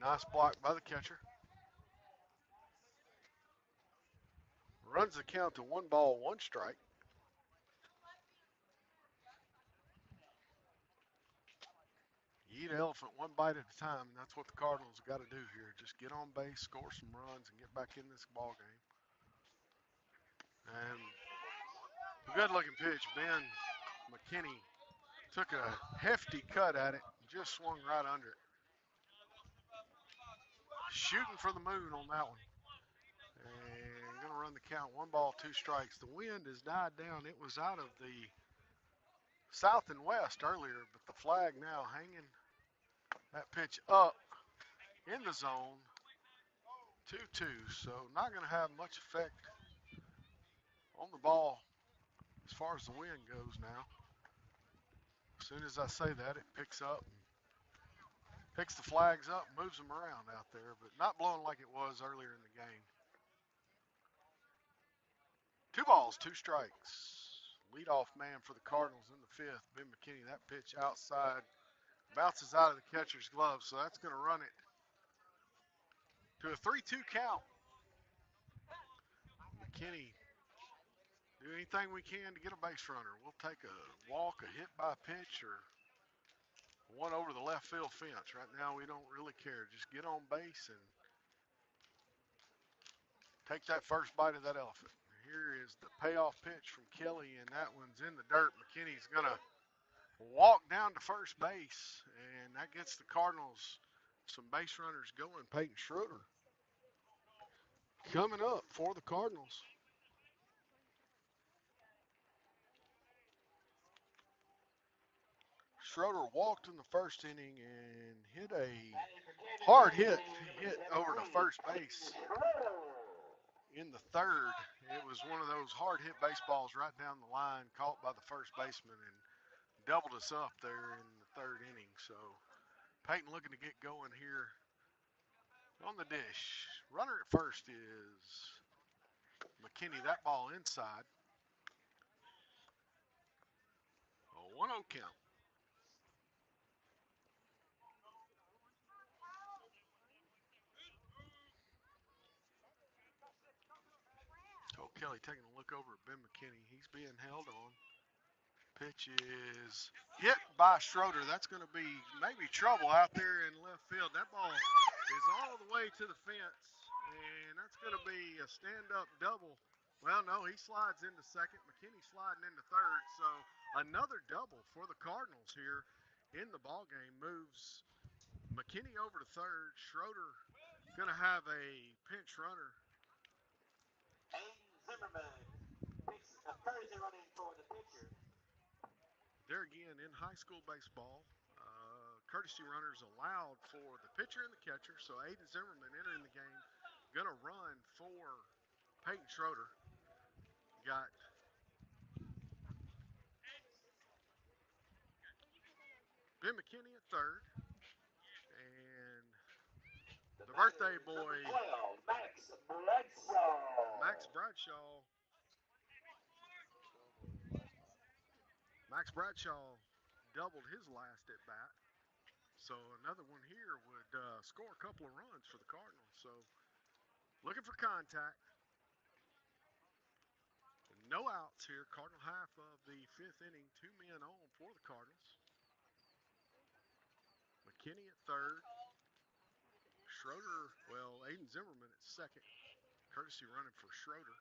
Nice block by the catcher. Runs the count to 1 ball, 1 strike. You eat an elephant one bite at a time, and that's what the Cardinals got to do here. Just get on base, score some runs, and get back in this ball game. And a good-looking pitch. Ben McKinney took a hefty cut at it, just swung right under it. Shooting for the moon on that one. And going to run the count 1 ball, 2 strikes. The wind has died down. It was out of the south and west earlier, but the flag now hanging. That pitch up in the zone, 2-2. So not going to have much effect on the ball as far as the wind goes now. As soon as I say that, it picks up, picks the flags up, moves them around out there, but not blowing like it was earlier in the game. 2 balls, 2 strikes. Leadoff man for the Cardinals in the fifth, Ben McKinney. That pitch outside bounces out of the catcher's glove, so that's going to run it to a 3-2 count. McKinney, do anything we can to get a base runner. We'll take a walk, a hit by pitch, or one over the left field fence. Right now, we don't really care. Just get on base and take that first bite of that elephant. Here is the payoff pitch from Kelly, and that one's in the dirt. McKinney's going to walk down to first base, and that gets the Cardinals some base runners going. Peyton Schroeder coming up for the Cardinals. Schroeder walked in the first inning and hit a hard hit over to first base in the third. It was one of those hard hit baseballs right down the line, caught by the first baseman, and doubled us up there in the third inning. So Peyton looking to get going here on the dish. Runner at first is McKinney. That ball inside. A 1-0 count. Oh, Kelly taking a look over at Ben McKinney. He's being held on. Pitch is hit by Schroeder. That's going to be maybe trouble out there in left field. That ball is all the way to the fence, and that's going to be a stand-up double. Well, no, he slides into second. McKinney sliding into third, so another double for the Cardinals here in the ball game. Moves McKinney over to third. Schroeder going to have a pinch runner. Zimmerman makes a courtesy run in for the pitcher. There again, in high school baseball, courtesy runners allowed for the pitcher and the catcher. So Aiden Zimmerman entering the game, going to run for Peyton Schroeder. Got Ben McKinney at third, and the birthday boy, 12, Max Bradshaw. Max Bradshaw doubled his last at bat. So another one here would score a couple of runs for the Cardinals. So looking for contact. No outs here. Cardinal half of the fifth inning. 2 men on for the Cardinals. McKinney at third. Schroeder, well, Aiden Zimmerman at second. Courtesy running for Schroeder.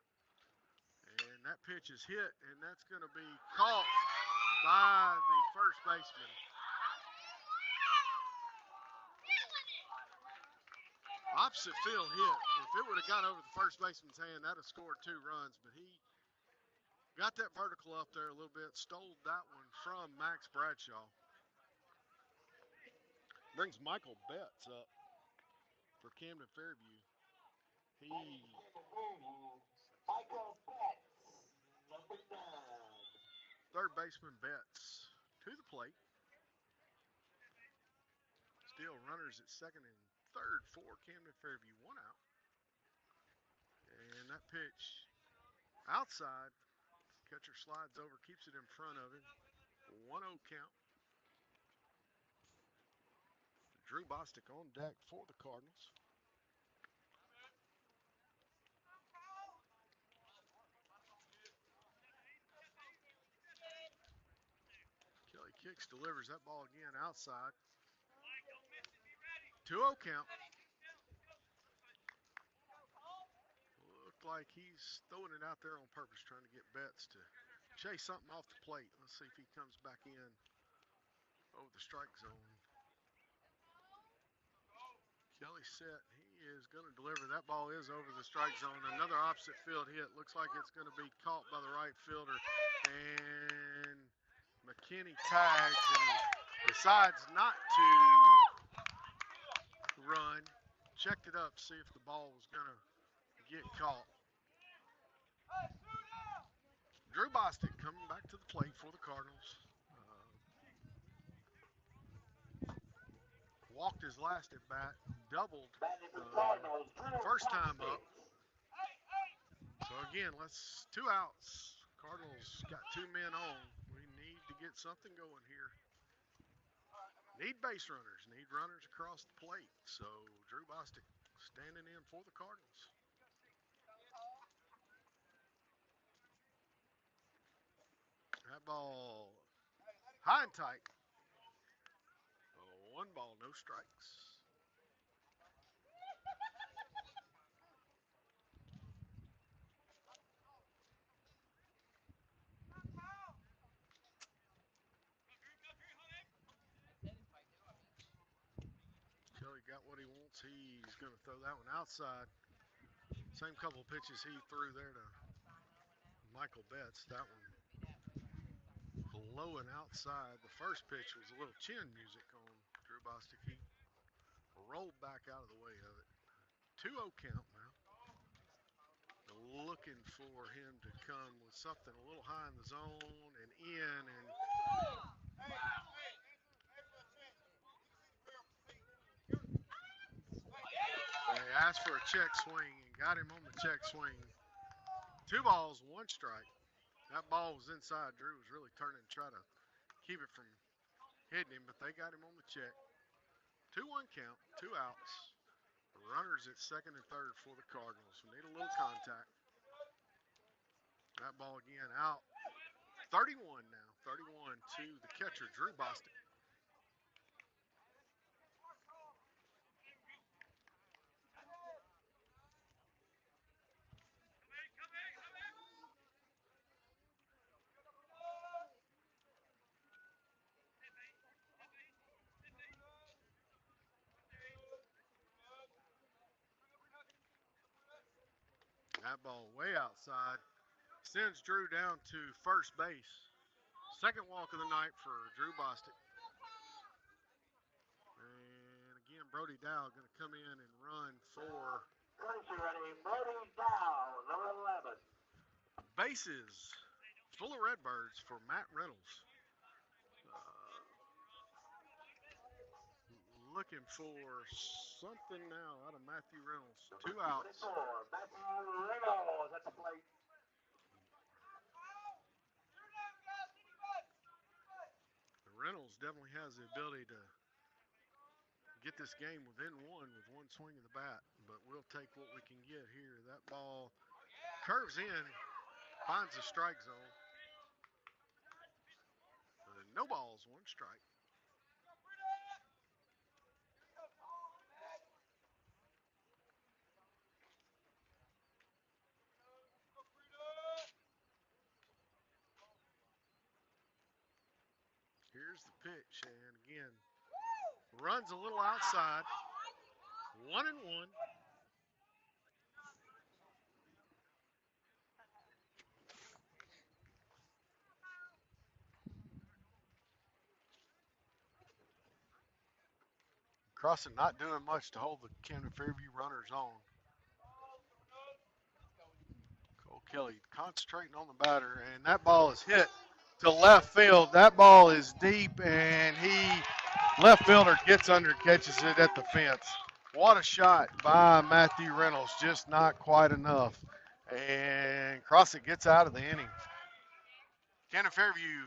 And that pitch is hit, and that's going to be caught by the first baseman. Opposite field hit. If it would have got over the first baseman's hand, that'd have scored 2 runs, but he Got that vertical up there a little bit. Stole that one from Max Bradshaw. Brings Michael Betts up for Camden Fairview. Michael Betts, number 9. Third baseman Betts to the plate. Still runners at second and third for Camden Fairview. 1 out. And that pitch outside. Catcher slides over, keeps it in front of him. 1-0 count. Drew Bostic on deck for the Cardinals. Kelly kicks, delivers that ball again outside. 2-0 count. Looked like he's throwing it out there on purpose, trying to get Betts to chase something off the plate. Let's see if he comes back in over the strike zone. Kelly set. He is going to deliver. That ball is over the strike zone. Another opposite field hit. Looks like it's going to be caught by the right fielder. And McKinney tags and decides not to run. Checked it up to see if the ball was going to get caught. Drew Bostic coming back to the plate for the Cardinals. Walked his last at bat, doubled first time up. So again, 2 outs. Cardinals got 2 men on. We need to get something going here. Need base runners, need runners across the plate. So Drew Bostic standing in for the Cardinals. That ball high and tight. 1 ball, no strikes. Kelly got what he wants. He's going to throw that one outside. Same couple of pitches he threw there to Michael Betts. That one low and outside. The first pitch was a little chin music on Drew Bostic. He rolled back out of the way of it. 2-0 count now. Looking for him to come with something a little high in the zone and in. And they asked for a check swing and got him on the check swing. 2 balls, 1 strike. That ball was inside. Drew was really turning to try to keep it from hitting him, but they got him on the check. 2-1 count, 2 outs. Runners at second and third for the Cardinals. We need a little contact. That ball again out. 31 now. 31 to the catcher, Drew Bostic. That ball way outside. Sends Drew down to first base. Second walk of the night for Drew Bostic. And again, Brody Dow going to come in and run for Ready, Brody Dow, number 11. bases full of Redbirds for Matt Reynolds. Looking for something now out of Matthew Reynolds. 2 outs. Matthew Reynolds at the plate. Reynolds definitely has the ability to get this game within 1 with 1 swing of the bat, but we'll take what we can get here. That ball curves in, finds the strike zone. No balls, 1 strike. Here's the pitch, and again, runs a little outside. 1-1. Crossett not doing much to hold the Camden Fairview runners on. Cole Kelly concentrating on the batter, and that ball is hit to left field. That ball is deep, and left fielder gets under and catches it at the fence. What a shot by Matthew Reynolds, just not quite enough. And Crossett gets out of the inning. Camden Fairview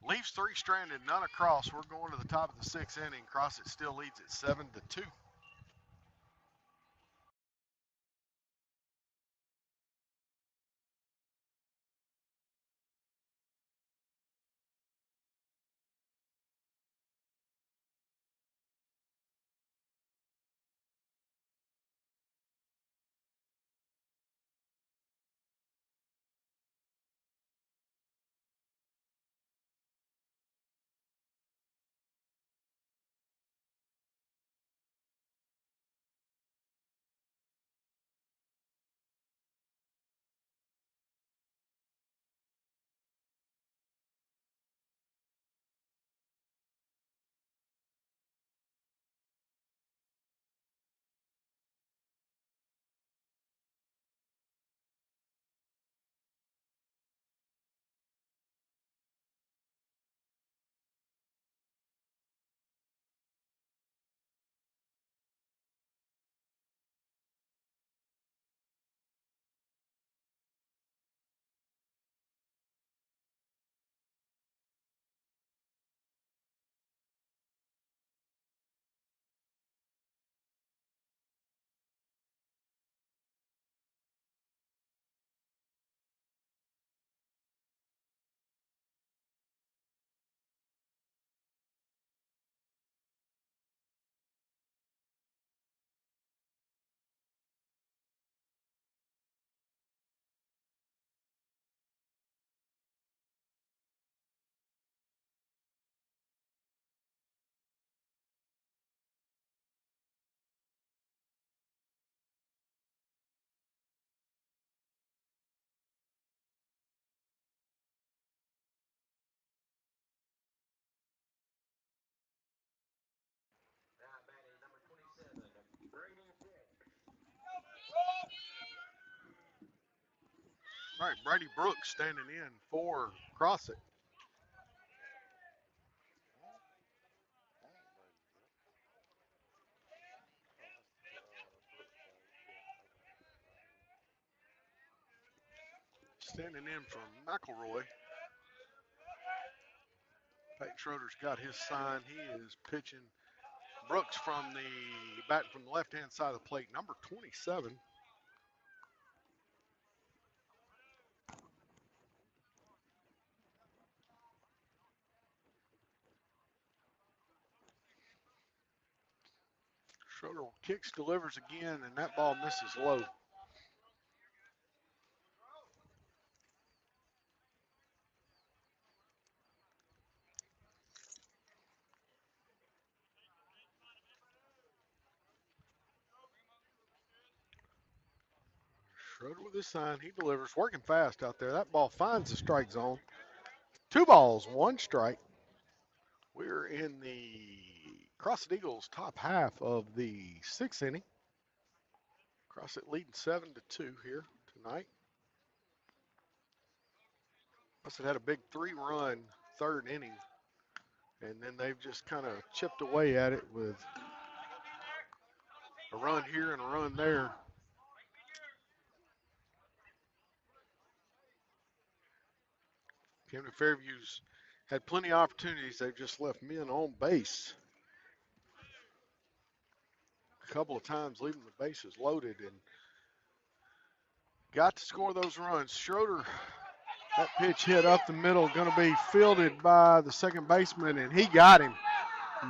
leaves 3 stranded, none across. We're going to the top of the 6th inning. Crossett still leads at 7-2. All right, Brady Brooks standing in for Crossett. Standing in for McElroy. Peyton Schroeder's got his sign. He is pitching. Brooks batting from the left-hand side of the plate, number 27. Schroeder kicks, delivers again, and that ball misses low. Schroeder with his sign. He delivers, working fast out there. That ball finds the strike zone. 2 balls, 1 strike. We're in the Crossett Eagles top half of the 6th inning. Crossett leading 7-2 here tonight. Crossett had a big 3-run 3rd inning, and then they've just kind of chipped away at it with a run here and a run there. Camden Fairview's had plenty of opportunities. They've just left men on base a couple of times, leaving the bases loaded, and got to score those runs. Schroeder, that pitch hit up the middle, going to be fielded by the second baseman, and he got him.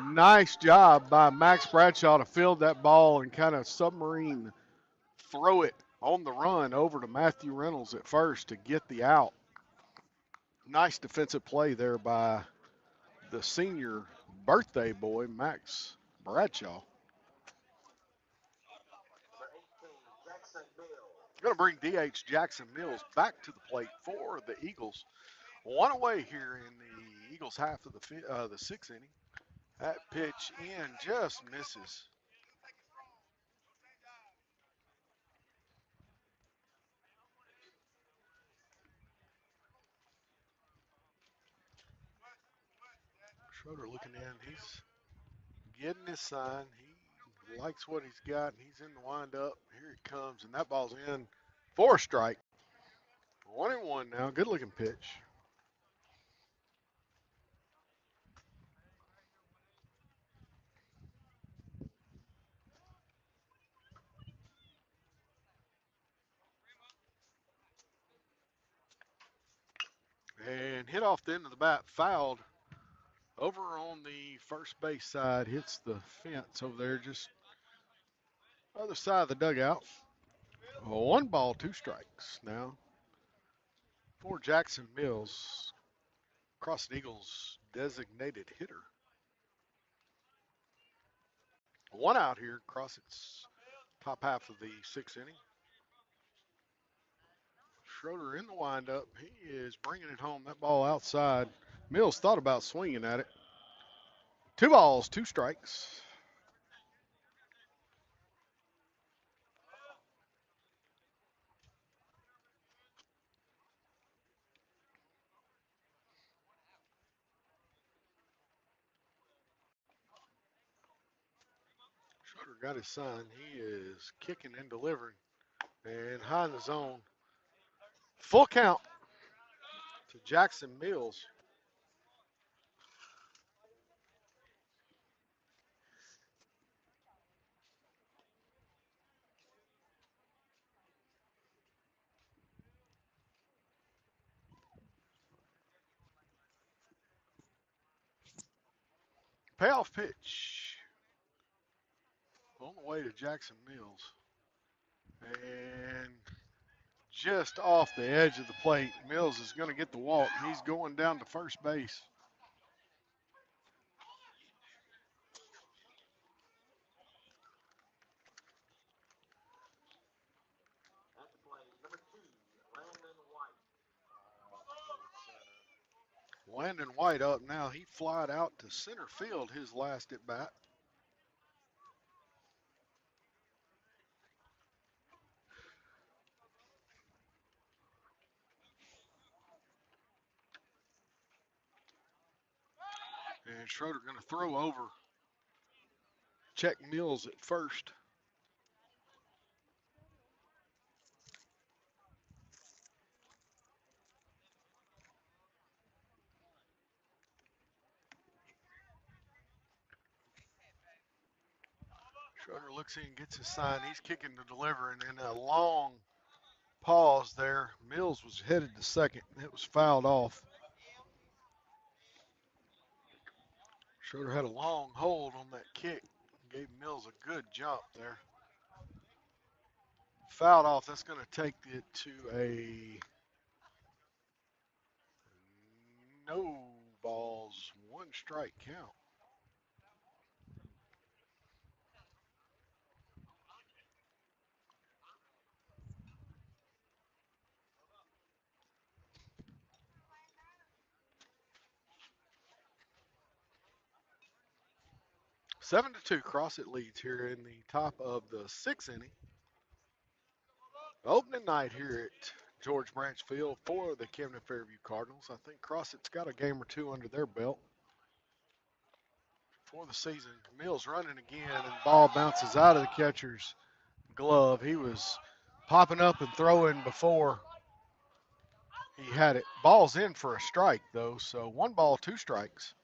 Nice job by Max Bradshaw to field that ball and kind of submarine throw it on the run over to Matthew Reynolds at first to get the out. Nice defensive play there by the senior birthday boy, Max Bradshaw. Going to bring DH Jackson Mills back to the plate for the Eagles. 1 away here in the Eagles half of the 6th inning. That pitch in just misses. Schroeder looking in. He's getting his sign. He likes what he's got, and he's in the windup. Here it comes, and that ball's in for a strike. 1-1 now. Good looking pitch. And hit off the end of the bat, fouled over on the first base side, hits the fence over there, just other side of the dugout. 1 ball, 2 strikes now for Jackson Mills, Crossett Eagles designated hitter. 1 out here, Crossett's top half of the 6th inning. Schroeder in the windup. He is bringing it home. That ball outside. Mills thought about swinging at it. 2 balls, 2 strikes. Schroeder got his sign. He is kicking and delivering. And high in the zone. Full count to Jackson Mills. Payoff pitch on the way to Jackson Mills. And just off the edge of the plate, Mills is going to get the walk. He's going down to first base. Landon White up now. He flied out to center field his last at bat. And Schroeder going to throw over. Check Mills at first. Schroeder looks in, gets his sign. He's kicking to deliver, and then a long pause there. Mills was headed to second. It was fouled off. Schroeder had a long hold on that kick. Gave Mills a good jump there. Fouled off. That's going to take it to a no balls, 1 strike count. Seven to 2, Crossett leads here in the top of the 6th inning. Opening night here at George Branch Field for the Camden Fairview Cardinals. I think Crossett's got a game or 2 under their belt for the season. Mills running again, and ball bounces out of the catcher's glove. He was popping up and throwing before he had it. Ball's in for a strike, though, so 1 ball, 2 strikes.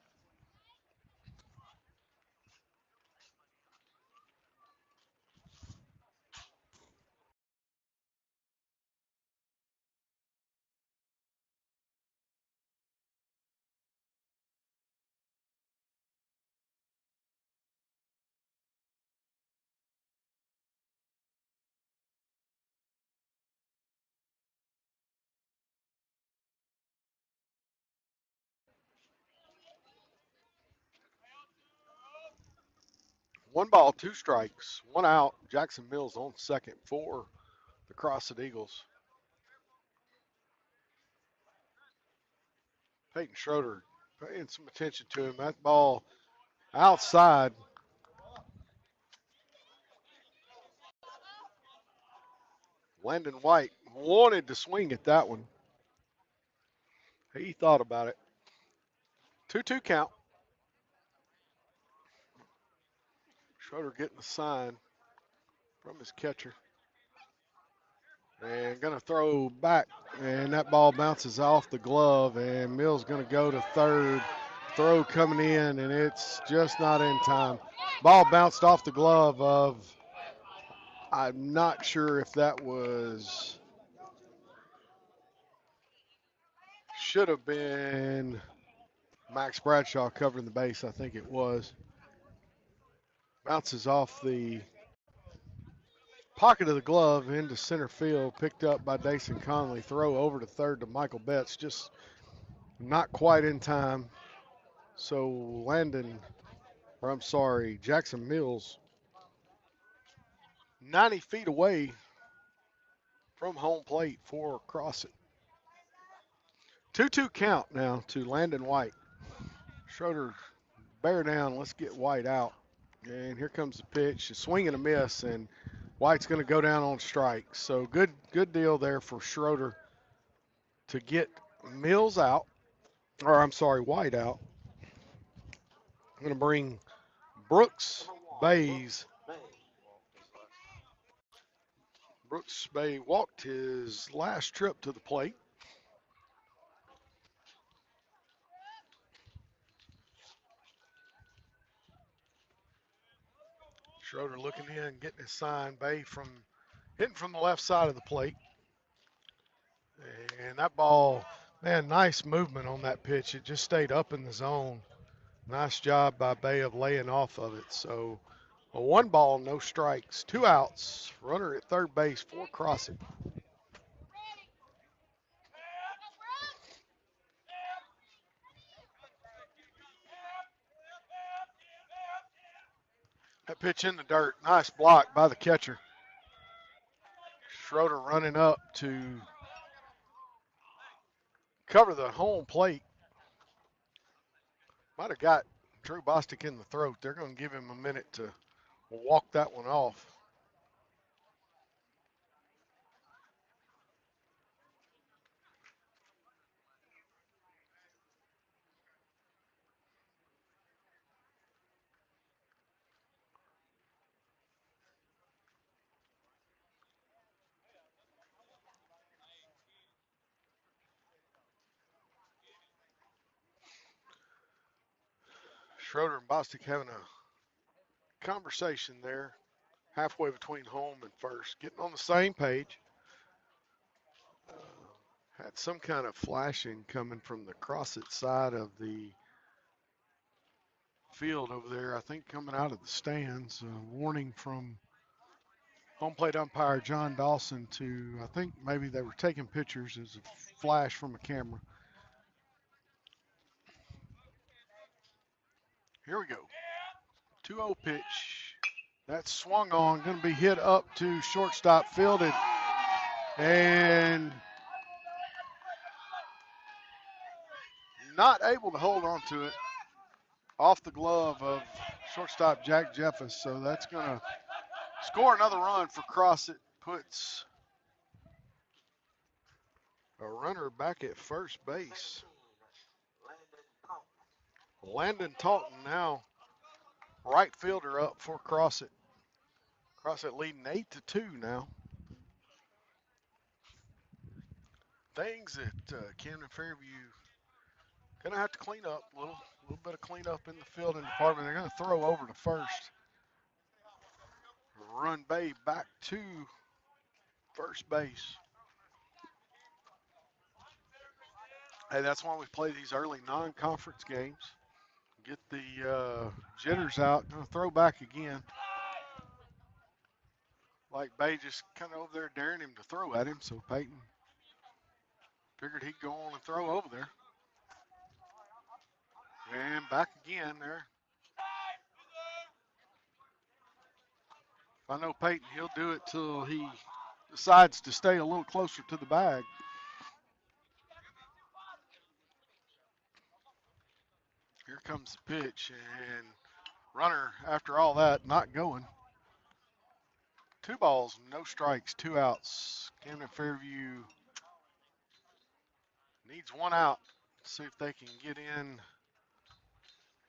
One ball, 2 strikes, 1 out. Jackson Mills on second for the Crossett Eagles. Peyton Schroeder paying some attention to him. That ball outside. Landon White wanted to swing at that one. He thought about it. 2-2 count. Schroeder getting the sign from his catcher. And going to throw back, and that ball bounces off the glove, and Mills going to go to third. Throw coming in, and it's just not in time. Ball bounced off the glove of, I'm not sure if that was, should have been Max Bradshaw covering the base, I think it was. Bounces off the pocket of the glove into center field, picked up by Dason Conley. Throw over to third to Michael Betts, just not quite in time. So Jackson Mills, 90 feet away from home plate for Crossett. 2-2 count now to Landon White. Schroeder, bear down, let's get White out. And here comes the pitch, a swing and a miss, and White's going to go down on strike. So good deal there for Schroeder to get Mills out, White out. I'm going to bring Brooks Bays. Brooks Bay walked his last trip to the plate. Schroeder looking in, getting his sign. Bay hitting from the left side of the plate. And that ball, man, nice movement on that pitch. It just stayed up in the zone. Nice job by Bay of laying off of it. So a 1 ball, no strikes, 2 outs. Runner at third base for Crossett. That pitch in the dirt. Nice block by the catcher. Schroeder running up to cover the home plate. Might have got Drew Bostic in the throat. They're going to give him a minute to walk that one off. Schroeder and Bostic having a conversation there, halfway between home and first, getting on the same page. Had some kind of flashing coming from the Crossett side of the field over there, I think coming out of the stands. Warning from home plate umpire John Dawson to, I think maybe they were taking pictures as a flash from a camera. Here we go. 2-0 pitch. That's swung on, going to be hit up to shortstop, fielded, and not able to hold on to it. Off the glove of shortstop Jack Jeffers. So that's going to score another run for Crossett. Puts a runner back at first base. Landon Taunton now right fielder up for Crossett. Crossett leading 8-2 now. Things at Camden Fairview gonna have to clean up a little bit of cleanup in the fielding department. They're gonna throw over to first. Run Bay back to first base. Hey, that's why we play these early non-conference games. Get the jitters out. Gonna throw back again. Like Bay just kind of over there daring him to throw at him, so Peyton figured he'd go on and throw over there. And back again there. If I know Peyton, he'll do it till he decides to stay a little closer to the bag. Here comes the pitch, and Runner, after all that, not going. 2 balls, no strikes, 2 outs. Camden Fairview needs 1 out. See if they can get in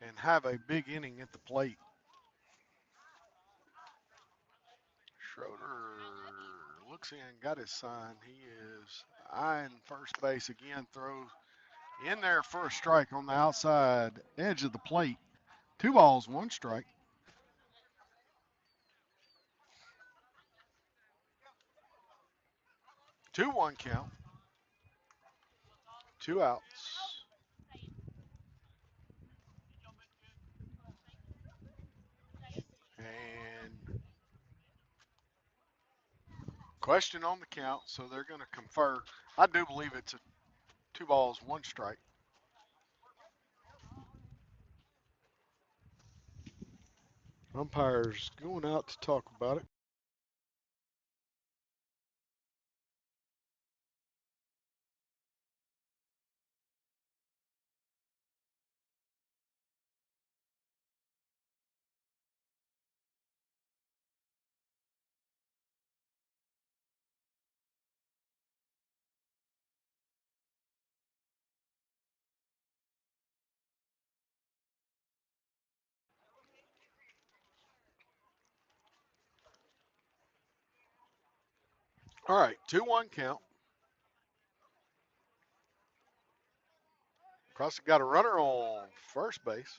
and have a big inning at the plate. Schroeder looks in, got his sign. He is eyeing first base again, throws in there for a strike on the outside edge of the plate. 2 balls, 1 strike. 2-1 count. 2 outs. And question on the count, so they're going to confer. I do believe it's a 2 balls, 1 strike. Umpires going out to talk about it. All right, 2-1 count. Crossett got a runner on first base.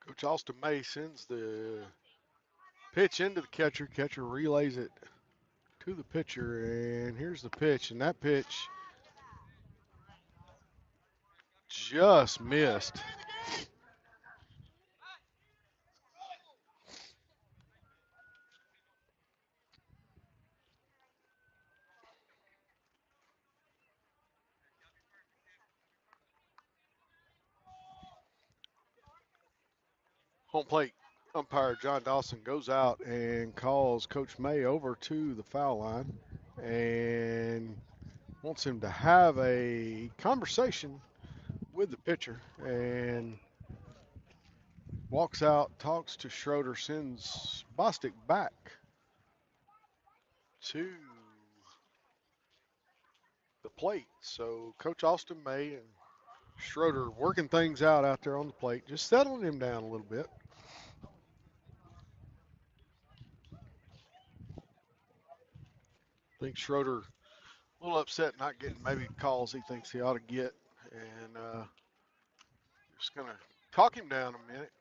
Coach Austin May sends the pitch into the catcher. Catcher relays it to the pitcher, and here's the pitch. And that pitch just missed. Home plate umpire John Dawson goes out and calls Coach May over to the foul line and wants him to have a conversation with the pitcher, and walks out, talks to Schroeder, sends Bostic back to the plate. So Coach Austin May and Schroeder working things out there on the plate, just settling him down a little bit. I think Schroeder a little upset not getting maybe calls he thinks he ought to get, and just going to talk him down a minute.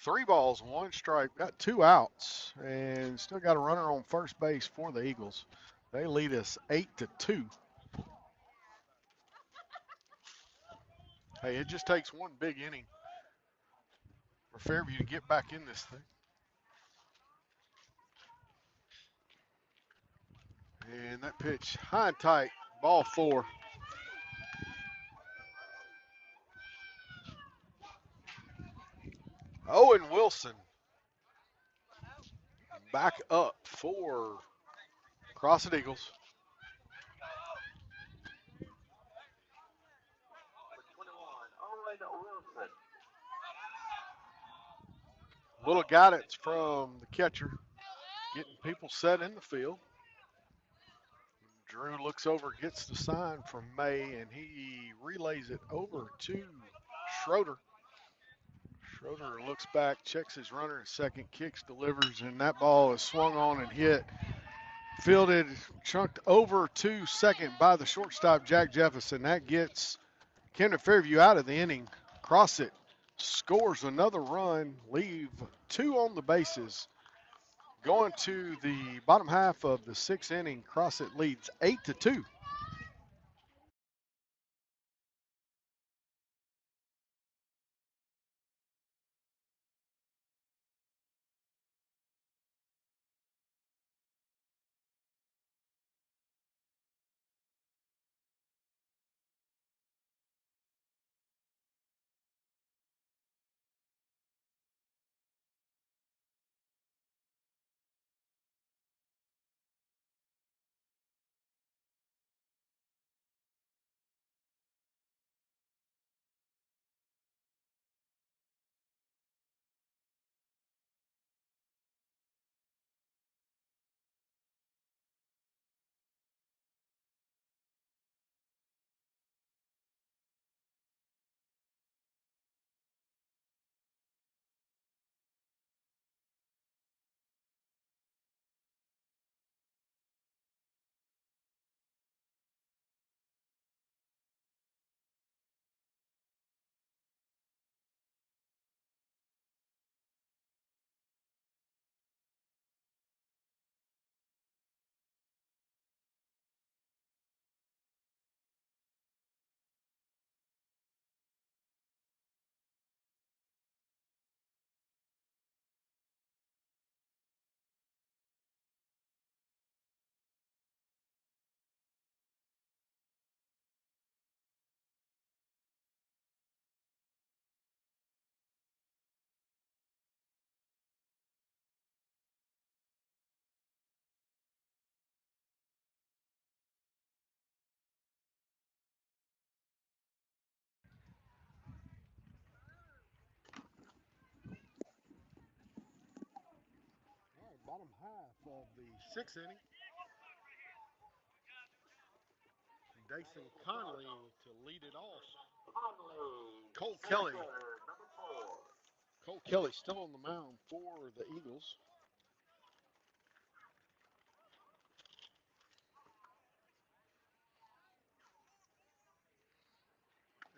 3 balls, 1 strike, got 2 outs, and still got a runner on first base for the Eagles. They lead us 8-2. Hey, it just takes 1 big inning for Fairview to get back in this thing. And that pitch, high and tight, ball 4. Owen Wilson back up for Crossett Eagles. Little guidance from the catcher, getting people set in the field. Drew looks over, gets the sign from May, and he relays it over to Schroeder. Schroeder looks back, checks his runner at second, kicks, delivers, and that ball is swung on and hit. Fielded, chunked over to second by the shortstop, Jack Jefferson. That gets Camden Fairview out of the inning. Crossett scores another run, leave 2 on the bases. Going to the bottom half of the 6th inning, Crossett leads 8-2. Bottom half of the sixth inning. Dason Conley to lead it off. Cole Kelly. Cole Kelly still on the mound for the Eagles.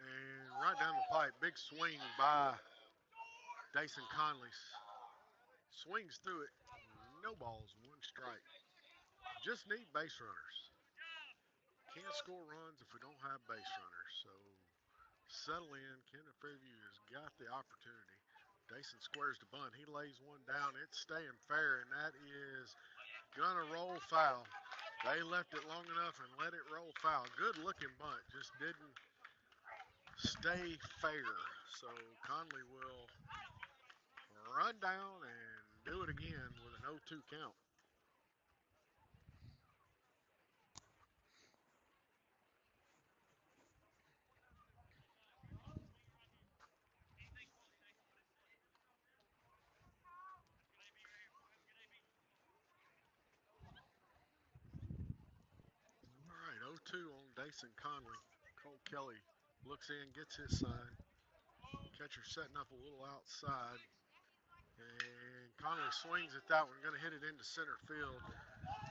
And right down the pipe, big swing by Dason Conley. Swings through it. No balls, one strike. Just need base runners. Can't score runs if we don't have base runners. So settle in. Camden Fairview has got the opportunity. Dason squares the bunt. He lays one down. It's staying fair, and that is gonna roll foul. They left it long enough and let it roll foul. Good looking bunt, just didn't stay fair. So Conley will run down and do it again with an 0-2 count. All right, 0-2 on Dason Conley. Cole Kelly looks in, gets his sign. Catcher setting up a little outside. And Conley swings at that one, going to hit it into center field.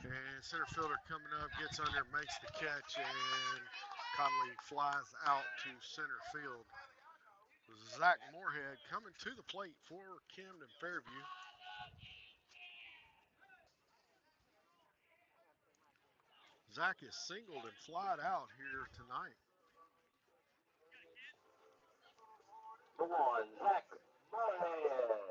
And center fielder coming up, gets under, makes the catch, and Conley flies out to center field. Zach Moorhead coming to the plate for Camden Fairview. Zach is singled and flied out here tonight. The one, Zach Moorhead.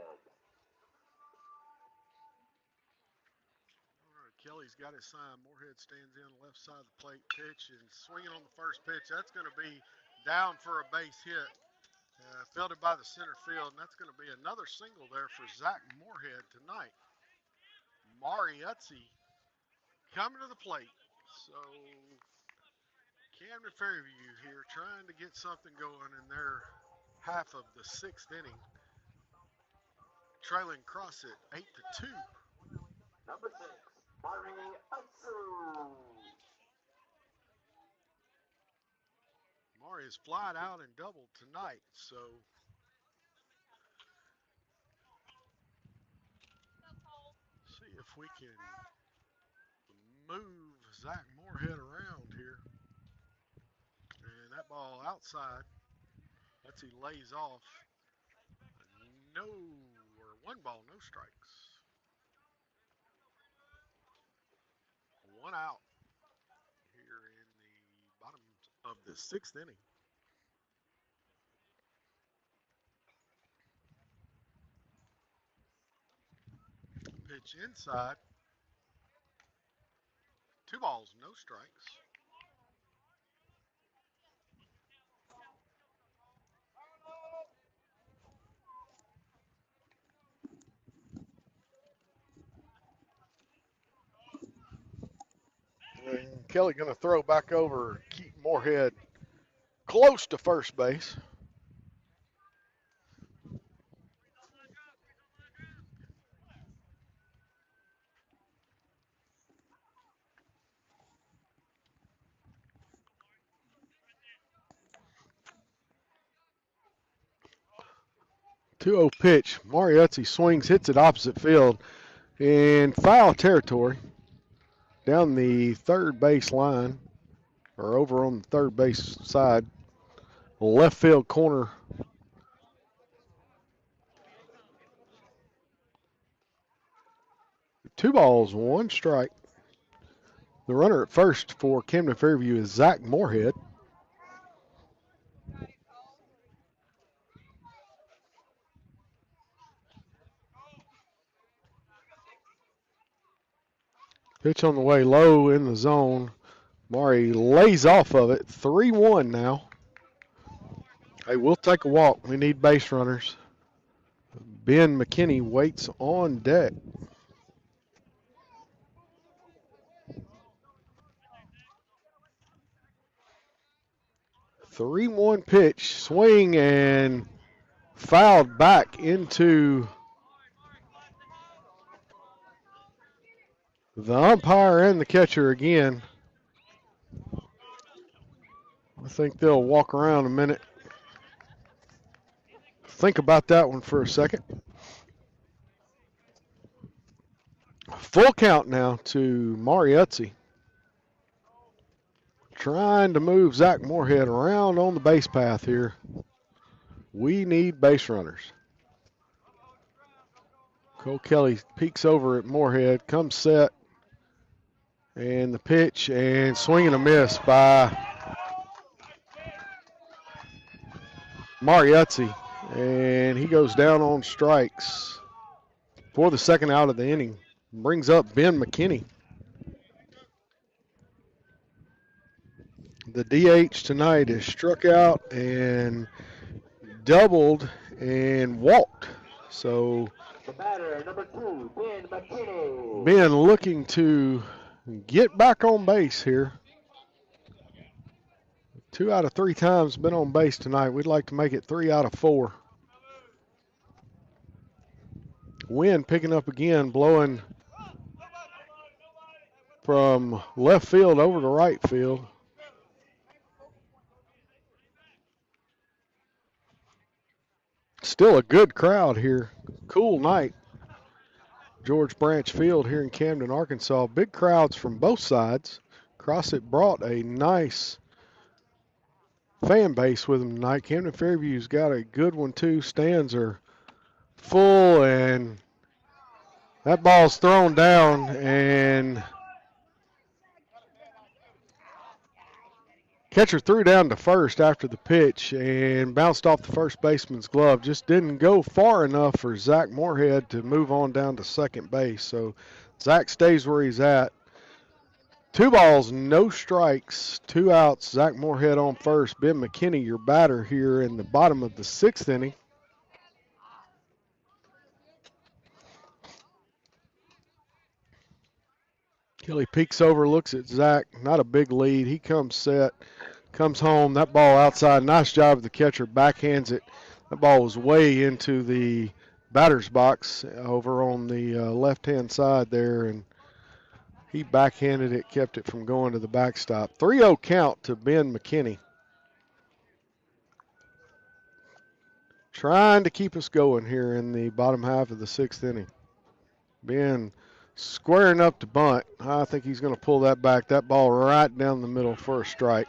Kelly's got his sign. Moorhead stands in left side of the plate, pitch, and swinging on the first pitch. That's going to be down for a base hit. Fielded by the center field, and that's going to be another single there for Zach Moorhead tonight. Mari Utzi coming to the plate. So Camden Fairview here trying to get something going in their half of the sixth inning. Trailing Crossett 8-2. Number 6, Mari Utsu. Mari has flied out and doubled tonight, so see if we can move Zach Moorhead around here. And that ball outside. That's he lays off. No, or one ball, no strikes. One out here in the bottom of the sixth inning. Pitch inside. 2 balls, no strikes. And Kelly going to throw back over, keep Moorhead close to first base. Two-0 pitch. Mariuzzi swings, hits it opposite field in foul territory down the third base line, or over on the third base side, left field corner. Two balls, one strike. The runner at first for Camden Fairview is Zach Moorhead. Pitch on the way low in the zone. Mari lays off of it. 3-1 now. Hey, we'll take a walk. We need base runners. Ben McKinney waits on deck. Three-one pitch, swing and fouled back into The umpire and the catcher again. I think they'll walk around a minute. Think about that one for a second. Full count now to Mariuzzi. Trying to move Zach Moorhead around on the base path here. We need base runners. Cole Kelly peeks over at Moorhead, comes set, and the pitch, and swing and a miss by Mariuzzi. And he goes down on strikes for the second out of the inning. Brings up Ben McKinney. The DH tonight is struck out and doubled and walked. So The batter, number 2, Ben McKinney. Ben looking to get back on base here. 2 out of 3 times been on base tonight. We'd like to make it 3 out of 4. Wind picking up again, blowing from left field over to right field. Still a good crowd here. Cool night. George Branch Field here in Camden, Arkansas. Big crowds from both sides. Crossett brought a nice fan base with them tonight. Camden Fairview's got a good one too. Stands are full, and that ball's thrown down, and catcher threw down to first after the pitch and bounced off the first baseman's glove. Just didn't go far enough for Zach Moorhead to move on down to second base. So Zach stays where he's at. 2 balls, no strikes, 2 outs. Zach Moorhead on first. Ben McKinney, your batter here in the bottom of the 6th inning. Kelly peeks over, looks at Zach. Not a big lead. He comes set, comes home. That ball outside. Nice job of the catcher. Backhands it. That ball was way into the batter's box over on the left-hand side there, and he backhanded it, kept it from going to the backstop. 3-0 count to Ben McKinney. Trying to keep us going here in the bottom half of the 6th inning. Ben squaring up to bunt. I think he's going to pull that back. That ball right down the middle for a strike.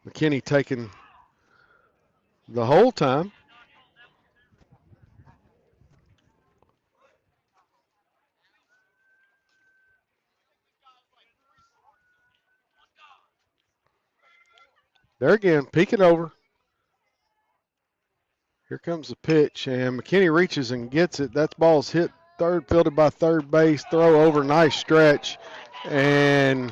McKinney taking the whole time. There again, peeking over. Here comes the pitch, and McKinney reaches and gets it. That ball's hit third, fielded by third base. Throw over, nice stretch, and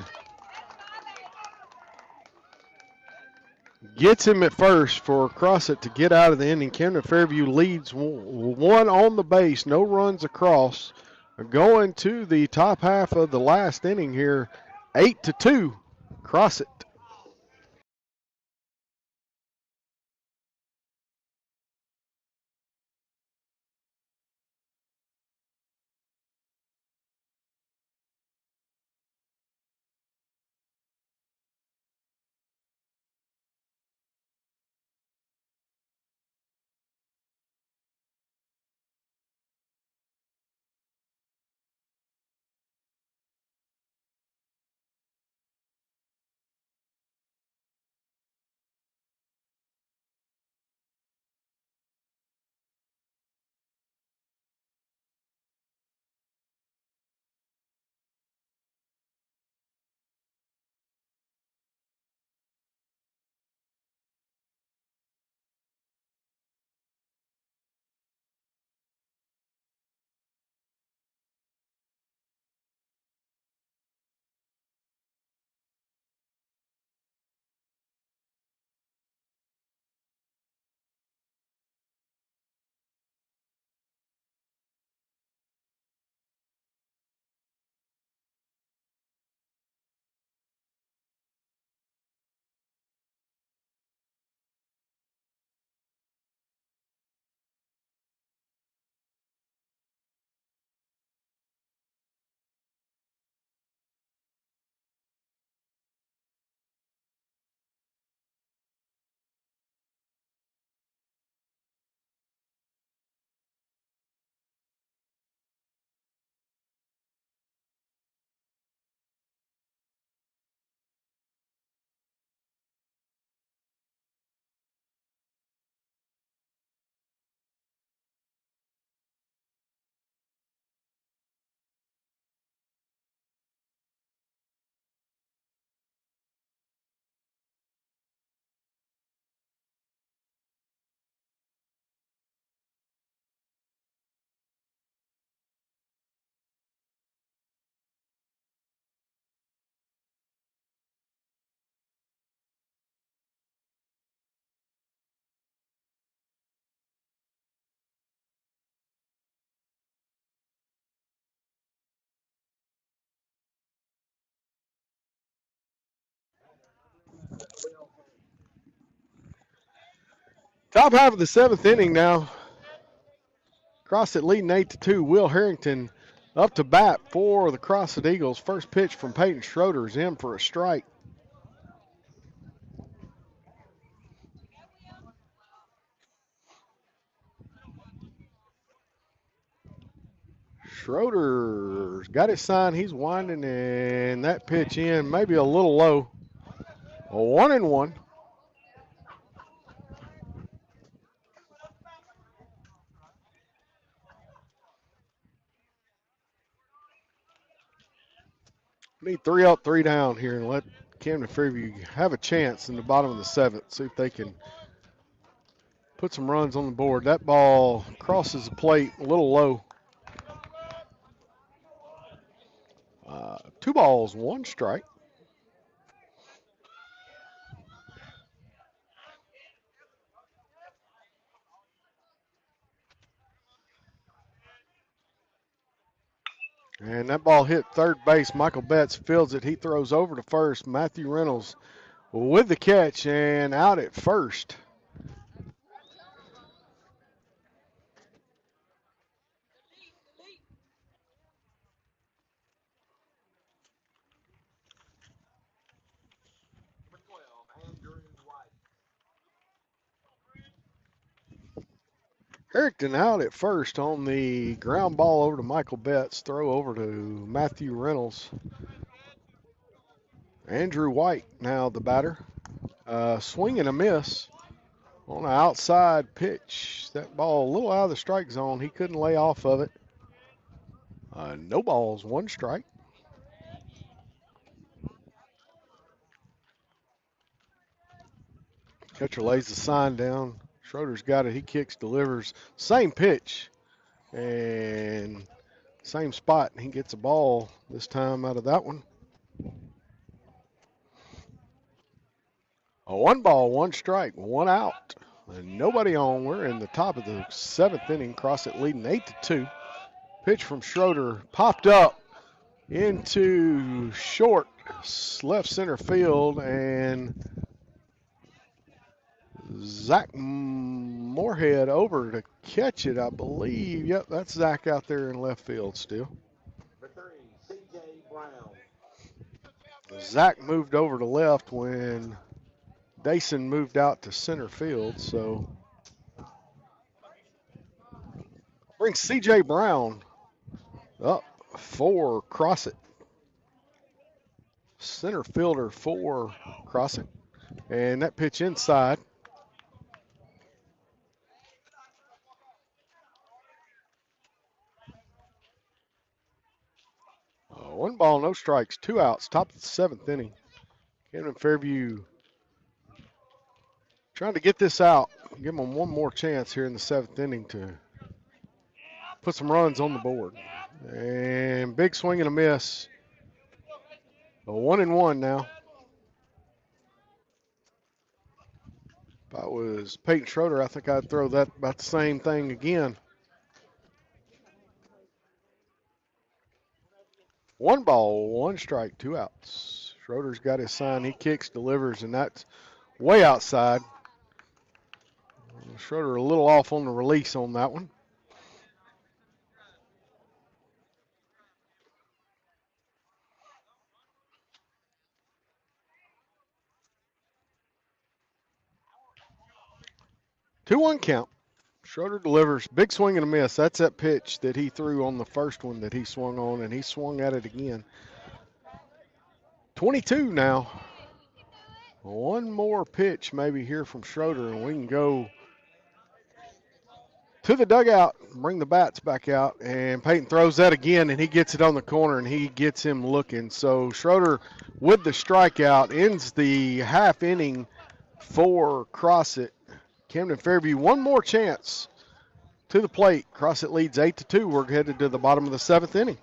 gets him at first for Crossett to get out of the inning. Camden Fairview leads 1 on the base, no runs across. Going to the top half of the last inning here, 8-2, Crossett. Top half of the 7th inning now. Crossett leading 8-2. Will Harrington up to bat for the Crossett Eagles. First pitch from Peyton Schroeder is in for a strike. Schroeder's got his sign. He's winding, and that pitch in, maybe a little low. A 1-1. Need 3 up, 3 down here, and let Camden Fairview have a chance in the bottom of the 7th. See if they can put some runs on the board. That ball crosses the plate a little low. 2 balls, 1 strike. And that ball hit third base. Michael Betts fields it. He throws over to first. Matthew Reynolds with the catch and out at first. Harrington out at first on the ground ball over to Michael Betts. Throw over to Matthew Reynolds. Andrew White now the batter. Swing and a miss on an outside pitch. That ball a little out of the strike zone. He couldn't lay off of it. No balls, 1 strike. Catcher lays the sign down. Schroeder's got it. He kicks, delivers. Same pitch and same spot. He gets a ball this time out of that one. A 1 ball, 1 strike, 1 out. And nobody on. We're in the top of the 7th inning. Crossett leading 8-2. Pitch from Schroeder popped up into short left center field, and Zach Moorhead over to catch it, I believe. Yep, that's Zach out there in left field still. Number 3, C.J. Brown. Zach moved over to left when Dason moved out to center field, so brings C.J. Brown up for Crossett. Center fielder for Crossett. And that pitch inside. One ball, no strikes, 2 outs, top of the 7th inning. Camden Fairview trying to get this out, give them one more chance here in the 7th inning to put some runs on the board. And big swing and a miss. A 1-1 now. If I was Peyton Schroeder, I think I'd throw that about the same thing again. 1 ball, 1 strike, 2 outs. Schroeder's got his sign. He kicks, delivers, and that's way outside. Schroeder a little off on the release on that one. Two-one count. Schroeder delivers. Big swing and a miss. That's that pitch that he threw on the first one that he swung on, and he swung at it again. 22 now. One more pitch maybe here from Schroeder, and we can go to the dugout and bring the bats back out. And Peyton throws that again, and he gets it on the corner, and he gets him looking. So Schroeder, with the strikeout, ends the half inning for Crossett. Camden Fairview, one more chance to the plate. Crossett leads 8-2. We're headed to the bottom of the 7th inning.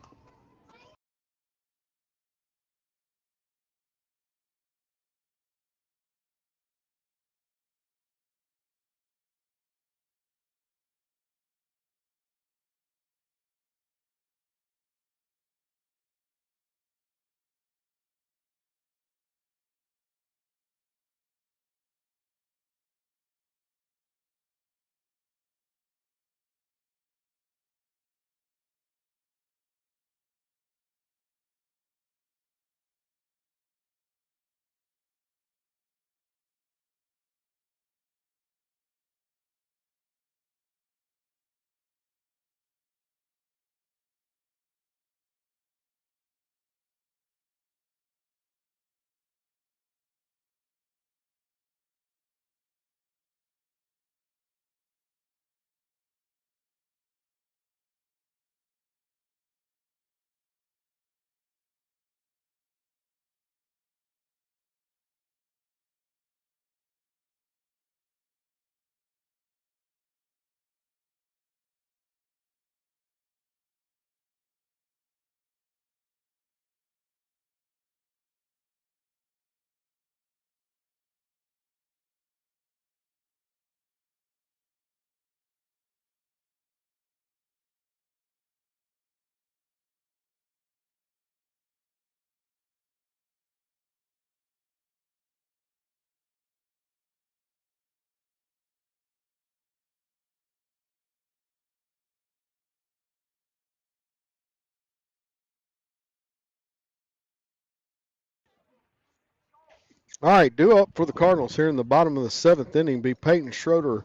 All right, due up for the Cardinals here in the bottom of the 7th inning be Peyton Schroeder,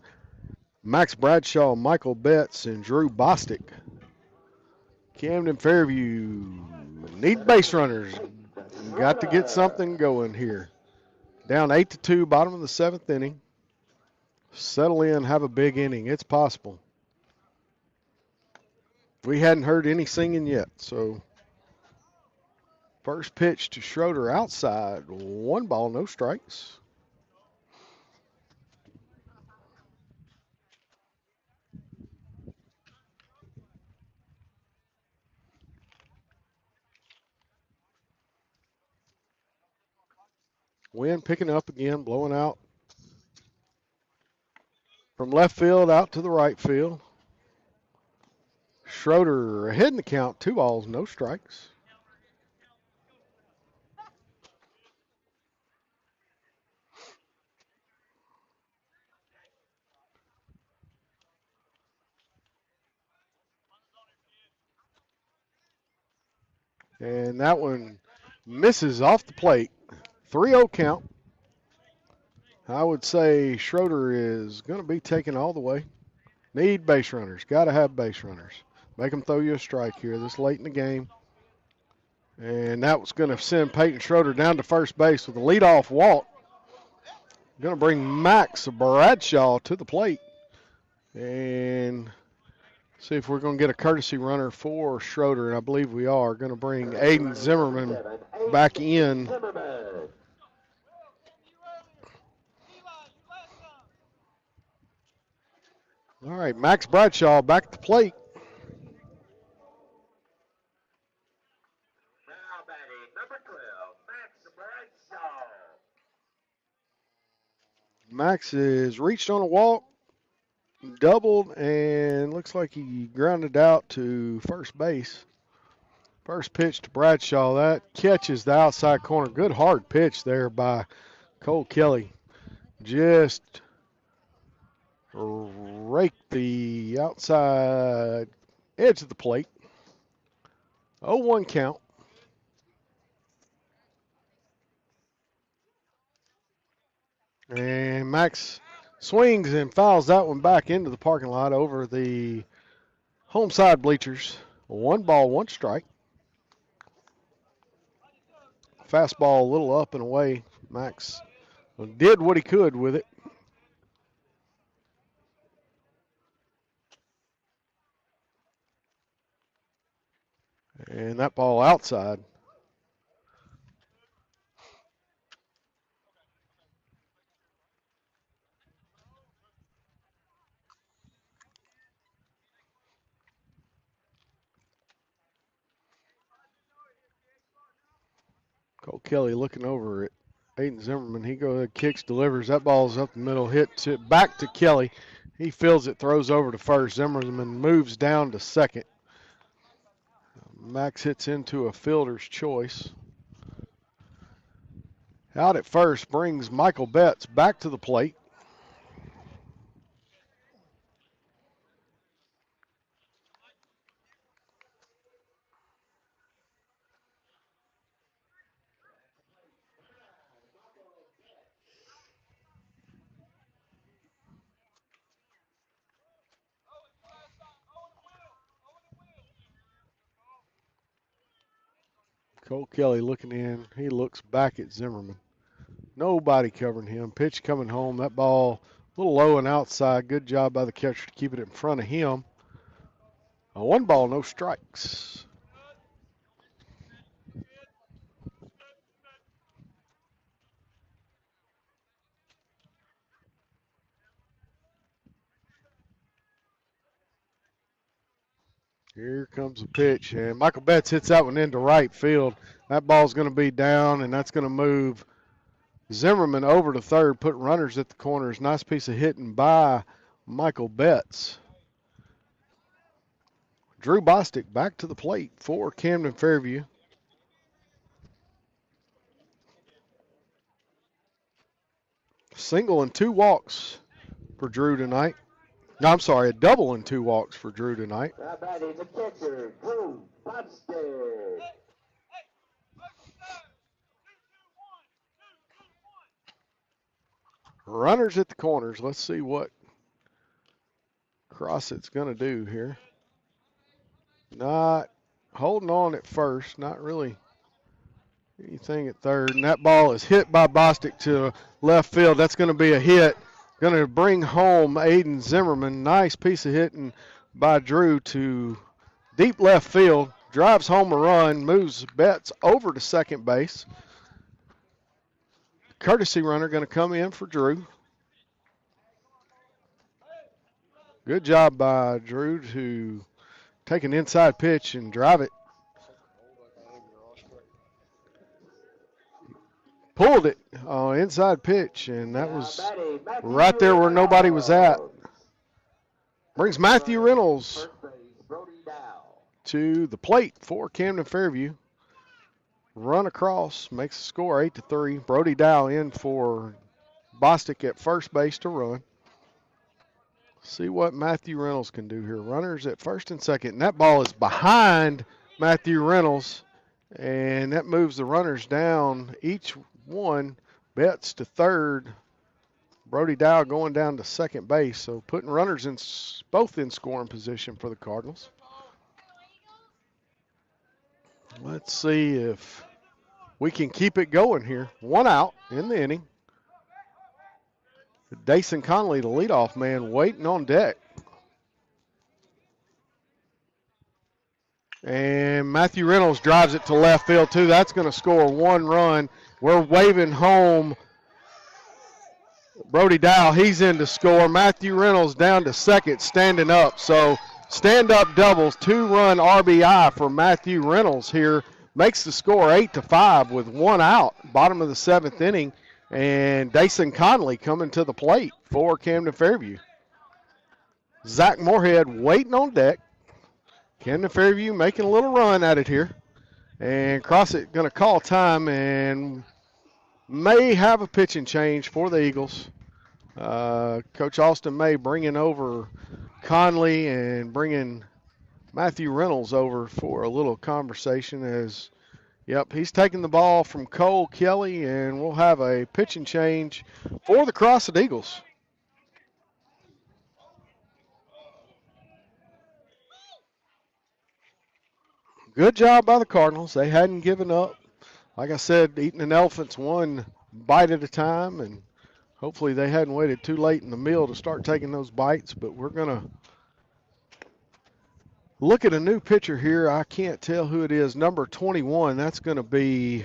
Max Bradshaw, Michael Betts, and Drew Bostic. Camden Fairview need base runners. Got to get something going here. Down 8-2, bottom of the 7th inning. Settle in, have a big inning. It's possible. We hadn't heard any singing yet, so first pitch to Schroeder outside. 1 ball, no strikes. Wind picking up again, blowing out from left field out to the right field. Schroeder ahead in the count, 2 balls, no strikes. And that one misses off the plate. 3-0 count. I would say Schroeder is going to be taken all the way. Need base runners. Got to have base runners. Make them throw you a strike here this late in the game. And that was going to send Peyton Schroeder down to first base with a leadoff walk. Going to bring Max Bradshaw to the plate. And see if we're going to get a courtesy runner for Schroeder. And I believe we are. Going to bring Aiden Zimmerman back in. All right, Max Bradshaw back at the plate. Now batting number 12, Max Bradshaw. Max has reached on a walk, doubled, and looks like he grounded out to first base. First pitch to Bradshaw. That catches the outside corner. Good hard pitch there by Cole Kelly. Just raked the outside edge of the plate. 0-1 count. And Max swings and fouls that one back into the parking lot over the home side bleachers. 1 ball, 1 strike. Fastball a little up and away. Max did what he could with it. And that ball outside. Cole Kelly looking over at Aiden Zimmerman. He goes ahead, kicks, delivers. That ball's up the middle, hits it back to Kelly. He feels it, throws over to first. Zimmerman moves down to second. Max hits into a fielder's choice. Out at first brings Michael Betts back to the plate. Cole Kelly looking in. He looks back at Zimmerman. Nobody covering him. Pitch coming home. That ball a little low and outside. Good job by the catcher to keep it in front of him. 1 ball, no strikes. Here comes the pitch, and Michael Betts hits that one into right field. That ball's going to be down, and that's going to move Zimmerman over to third, put runners at the corners. Nice piece of hitting by Michael Betts. Drew Bostic back to the plate for Camden Fairview. Single and 2 walks for Drew tonight. No, I'm sorry, a double and 2 walks for Drew tonight. Now batting the catcher, Drew Bostic. Runners at the corners. Let's see what Crossett's going to do here. Not holding on at first, not really anything at third. And that ball is hit by Bostic to left field. That's going to be a hit. Going to bring home Aiden Zimmerman. Nice piece of hitting by Drew to deep left field. Drives home a run, moves Betts over to second base. Courtesy runner going to come in for Drew. Good job by Drew to take an inside pitch and drive it. Pulled it inside pitch, and that was right there where nobody was at. Brings Matthew Reynolds to the plate for Camden Fairview. Run across, makes the score 8-3. Brody Dow in for Bostic at first base to run. See what Matthew Reynolds can do here. Runners at first and second. And that ball is behind Matthew Reynolds. And that moves the runners down. Each one. Betts to third. Brody Dow going down to second base. So putting runners in both in scoring position for the Cardinals. Let's see if we can keep it going here. One out in the inning. Dason Conley, the leadoff man, waiting on deck. And Matthew Reynolds drives it to left field, too. That's going to score one run. We're waving home Brody Dow. He's in to score. Matthew Reynolds down to second, standing up. So stand-up doubles, two-run RBI for Matthew Reynolds here. Makes the score 8-5 with one out, bottom of the seventh inning. And Dason Conley coming to the plate for Camden Fairview. Zach Moorhead waiting on deck. Camden Fairview making a little run at it here. And Crossett going to call time and may have a pitching change for the Eagles. Coach Austin May bringing over Conley and bringing Matthew Reynolds over for a little conversation as, yep, he's taking the ball from Cole Kelly, and we'll have a pitching change for the Crossett Eagles. Good job by the Cardinals. They hadn't given up. Like I said, eating an elephant's one bite at a time, and hopefully they hadn't waited too late in the meal to start taking those bites, but we're going to look at a new pitcher here. I can't tell who it is. Number 21, that's going to be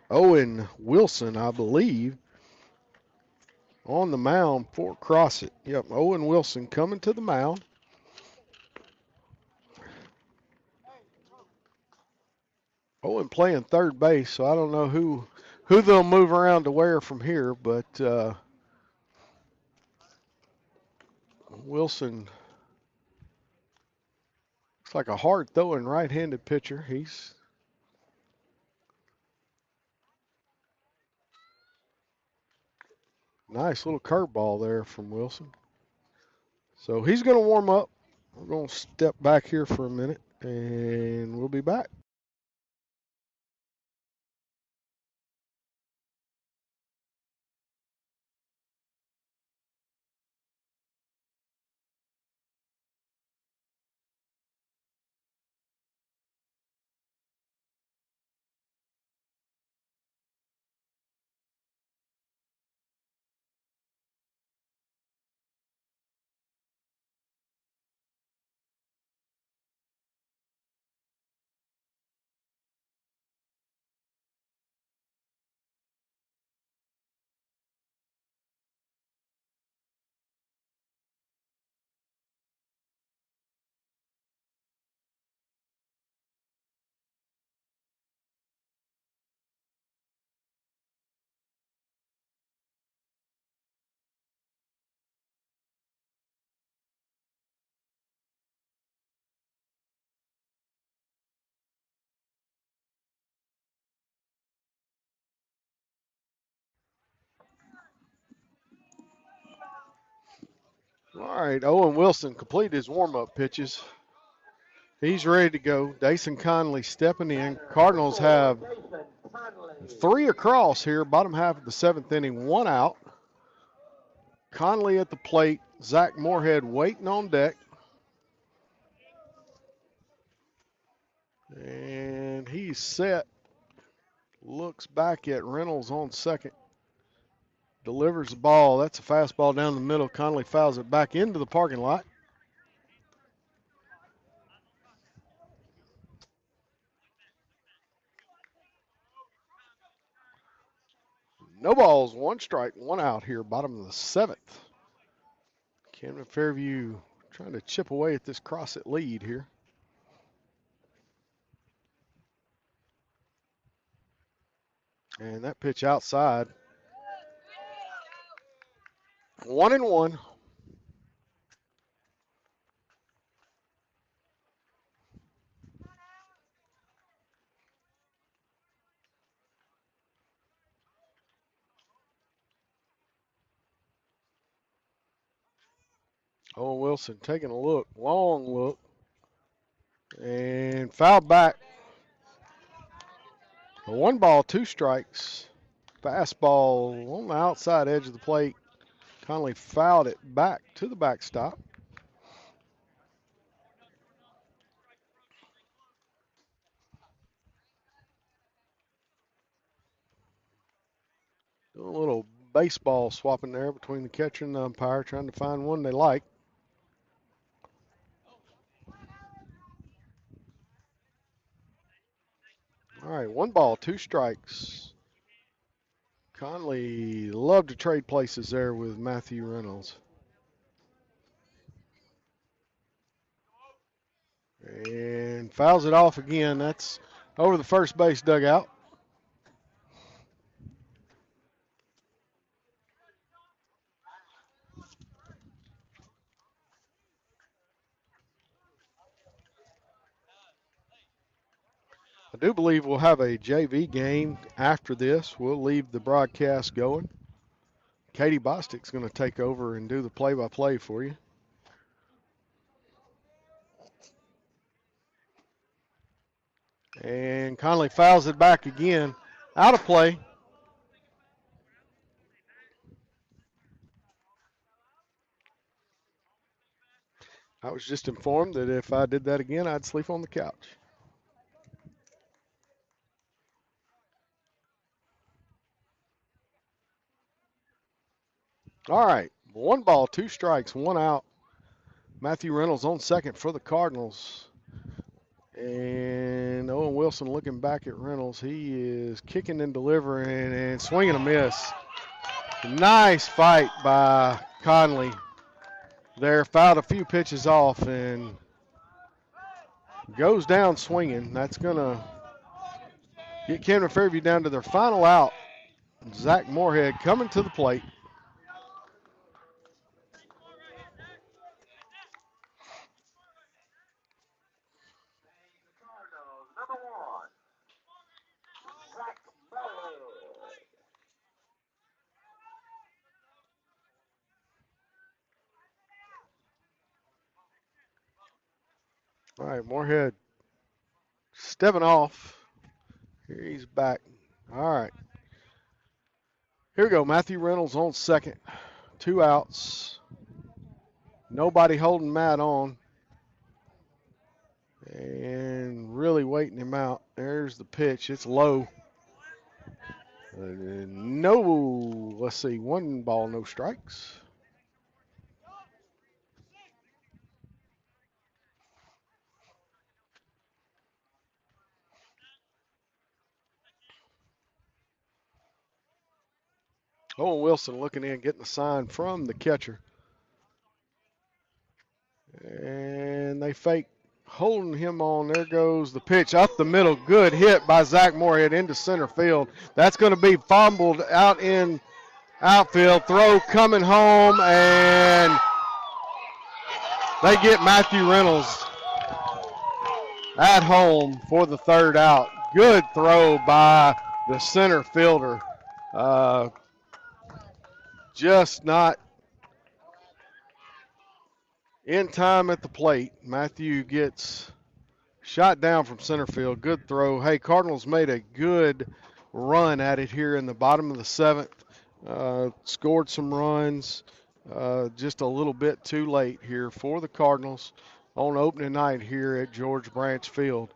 Owen Wilson, I believe, on the mound for Crossett. Yep, Owen Wilson coming to the mound. Owen playing third base, so I don't know who they'll move around to where from here, but Wilson looks like a hard-throwing right-handed pitcher. He's nice little curveball there from Wilson. So he's going to warm up. We're going to step back here for a minute, and we'll be back. All right, Owen Wilson completed his warm-up pitches. He's ready to go. Dason Conley stepping in. Cardinals have 3 across here, bottom half of the 7th inning, 1 out. Conley at the plate, Zach Moorhead waiting on deck. And he's set. Looks back at Reynolds on second. Delivers the ball. That's a fastball down the middle. Conley fouls it back into the parking lot. No balls, 1 strike, 1 out here, bottom of the 7th. Camden Fairview trying to chip away at this Crossett lead here. And that pitch outside. 1-1. Owen Wilson taking a look, long look, and fouled back. A 1 ball, 2 strikes. Fastball on the outside edge of the plate. Conley fouled it back to the backstop. Doing a little baseball swapping there between the catcher and the umpire, trying to find one they like. All right, 1 ball, 2 strikes. Conley loved to trade places there with Matthew Reynolds. And fouls it off again. That's over the first base dugout. I do believe we'll have a JV game after this. We'll leave the broadcast going. Katie Bostic's going to take over and do the play-by-play for you. And Conley fouls it back again. Out of play. I was just informed that if I did that again, I'd sleep on the couch. All right, 1 ball, 2 strikes, 1 out. Matthew Reynolds on second for the Cardinals. And Owen Wilson looking back at Reynolds. He is kicking and delivering and swinging a miss. Nice fight by Conley there. Fouled a few pitches off and goes down swinging. That's going to get Camden Fairview down to their final out. Zach Moorhead coming to the plate. All right, Moorhead stepping off. Here he's back. All right. Here we go. Matthew Reynolds on second. 2 outs. Nobody holding Matt on. And really waiting him out. There's the pitch. It's low. No, let's see. 1 ball, no strikes. Owen Wilson looking in, getting a sign from the catcher. And they fake holding him on. There goes the pitch up the middle. Good hit by Zach Moorhead into center field. That's going to be fumbled out in outfield. Throw coming home, and they get Matthew Reynolds at home for the 3rd out. Good throw by the center fielder. Just not in time at the plate. Matthew gets shot down from center field. Good throw. Hey, Cardinals made a good run at it here in the bottom of the seventh. Scored some runs, just a little bit too late here for the Cardinals on opening night here at George Branch Field.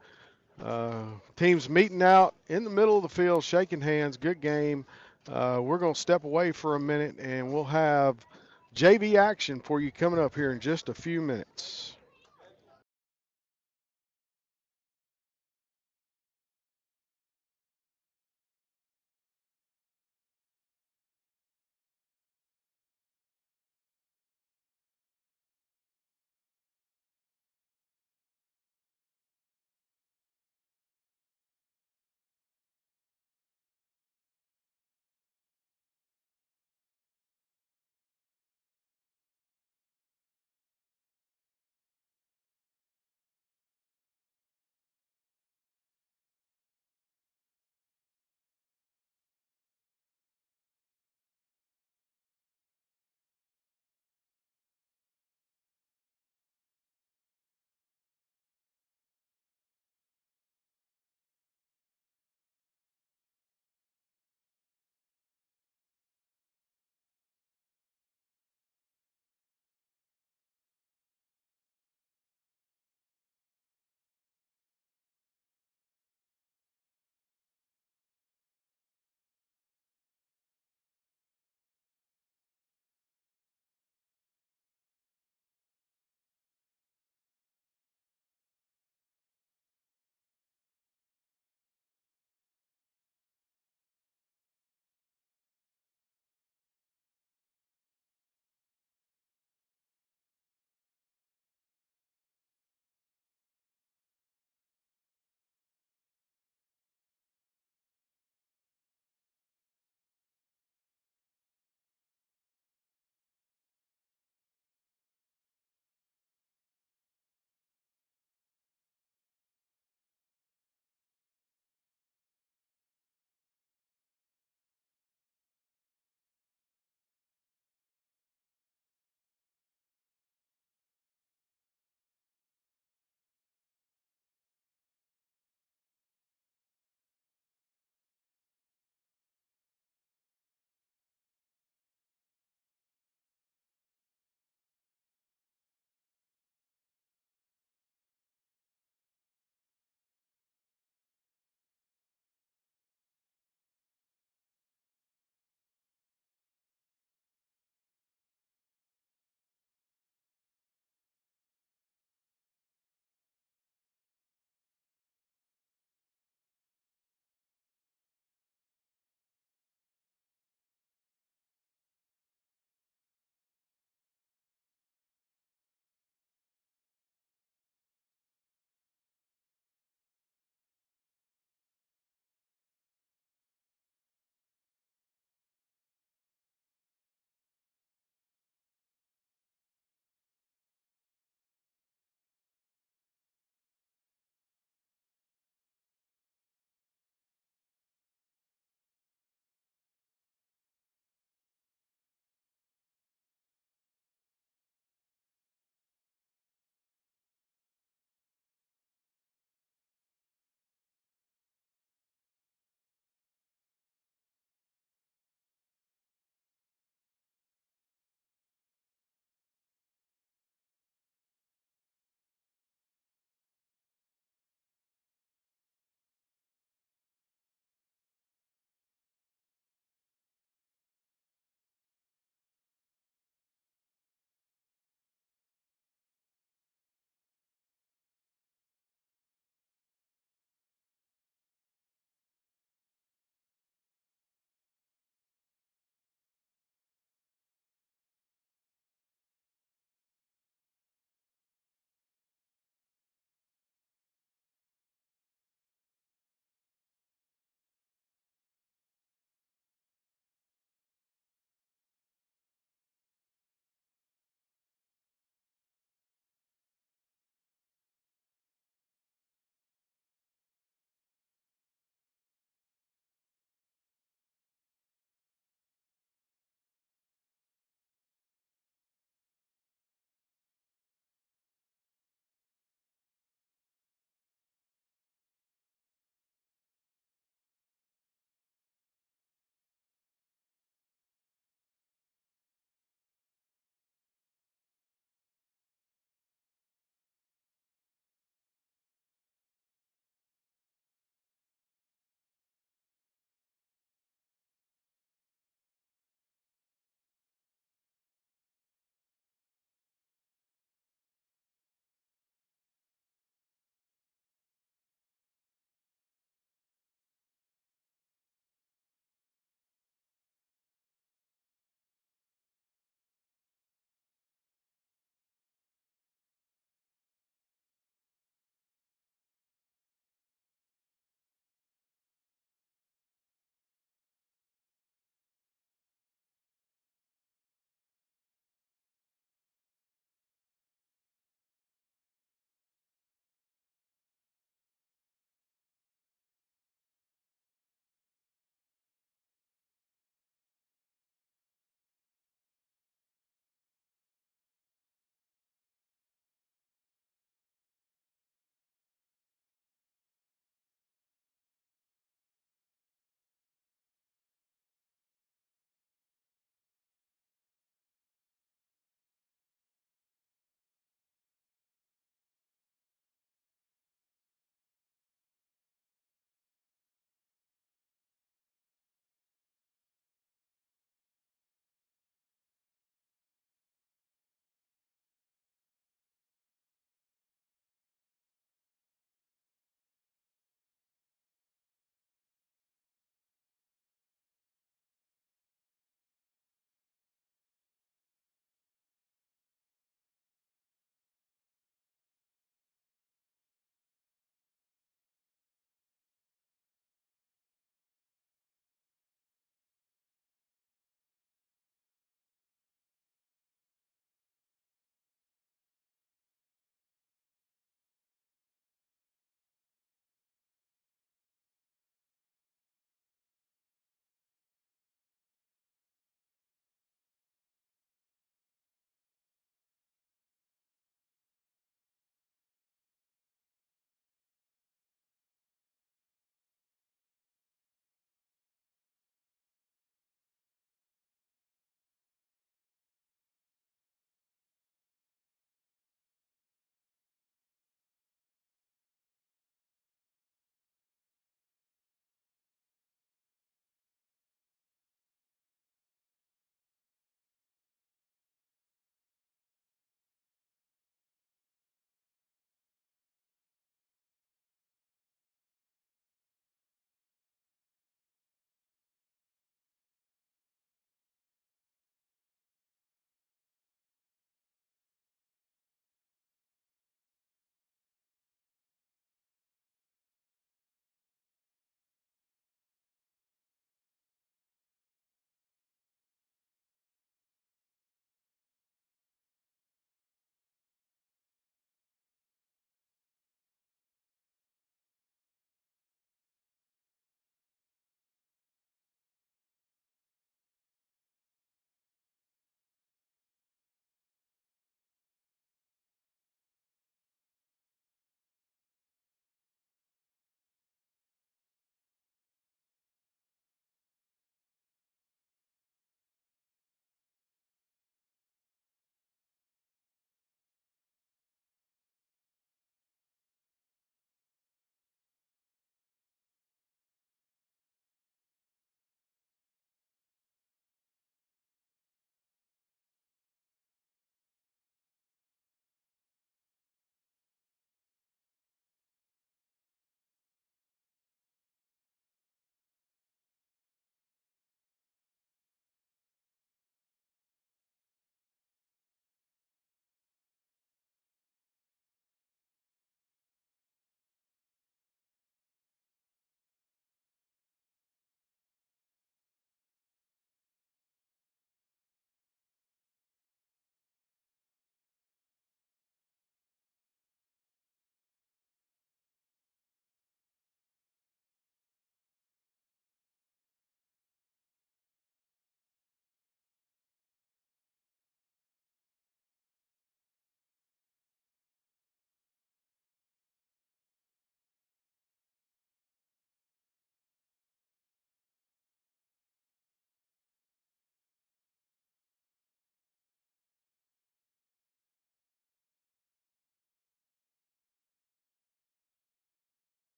Teams meeting out in the middle of the field, shaking hands. Good game. We're going to step away for a minute, and we'll have JV action for you coming up here in just a few minutes.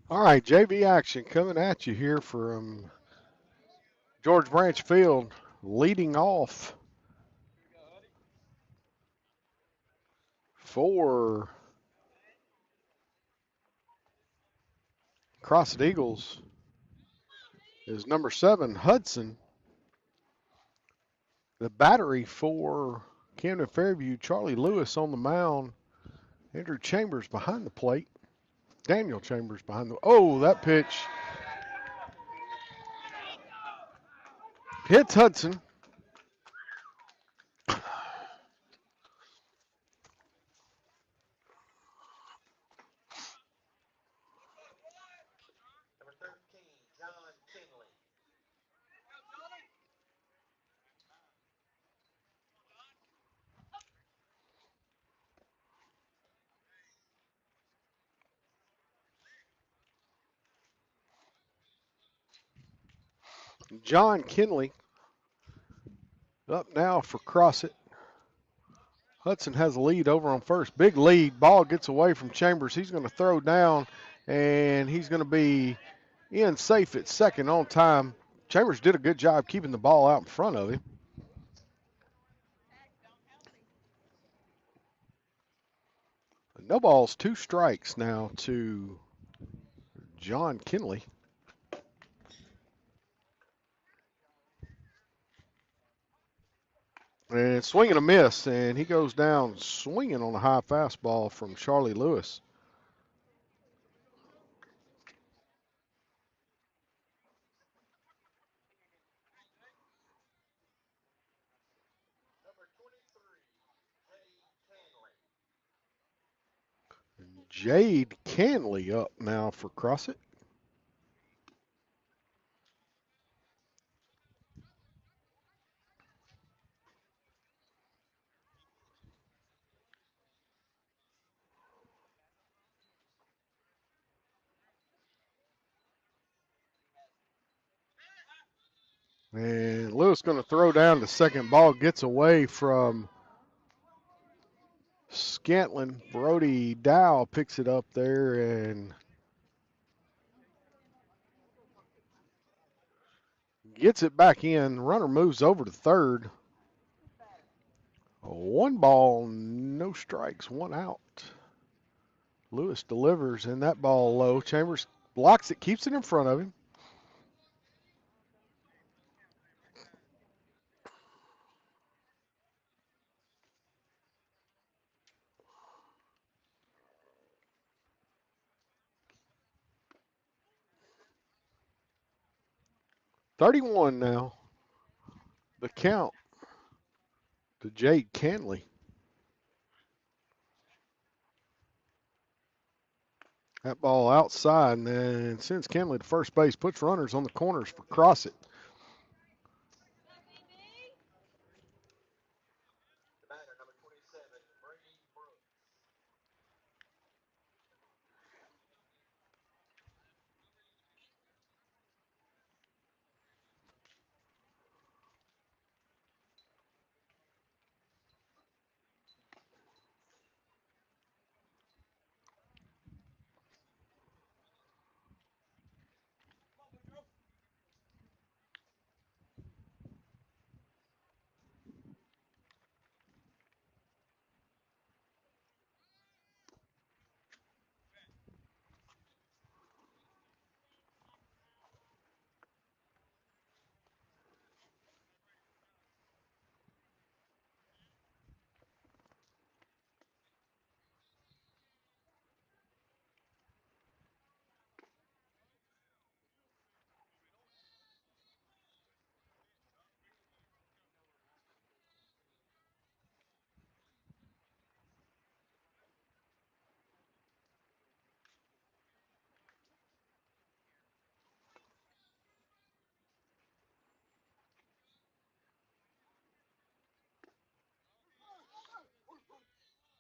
All right, JV action coming at you here from George Branch Field, leading off for Crossett Eagles is number 7, Hudson. The battery for Camden Fairview, Charlie Lewis on the mound. Andrew Chambers behind the plate. Daniel Chambers behind the. Oh, that pitch hits Hudson. Number 13, John Kinley. John Kinley up now for Crossett. Hudson has a lead over on first. Big lead. Ball gets away from Chambers. He's going to throw down, and he's going to be in safe at second on time. Chambers did a good job keeping the ball out in front of him. No balls, 2 strikes now to John Kinley. And swinging a miss, and he goes down swinging on a high fastball from Charlie Lewis. Number 23, Jade Canley up now for Crossett. And Lewis going to throw down the second. Ball gets away from Scantlin. Brody Dow picks it up there and gets it back in. Runner moves over to third. 1 ball, no strikes, 1 out. Lewis delivers, and that ball low. Chambers blocks it, keeps it in front of him. .31 now. The count to Jade Canley. That ball outside, and then sends Canley to first base, puts runners on the corners for Crossett. the batter, number 27, Brady Brooks.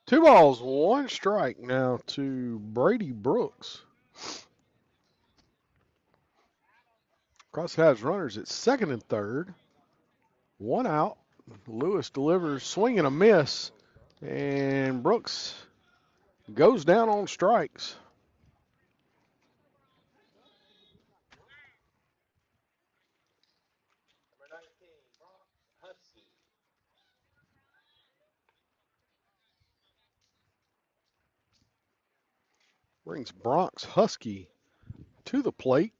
Two balls, 1 strike now to Brady Brooks. Cross has runners at second and third. 1 out. Lewis delivers, swing and a miss, and Brooks goes down on strikes. Brings Bronx Husky to the plate.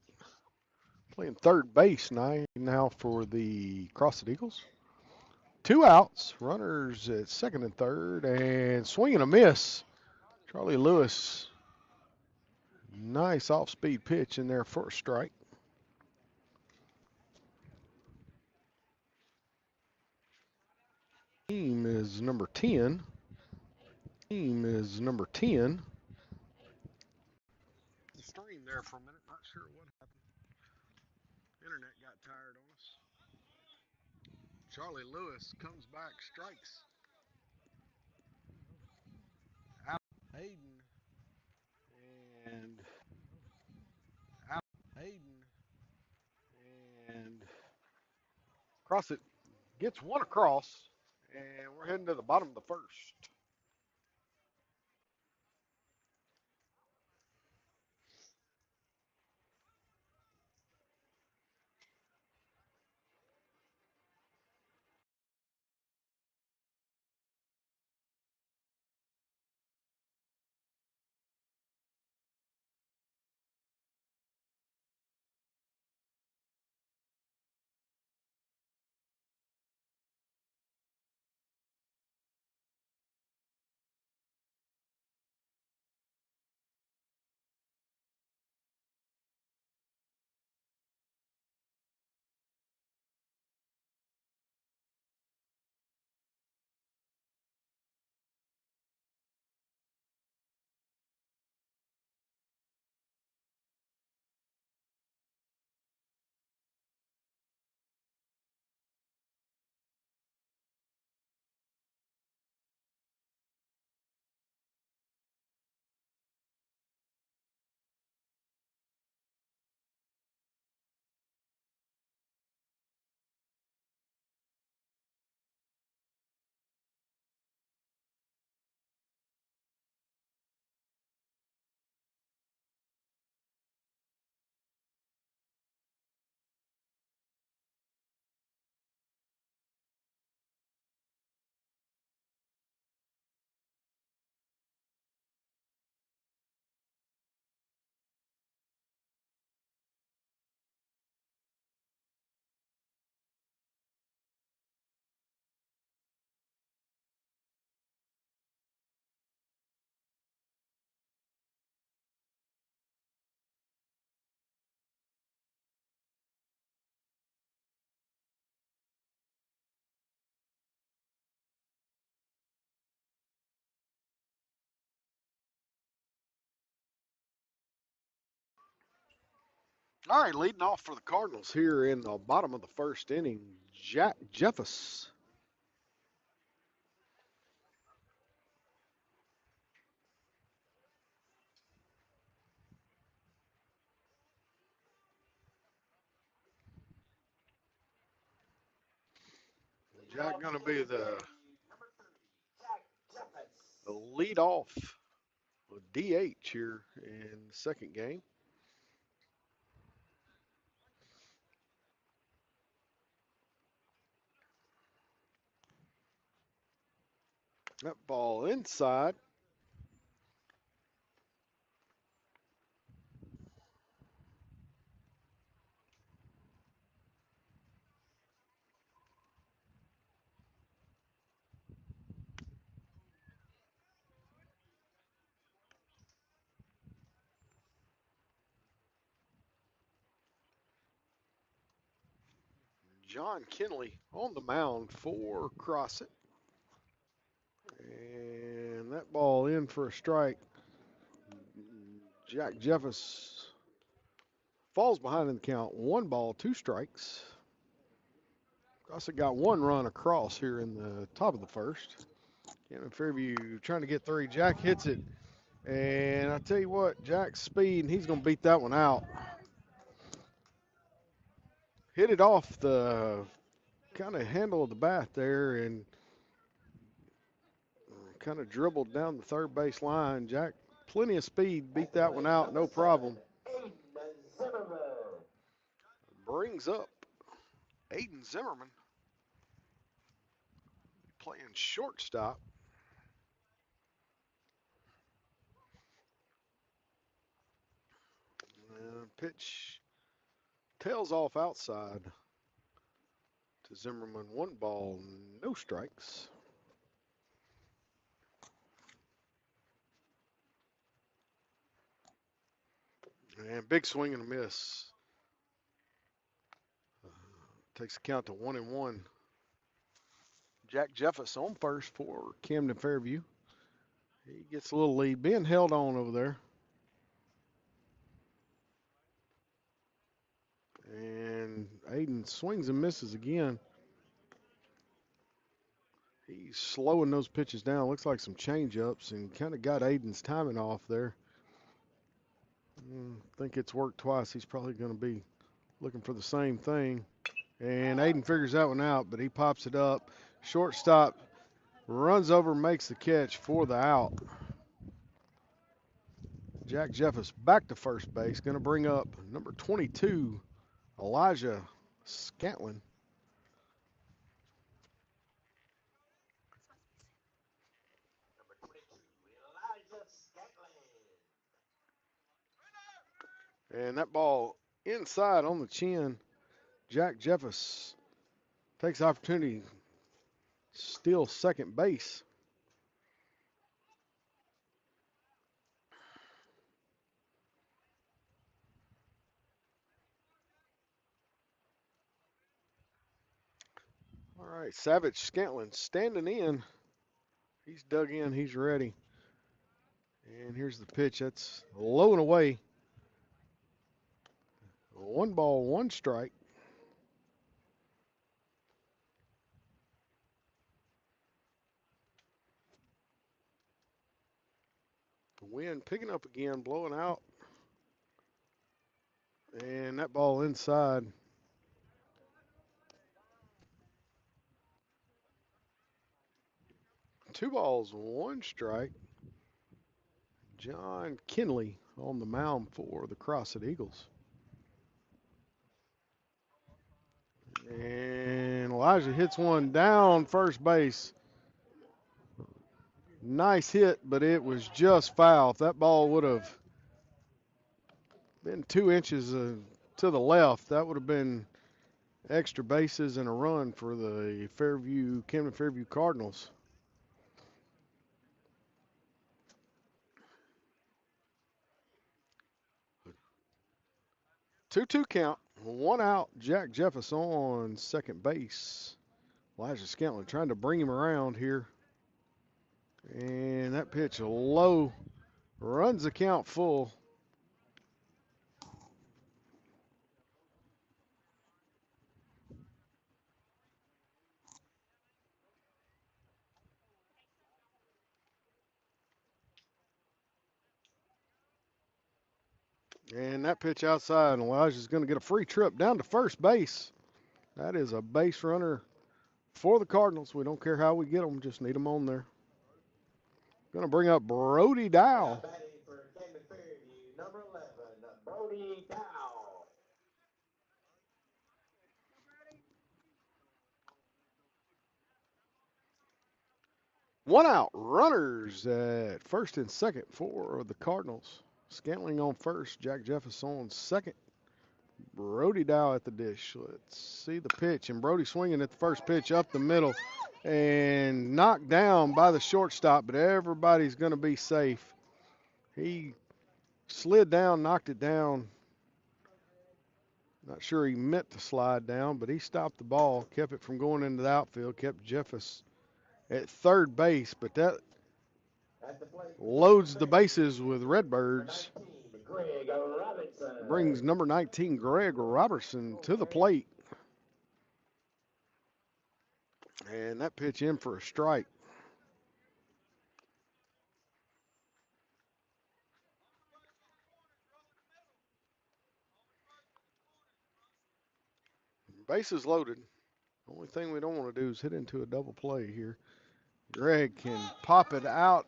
Playing third base now for the Crossett Eagles. 2 outs, runners at second and third, and swing and a miss. Charlie Lewis, nice off-speed pitch in there for a strike. Team is number 10. Stream there for a minute, not sure what happened. Internet got tired on us. Charlie Lewis comes back, strikes. Out Hayden and out Hayden and Crossett gets one across, and we're heading to the bottom of the first. All right, leading off for the Cardinals here in the bottom of the first inning, Jack Jeffers. Jack going to be the lead off DH here in the second game. That ball inside. John Kinley on the mound for Crossett. And that ball in for a strike. Jack Jeffers falls behind in the count. 1 ball, 2 strikes. Crossett got 1 run across here in the top of the first. Camden Fairview trying to get 3. Jack hits it. And I tell you what, Jack's speed, and he's going to beat that one out. Hit it off the kind of handle of the bat there and kind of dribbled down the third base line. Jack, plenty of speed, beat that one out, no problem. Brings up Aiden Zimmerman playing shortstop. pitch tails off outside to Zimmerman. 1 ball, no strikes. And big swing and a miss. Takes the count to 1-1. Jack Jeffers on first for Camden Fairview. He gets a little lead. Being held on over there. And Aiden swings and misses again. He's slowing those pitches down. Looks like some change-ups and kind of got Aiden's timing off there. I think it's worked twice. He's probably going to be looking for the same thing. And Aiden figures that one out, but he pops it up. Shortstop runs over, makes the catch for the out. Jack Jeffers back to first base. Going to bring up number 22, Elijah Scantlin. And that ball inside on the chin. Jack Jeffers takes the opportunity, steals second base. All right, Savage Scantlin standing in. He's dug in, he's ready. And here's the pitch. That's low and away. 1 ball, 1 strike. The wind picking up again, blowing out. And that ball inside. Two balls, 1 strike. John Kinley on the mound for the Crossett Eagles. And Elijah hits one down first base. Nice hit, but it was just foul. If that ball would have been 2 inches to the left, that would have been extra bases and a run for the Camden Fairview Cardinals. 2-2 count. 1 out. Jack Jeffers on second base. Elijah Scantlin trying to bring him around here. And that pitch low. Runs the count full. And that pitch outside, and Elijah's going to get a free trip down to first base. That is a base runner for the Cardinals. We don't care how we get them, just need them on there. Going to bring up Brody Dow. Batting for Camden Fairview, number 11, Brody Dow. One out, runners at first and second for the Cardinals. Scantling on first, Jack Jeffers on second. Brody Dow at the dish. Let's see the pitch, and Brody swinging at the first pitch up the middle and knocked down by the shortstop, but everybody's going to be safe. He slid down, knocked it down. Not sure he meant to slide down, but he stopped the ball, kept it from going into the outfield, kept Jeffers at third base, but that loads the bases with Redbirds. Brings number 19, Greg Robertson, to the plate. And that pitch in for a strike. Bases loaded. Only thing we don't want to do is hit into a double play here. Greg can pop it out.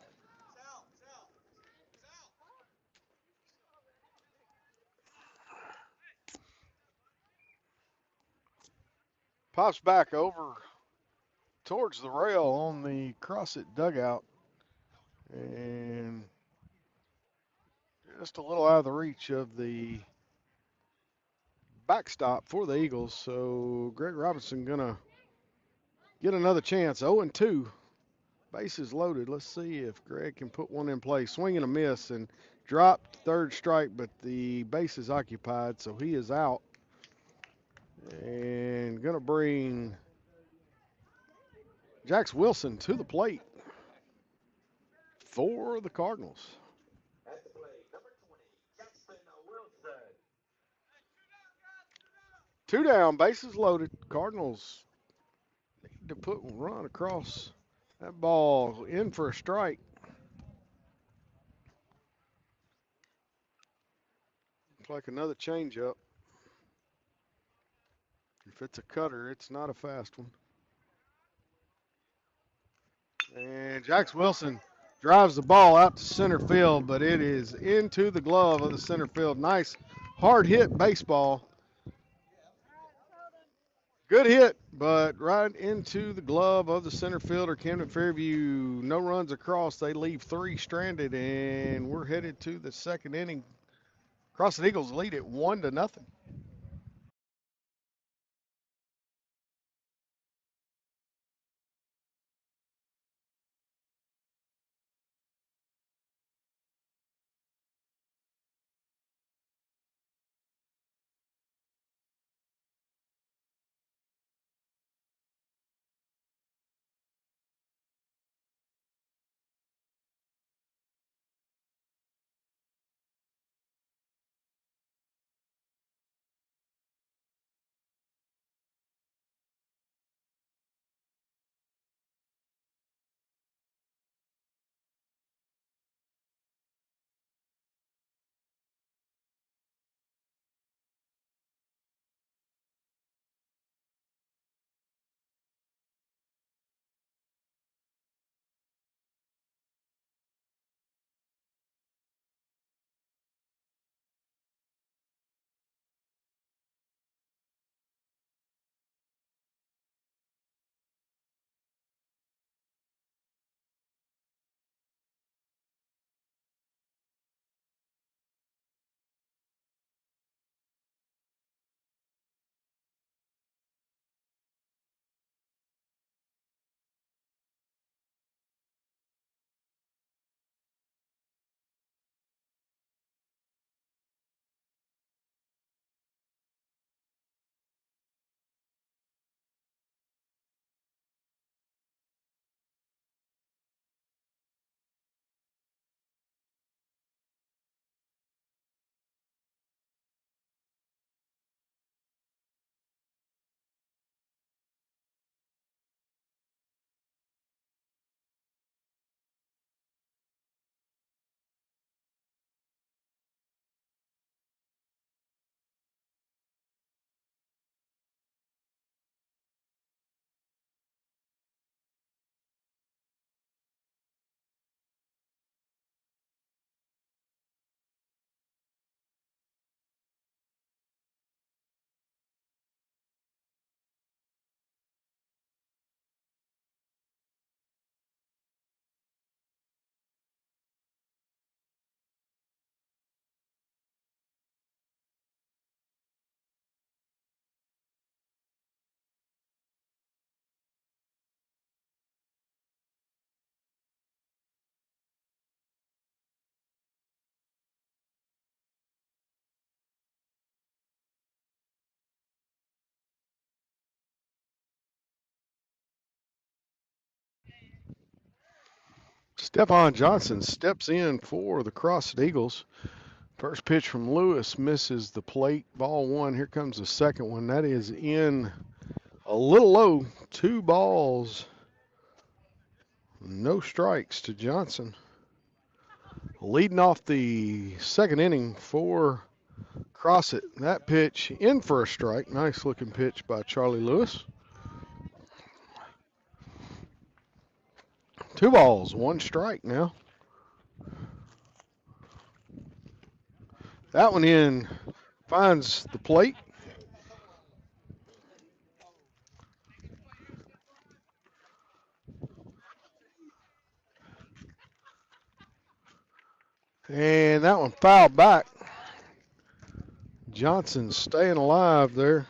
Pops back over towards the rail on the Crossett dugout. And just a little out of the reach of the backstop for the Eagles. So Greg Robinson going to get another chance. 0-2. Bases loaded. Let's see if Greg can put one in play. Swing and a miss and dropped third strike, but the base is occupied, so he is out. And going to bring Jax Wilson to the plate for the Cardinals. At the plate, number 20, Jackson Wilson. 2 down, bases loaded. Cardinals need to put one run across that ball in for a strike. Looks like another changeup. If it's a cutter, it's not a fast one. And Jax Wilson drives the ball out to center field, but it is into the glove of the center field. Nice hard hit baseball. Good hit, but right into the glove of the center fielder, Camden Fairview. No runs across. They leave 3 stranded, and we're headed to the second inning. Crossett Eagles lead it 1-0. Stephon Johnson steps in for the Crossett Eagles. First pitch from Lewis misses the plate. Ball 1. Here comes the second one. That is in a little low. 2 balls. No strikes to Johnson. Leading off the second inning for Crossett. That pitch in for a strike. Nice looking pitch by Charlie Lewis. 2 balls, 1 strike now. That one in, finds the plate. And that one fouled back. Johnson staying alive there.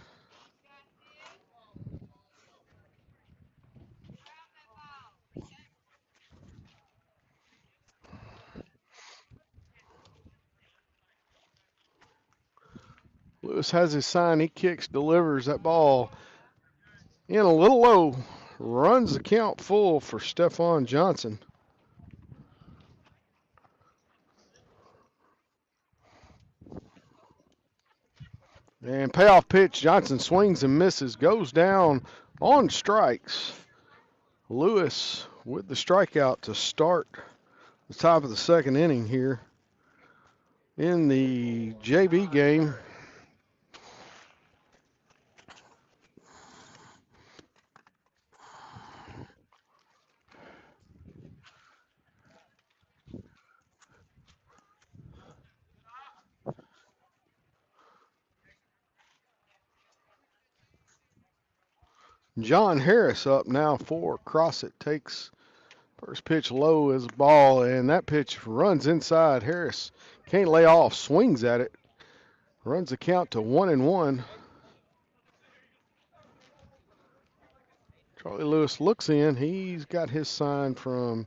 Lewis has his sign. He kicks, delivers that ball in a little low. Runs the count full for Stephon Johnson. And payoff pitch. Johnson swings and misses. Goes down on strikes. Lewis with the strikeout to start the top of the second inning here in the JV game. John Harris up now for Crossett. Takes first pitch low as a ball, and that pitch runs inside. Harris can't lay off, swings at it, runs the count to 1-1. Charlie Lewis looks in. He's got his sign from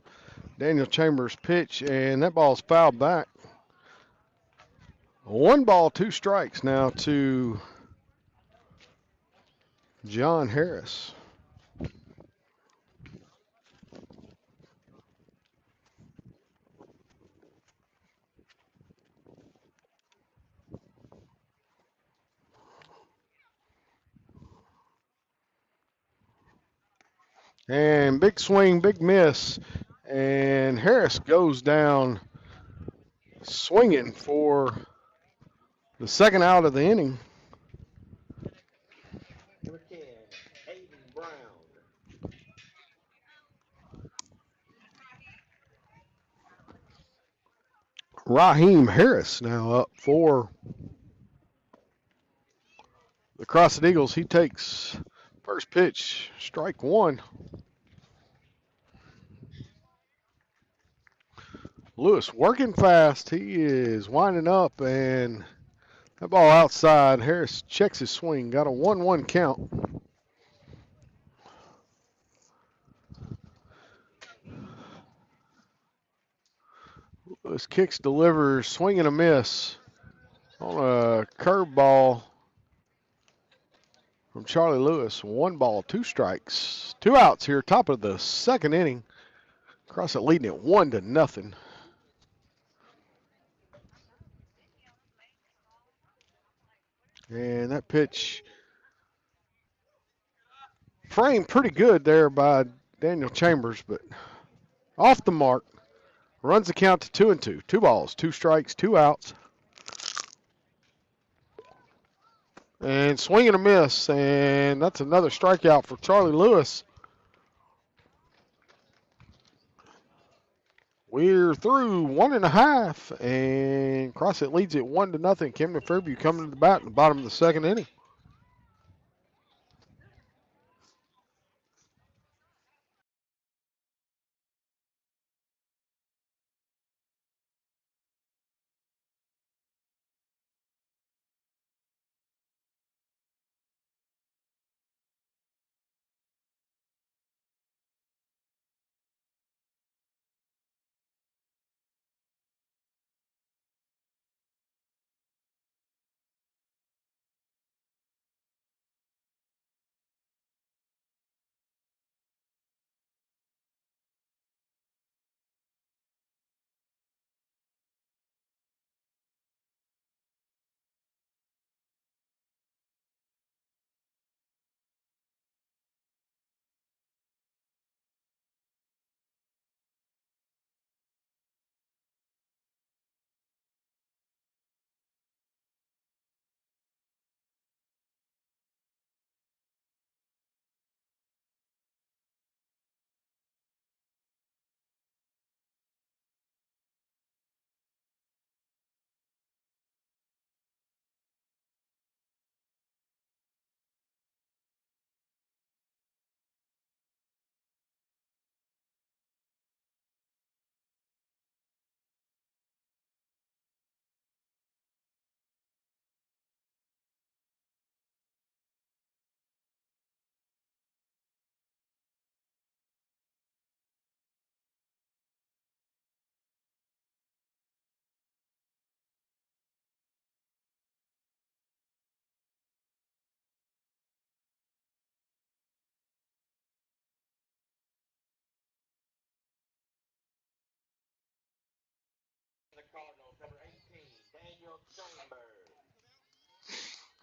Daniel Chambers' pitch, and that ball's fouled back. 1 ball, 2 strikes now to John Harris. And big swing, big miss. And Harris goes down swinging for the second out of the inning. Number 10, Hayden Brown. Raheem Harris now up for the Crossett Eagles. He takes first pitch, strike 1. Lewis working fast. He is winding up, and that ball outside. Harris checks his swing. Got a 1-1 count. Lewis kicks, delivers, swing and a miss on a curveball from Charlie Lewis. 1 ball, 2 strikes, 2 outs here, top of the second inning. Crossett leading it 1-0. And that pitch framed pretty good there by Daniel Chambers, but off the mark. Runs the count to 2-2. 2 balls, 2 strikes, 2 outs. And swing and a miss, and that's another strikeout for Charlie Lewis. We're through 1.5, and Crossett leads it 1-0. Camden Fairview coming to the bat in the bottom of the second inning.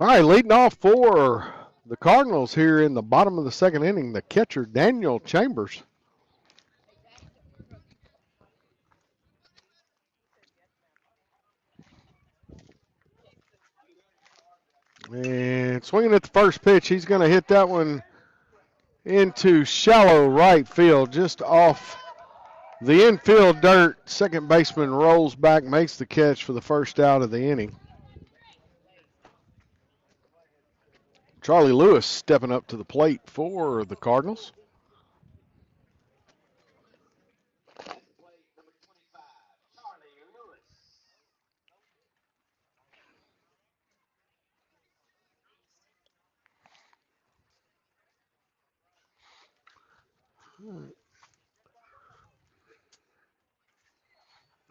All right, leading off for the Cardinals here in the bottom of the second inning, the catcher, Daniel Chambers. And swinging at the first pitch, he's going to hit that one into shallow right field, just off the infield dirt. Second baseman rolls back, makes the catch for the first out of the inning. Charlie Lewis stepping up to the plate for the Cardinals.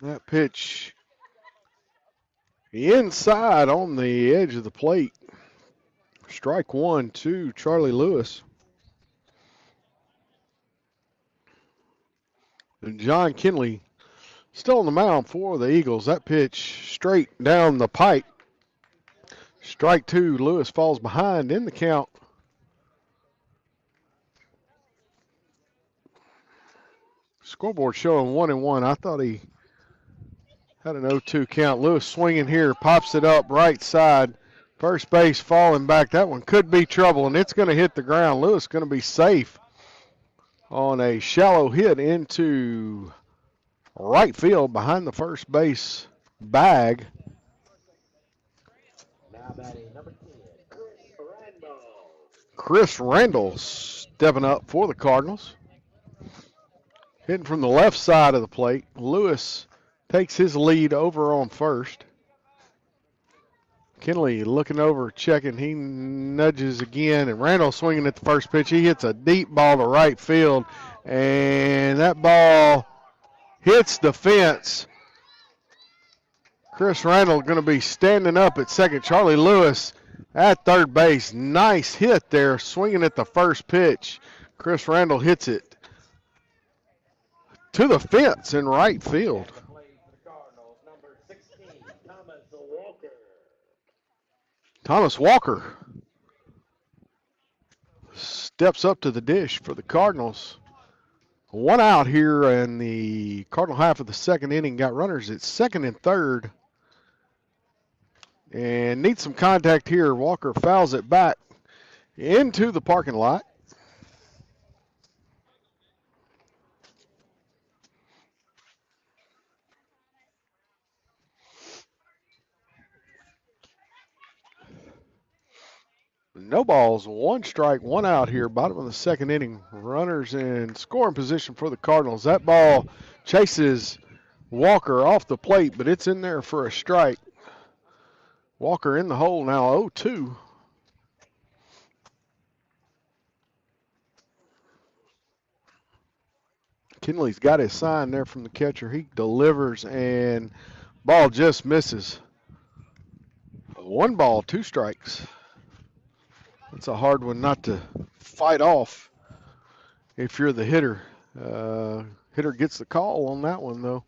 That pitch inside on the edge of the plate. Strike one to Charlie Lewis. And John Kinley still on the mound for the Eagles. That pitch straight down the pipe. Strike two. Lewis falls behind in the count. Scoreboard showing 1-1. I thought he had an 0-2 count. Lewis swinging here, pops it up right side. First base falling back. That one could be trouble, and it's going to hit the ground. Lewis going to be safe on a shallow hit into right field behind the first base bag. Chris Randall stepping up for the Cardinals. Hitting from the left side of the plate. Lewis takes his lead over on first. Kinley looking over, checking. He nudges again, and Randall swinging at the first pitch. He hits a deep ball to right field, and that ball hits the fence. Chris Randall going to be standing up at second. Charlie Lewis at third base. Nice hit there, swinging at the first pitch. Chris Randall hits it to the fence in right field. Thomas Walker steps up to the dish for the Cardinals. One out here in the Cardinal half of the second inning. Got runners at second and third. And needs some contact here. Walker fouls it back into the parking lot. No balls, one strike, one out here, bottom of the second inning. Runners in scoring position for the Cardinals. That ball chases Walker off the plate, but it's in there for a strike. Walker in the hole now, 0-2. Kinley's got his sign there from the catcher. He delivers, and ball just misses. One ball, two strikes. It's a hard one not to fight off if you're the hitter. Hitter gets the call on that one, though.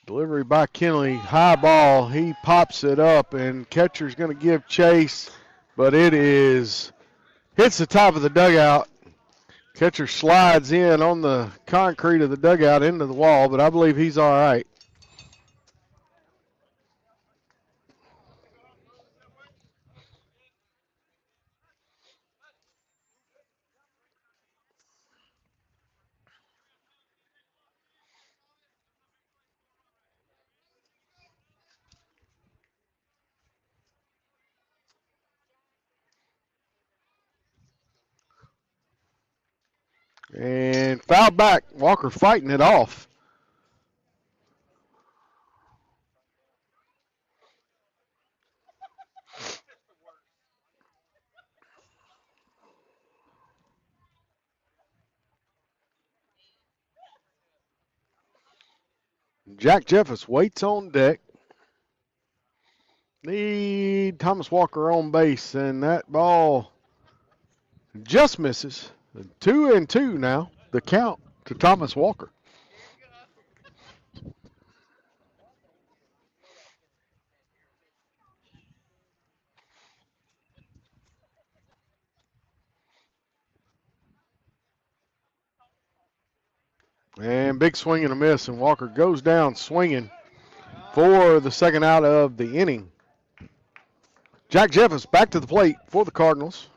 Delivery by Kinley, high ball. He pops it up, and catcher's going to give chase, but it hits the top of the dugout. Catcher slides in on the concrete of the dugout into the wall, but I believe he's all right. And foul back. Walker fighting it off. Jack Jeffers waits on deck. Need Thomas Walker on base, and that ball just misses. 2-2 now, the count to Thomas Walker. And big swing and a miss, and Walker goes down swinging for the second out of the inning. Jack Jeffers back to the plate for the Cardinals.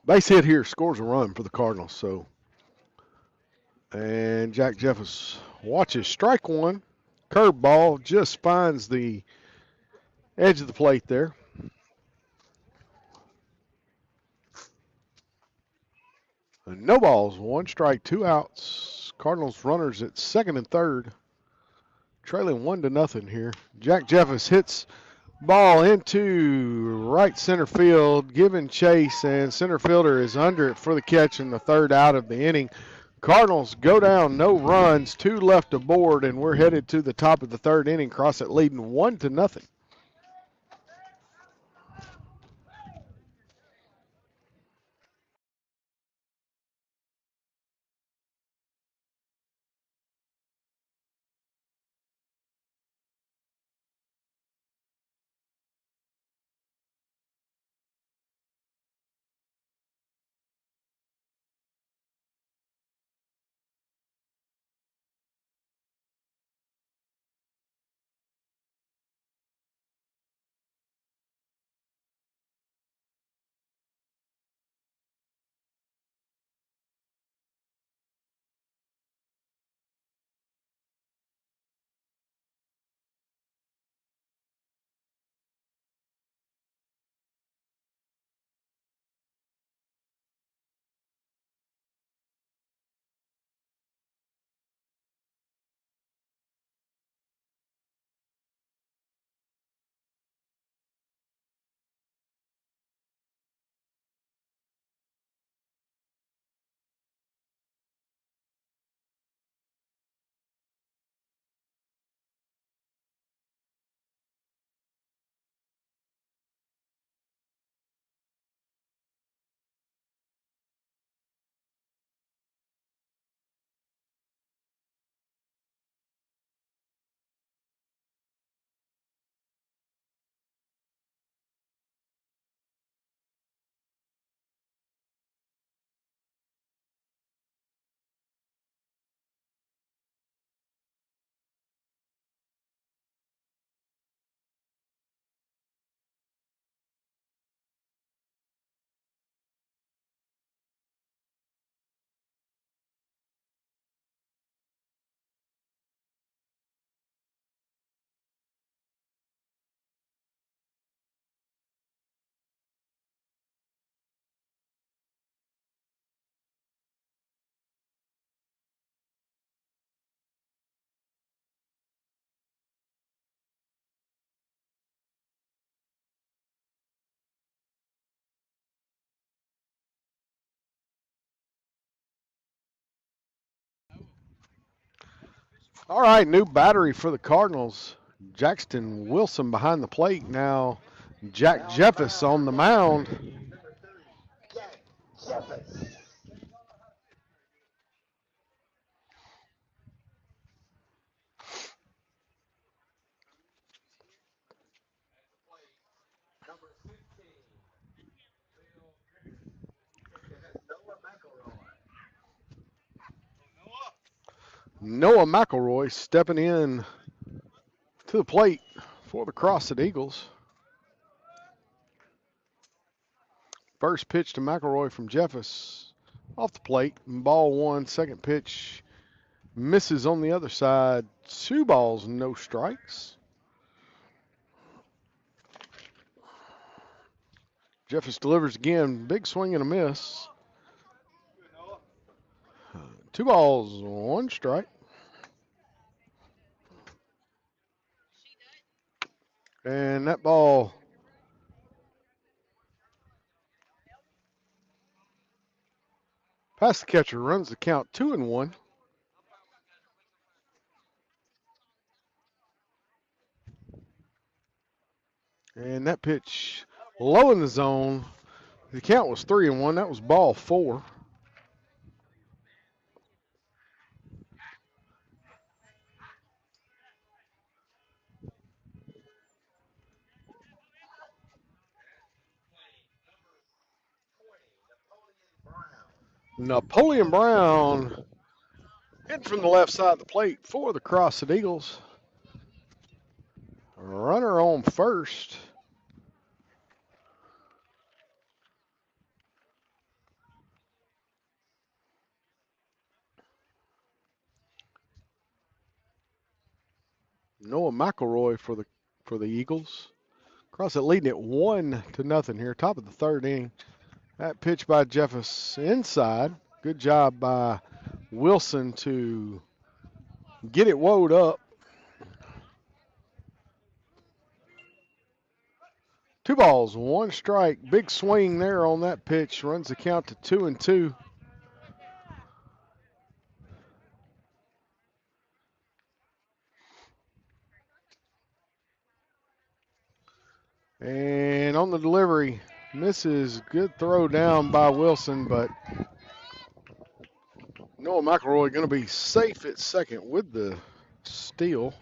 Base hit here scores a run for the Cardinals. So, and Jack Jeffers watches strike one. Curveball just finds the edge of the plate there. And no balls, one strike, two outs. Cardinals runners at second and third, trailing 1-0 here. Jack Jeffers hits ball into right center field, giving chase, and center fielder is under it for the catch in the third out of the inning. Cardinals go down, no runs, 2 left aboard, and we're headed to the top of the third inning. Crossett leading 1-0. All right, new battery for the Cardinals. Jackson Wilson behind the plate now. Jack Jeffers on the mound. Noah McElroy stepping in to the plate for the Crossett Eagles. First pitch to McElroy from Jeffers off the plate. Ball one, second pitch misses on the other side. 2 balls, no strikes. Jeffers delivers again. Big swing and a miss. 2 balls, 1 strike. And that ball past the catcher, runs the count 2-1. And that pitch low in the zone. The count was 3-1. That was ball 4. Napoleon Brown hitting from the left side of the plate for the Crossett Eagles. Runner on first. Noah McElroy for the Eagles. Crossett leading it 1-0 here, top of the third inning. That pitch by Jeffers inside. Good job by Wilson to get it woed up. 2 balls, 1 strike. Big swing there on that pitch. Runs the count to 2-2. And on the delivery, misses. Good throw down by Wilson, but Noah McElroy going to be safe at second with the steal.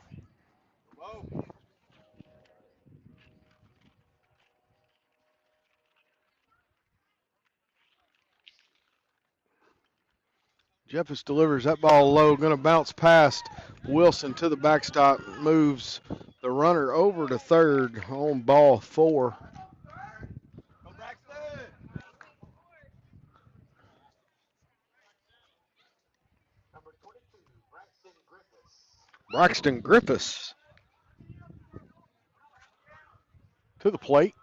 Jeffers delivers that ball low, going to bounce past Wilson to the backstop, moves the runner over to third on ball 4. Braxton Griffiths to the plate.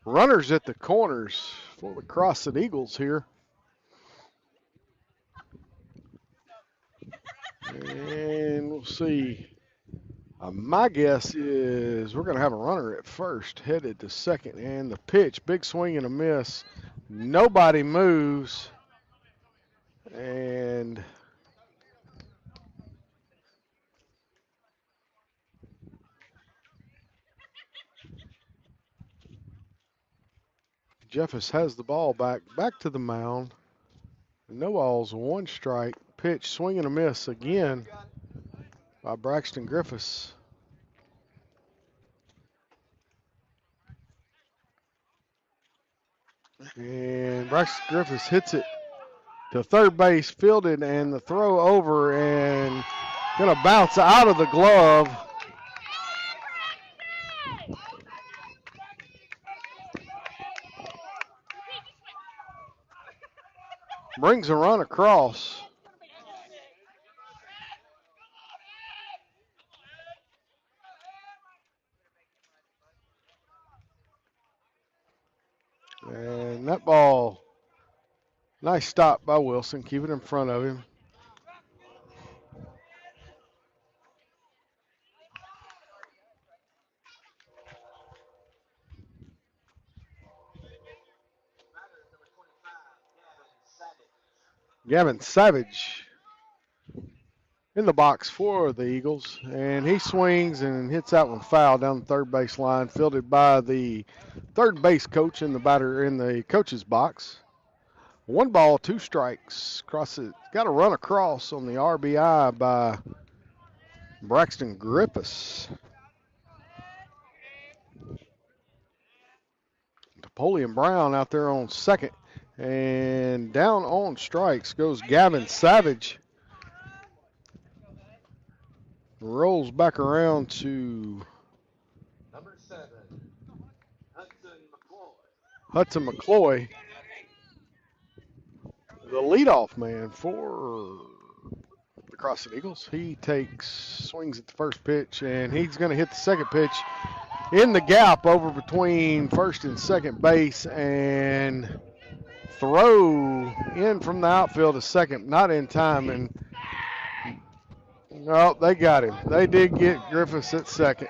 Runners at the corners for the Crossett Eagles here. And we'll see. My guess is we're going to have a runner at first, headed to second. And the pitch, big swing and a miss. Nobody moves. And Jeffers has the ball back to the mound. No balls, 1 strike. Pitch, swing and a miss again by Braxton Griffiths. And Braxton Griffiths hits it to third base, fielded, and the throw over and going to bounce out of the glove. Brings a run across. And that ball, nice stop by Wilson, keep it in front of him. Gavin Savage in the box for the Eagles, and he swings and hits that one foul down the third base line, fielded by the third base coach in the coach's box. 1 ball, 2 strikes. Crossett got a run across on the RBI by Braxton Griffiths. Napoleon Brown out there on second, and down on strikes goes Gavin Savage. Rolls back around to Number 7, Hudson McCloy, the leadoff man for the Crossett Eagles. He swings at the first pitch, and he's going to hit the second pitch in the gap over between first and second base, and throw in from the outfield to second, not in time, and no, they got him. They did get Griffiths at second.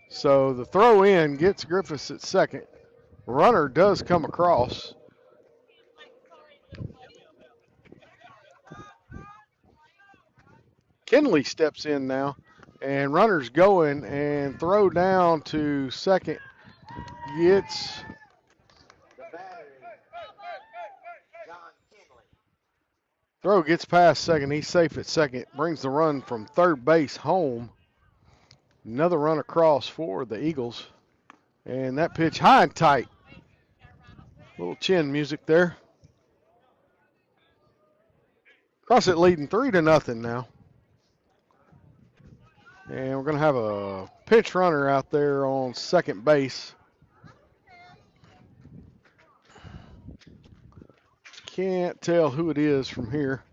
So the throw in gets Griffiths at second. Runner does come across. Kinley steps in now, and runner's going, and throw down to second gets throw gets past second. He's safe at second. Brings the run from third base home. Another run across for the Eagles. And that pitch high and tight. Little chin music there. Crossett leading 3-0 now. And we're going to have a pinch runner out there on second base. Can't tell who it is from here.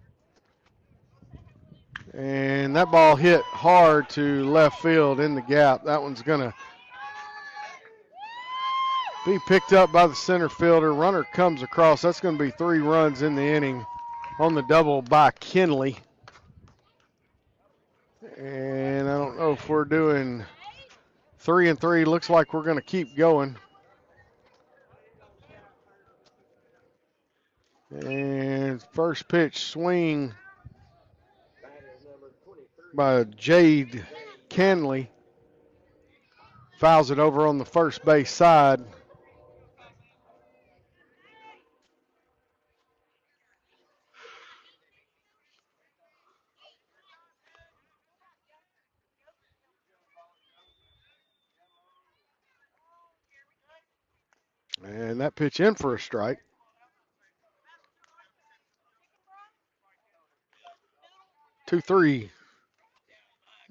And that ball hit hard to left field in the gap. That one's going to be picked up by the center fielder. Runner comes across. That's going to be 3 runs in the inning on the double by Kinley. And I don't know if we're doing 3 and 3. Looks like we're going to keep going. And first pitch swing by Jade Canley. Fouls it over on the first base side. And that pitch in for a strike. Two, three.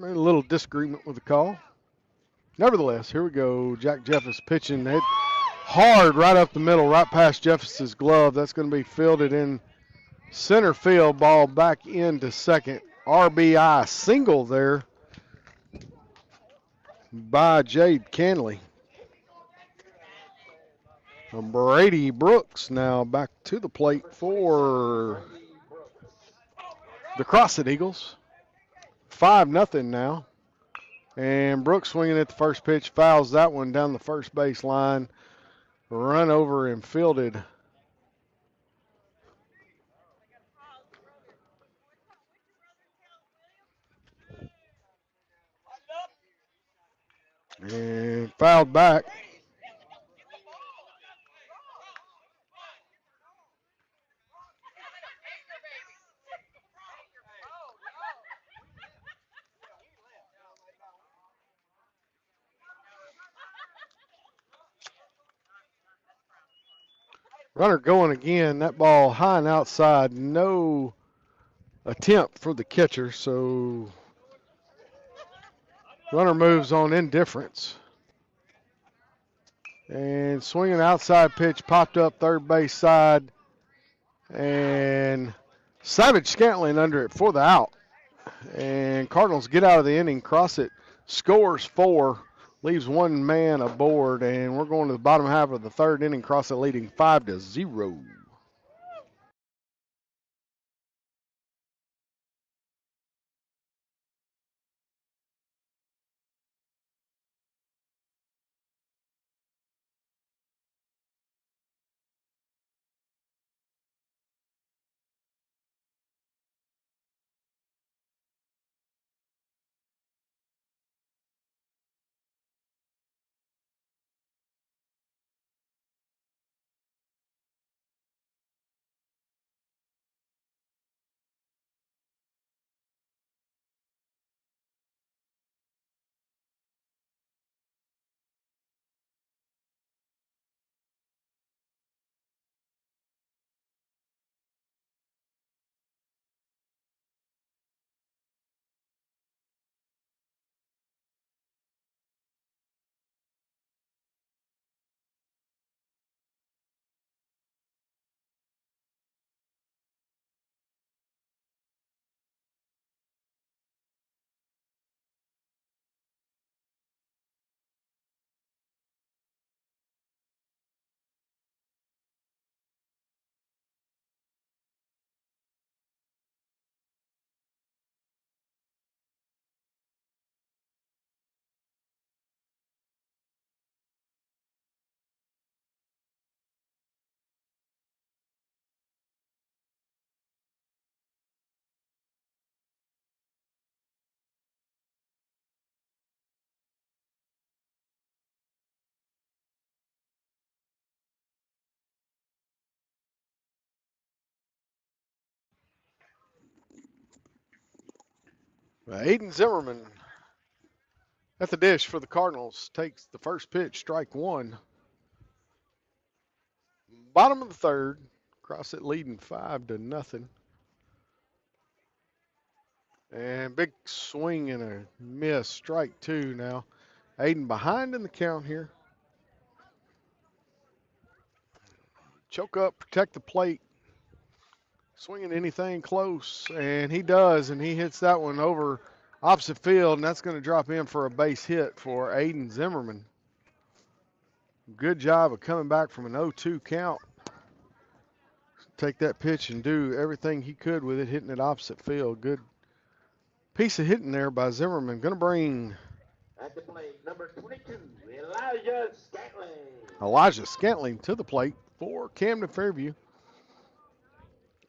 A little disagreement with the call. Nevertheless, here we go. Jack Jeffers pitching it hard right up the middle, right past Jeffers' glove. That's going to be fielded in center field. Ball back into second. RBI single there by Jade Canley. Brady Brooks now back to the plate for the Crossett Eagles. 5-0 now. And Brooks swinging at the first pitch, fouls that one down the first base line. Run over and fielded. And fouled back. Runner going again. That ball high and outside. No attempt for the catcher. So runner moves on indifference. And swinging outside pitch popped up third base side. And Savage Scantling under it for the out. And Cardinals get out of the inning. Crossett scores 4. Leaves one man aboard, and we're going to the bottom half of the third inning. Crossett leading 5-0. Aiden Zimmerman at the dish for the Cardinals takes the first pitch, strike one. Bottom of the third. Crossett leading 5-0. And big swing and a miss. Strike 2 now. Aiden behind in the count here. Choke up, protect the plate. Swinging anything close, and he does, and he hits that one over opposite field, and that's going to drop in for a base hit for Aiden Zimmerman. Good job of coming back from an 0-2 count. Take that pitch and do everything he could with it, hitting it opposite field. Good piece of hitting there by Zimmerman. Going to bring At the plate, number 22, Elijah Scantling. Elijah Scantling to the plate for Camden Fairview.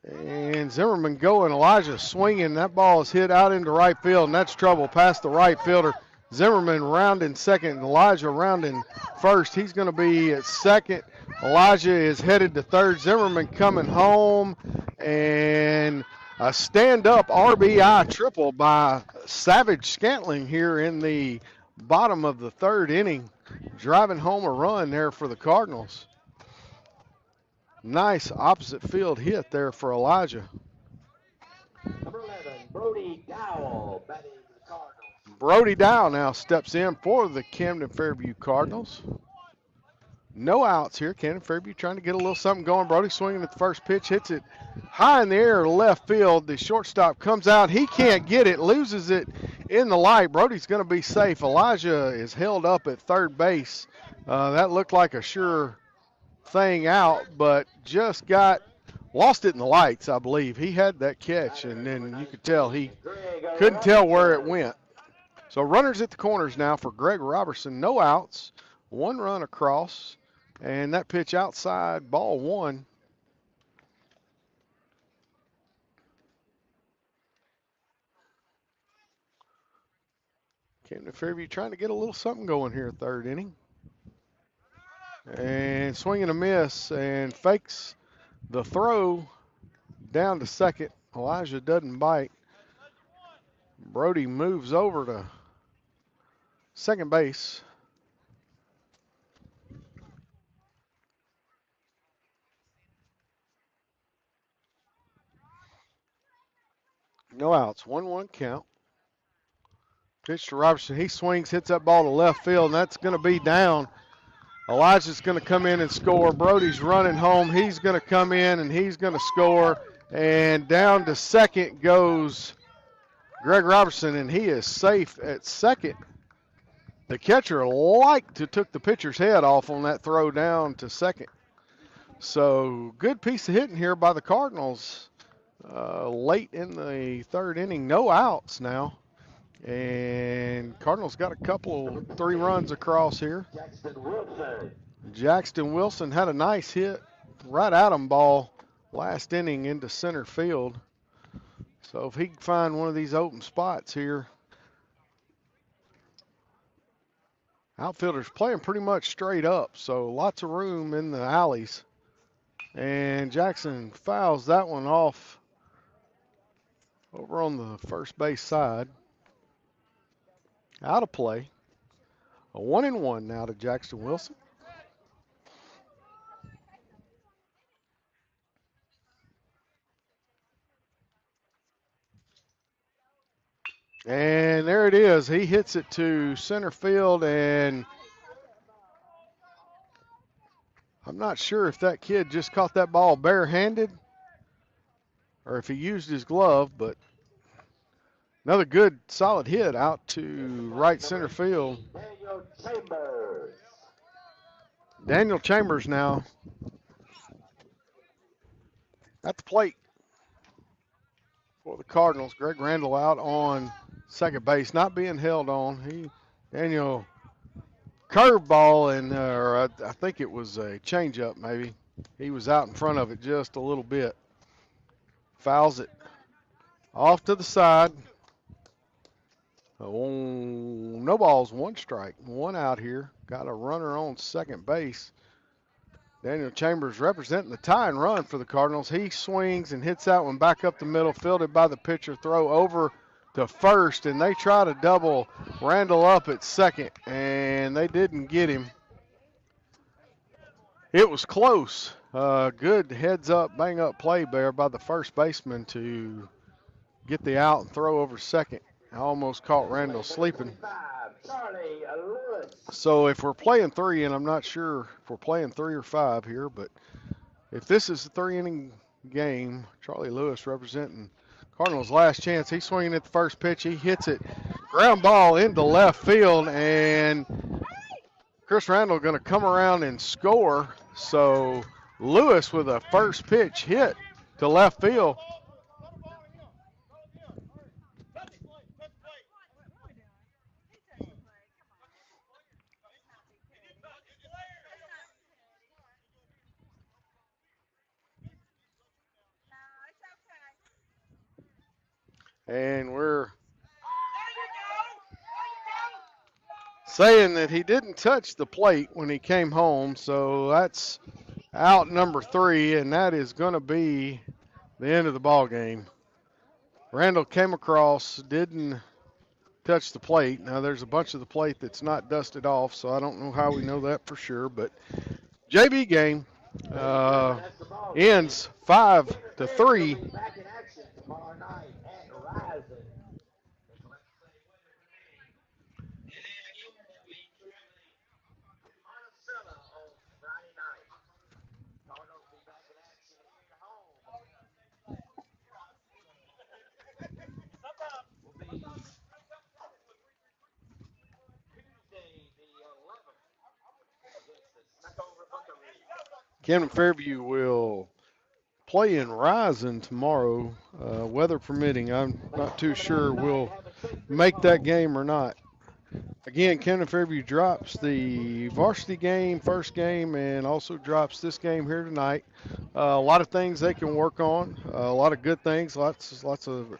And Zimmerman going, Elijah swinging. That ball is hit out into right field, and that's trouble past the right fielder. Zimmerman rounding second, Elijah rounding first. He's going to be at second. Elijah is headed to third. Zimmerman coming home, and a stand-up RBI triple by Savage Scantling here in the bottom of the third inning, driving home a run there for the Cardinals. Nice opposite field hit there for Elijah. Number 11, Brody Dowell, batting the Cardinals. Brody Dowell now steps in for the Camden Fairview Cardinals. No outs here. Camden Fairview trying to get a little something going. Brody swinging at the first pitch, hits it high in the air to left field. The shortstop comes out. He can't get it, loses it in the light. Brody's going to be safe. Elijah is held up at third base. That looked like a sure thing out, but just lost it in the lights, I believe. He had that catch, and then you could tell he couldn't tell where it went. So runners at the corners now for Greg Robertson. No outs, one run across, and that pitch outside, ball one. Camden Fairview trying to get a little something going here, third inning. And swing and a miss, and fakes the throw down to second. Elijah doesn't bite. Brody moves over to second base. No outs, 1-1 count. Pitch to Robertson. He swings, hits that ball to left field, and that's going to be down. Elijah's going to come in and score. Brody's running home. He's going to come in and he's going to score. And down to second goes Greg Robertson, and he is safe at second. The catcher took the pitcher's head off on that throw down to second. So good piece of hitting here by the Cardinals late in the third inning. No outs now. And Cardinals got a three runs across here. Jackson Wilson had a nice hit, right at him ball last inning into center field. So if he can find one of these open spots here. Outfielders playing pretty much straight up, so lots of room in the alleys. And Jackson fouls that one off over on the first base side. Out of play. A 1-1 now to Jackson Wilson. And there it is. He hits it to center field, and I'm not sure if that kid just caught that ball barehanded or if he used his glove, but another good, solid hit out to right center field. Daniel Chambers now at the plate for the Cardinals. Greg Randall out on second base, not being held on. Daniel curveball, and I think it was a changeup maybe. He was out in front of it just a little bit. Fouls it off to the side. No balls, one strike, one out here. Got a runner on second base. Daniel Chambers representing the tying run for the Cardinals. He swings and hits that one back up the middle, fielded by the pitcher. Throw over to first, and they try to double Randall up at second, and they didn't get him. It was close. Good heads up, bang up play there by the first baseman to get the out and throw over second. I almost caught Randall sleeping. So if we're playing 3, and I'm not sure if we're playing 3 or 5 here, but if this is a 3-inning game, Charlie Lewis representing Cardinals' last chance. He's swinging at the first pitch. He hits it. Ground ball into left field, and Chris Randall going to come around and score. So Lewis with a first pitch hit to left field. And we're saying that he didn't touch the plate when he came home, so that's out number 3, and that is going to be the end of the ball game. Randall came across, didn't touch the plate. Now there's a bunch of the plate that's not dusted off, so I don't know how we know that for sure, but JV game ends 5-3. Camden Fairview will play in Rising tomorrow, weather permitting. I'm not too sure we'll make that game or not. Again, Camden Fairview drops the varsity game, first game, and also drops this game here tonight. A lot of things they can work on, a lot of good things, lots of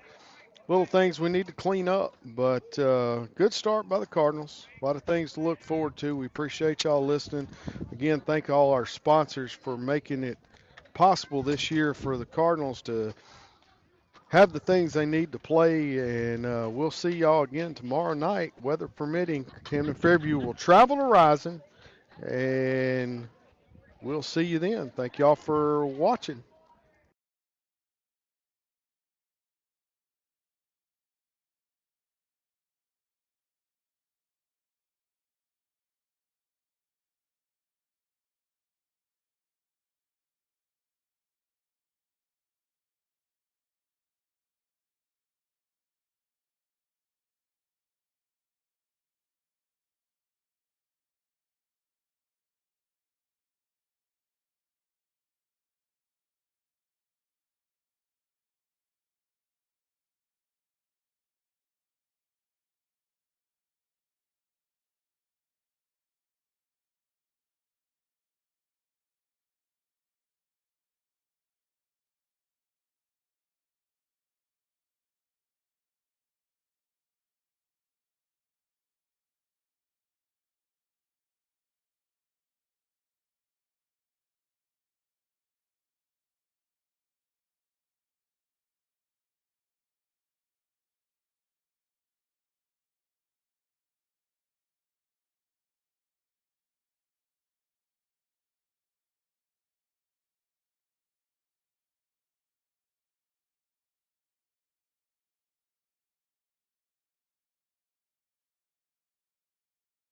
little things we need to clean up, but good start by the Cardinals. A lot of things to look forward to. We appreciate y'all listening. Again, thank all our sponsors for making it possible this year for the Cardinals to have the things they need to play, and we'll see y'all again tomorrow night, weather permitting. Camden Fairview will travel to Rising, and we'll see you then. Thank y'all for watching.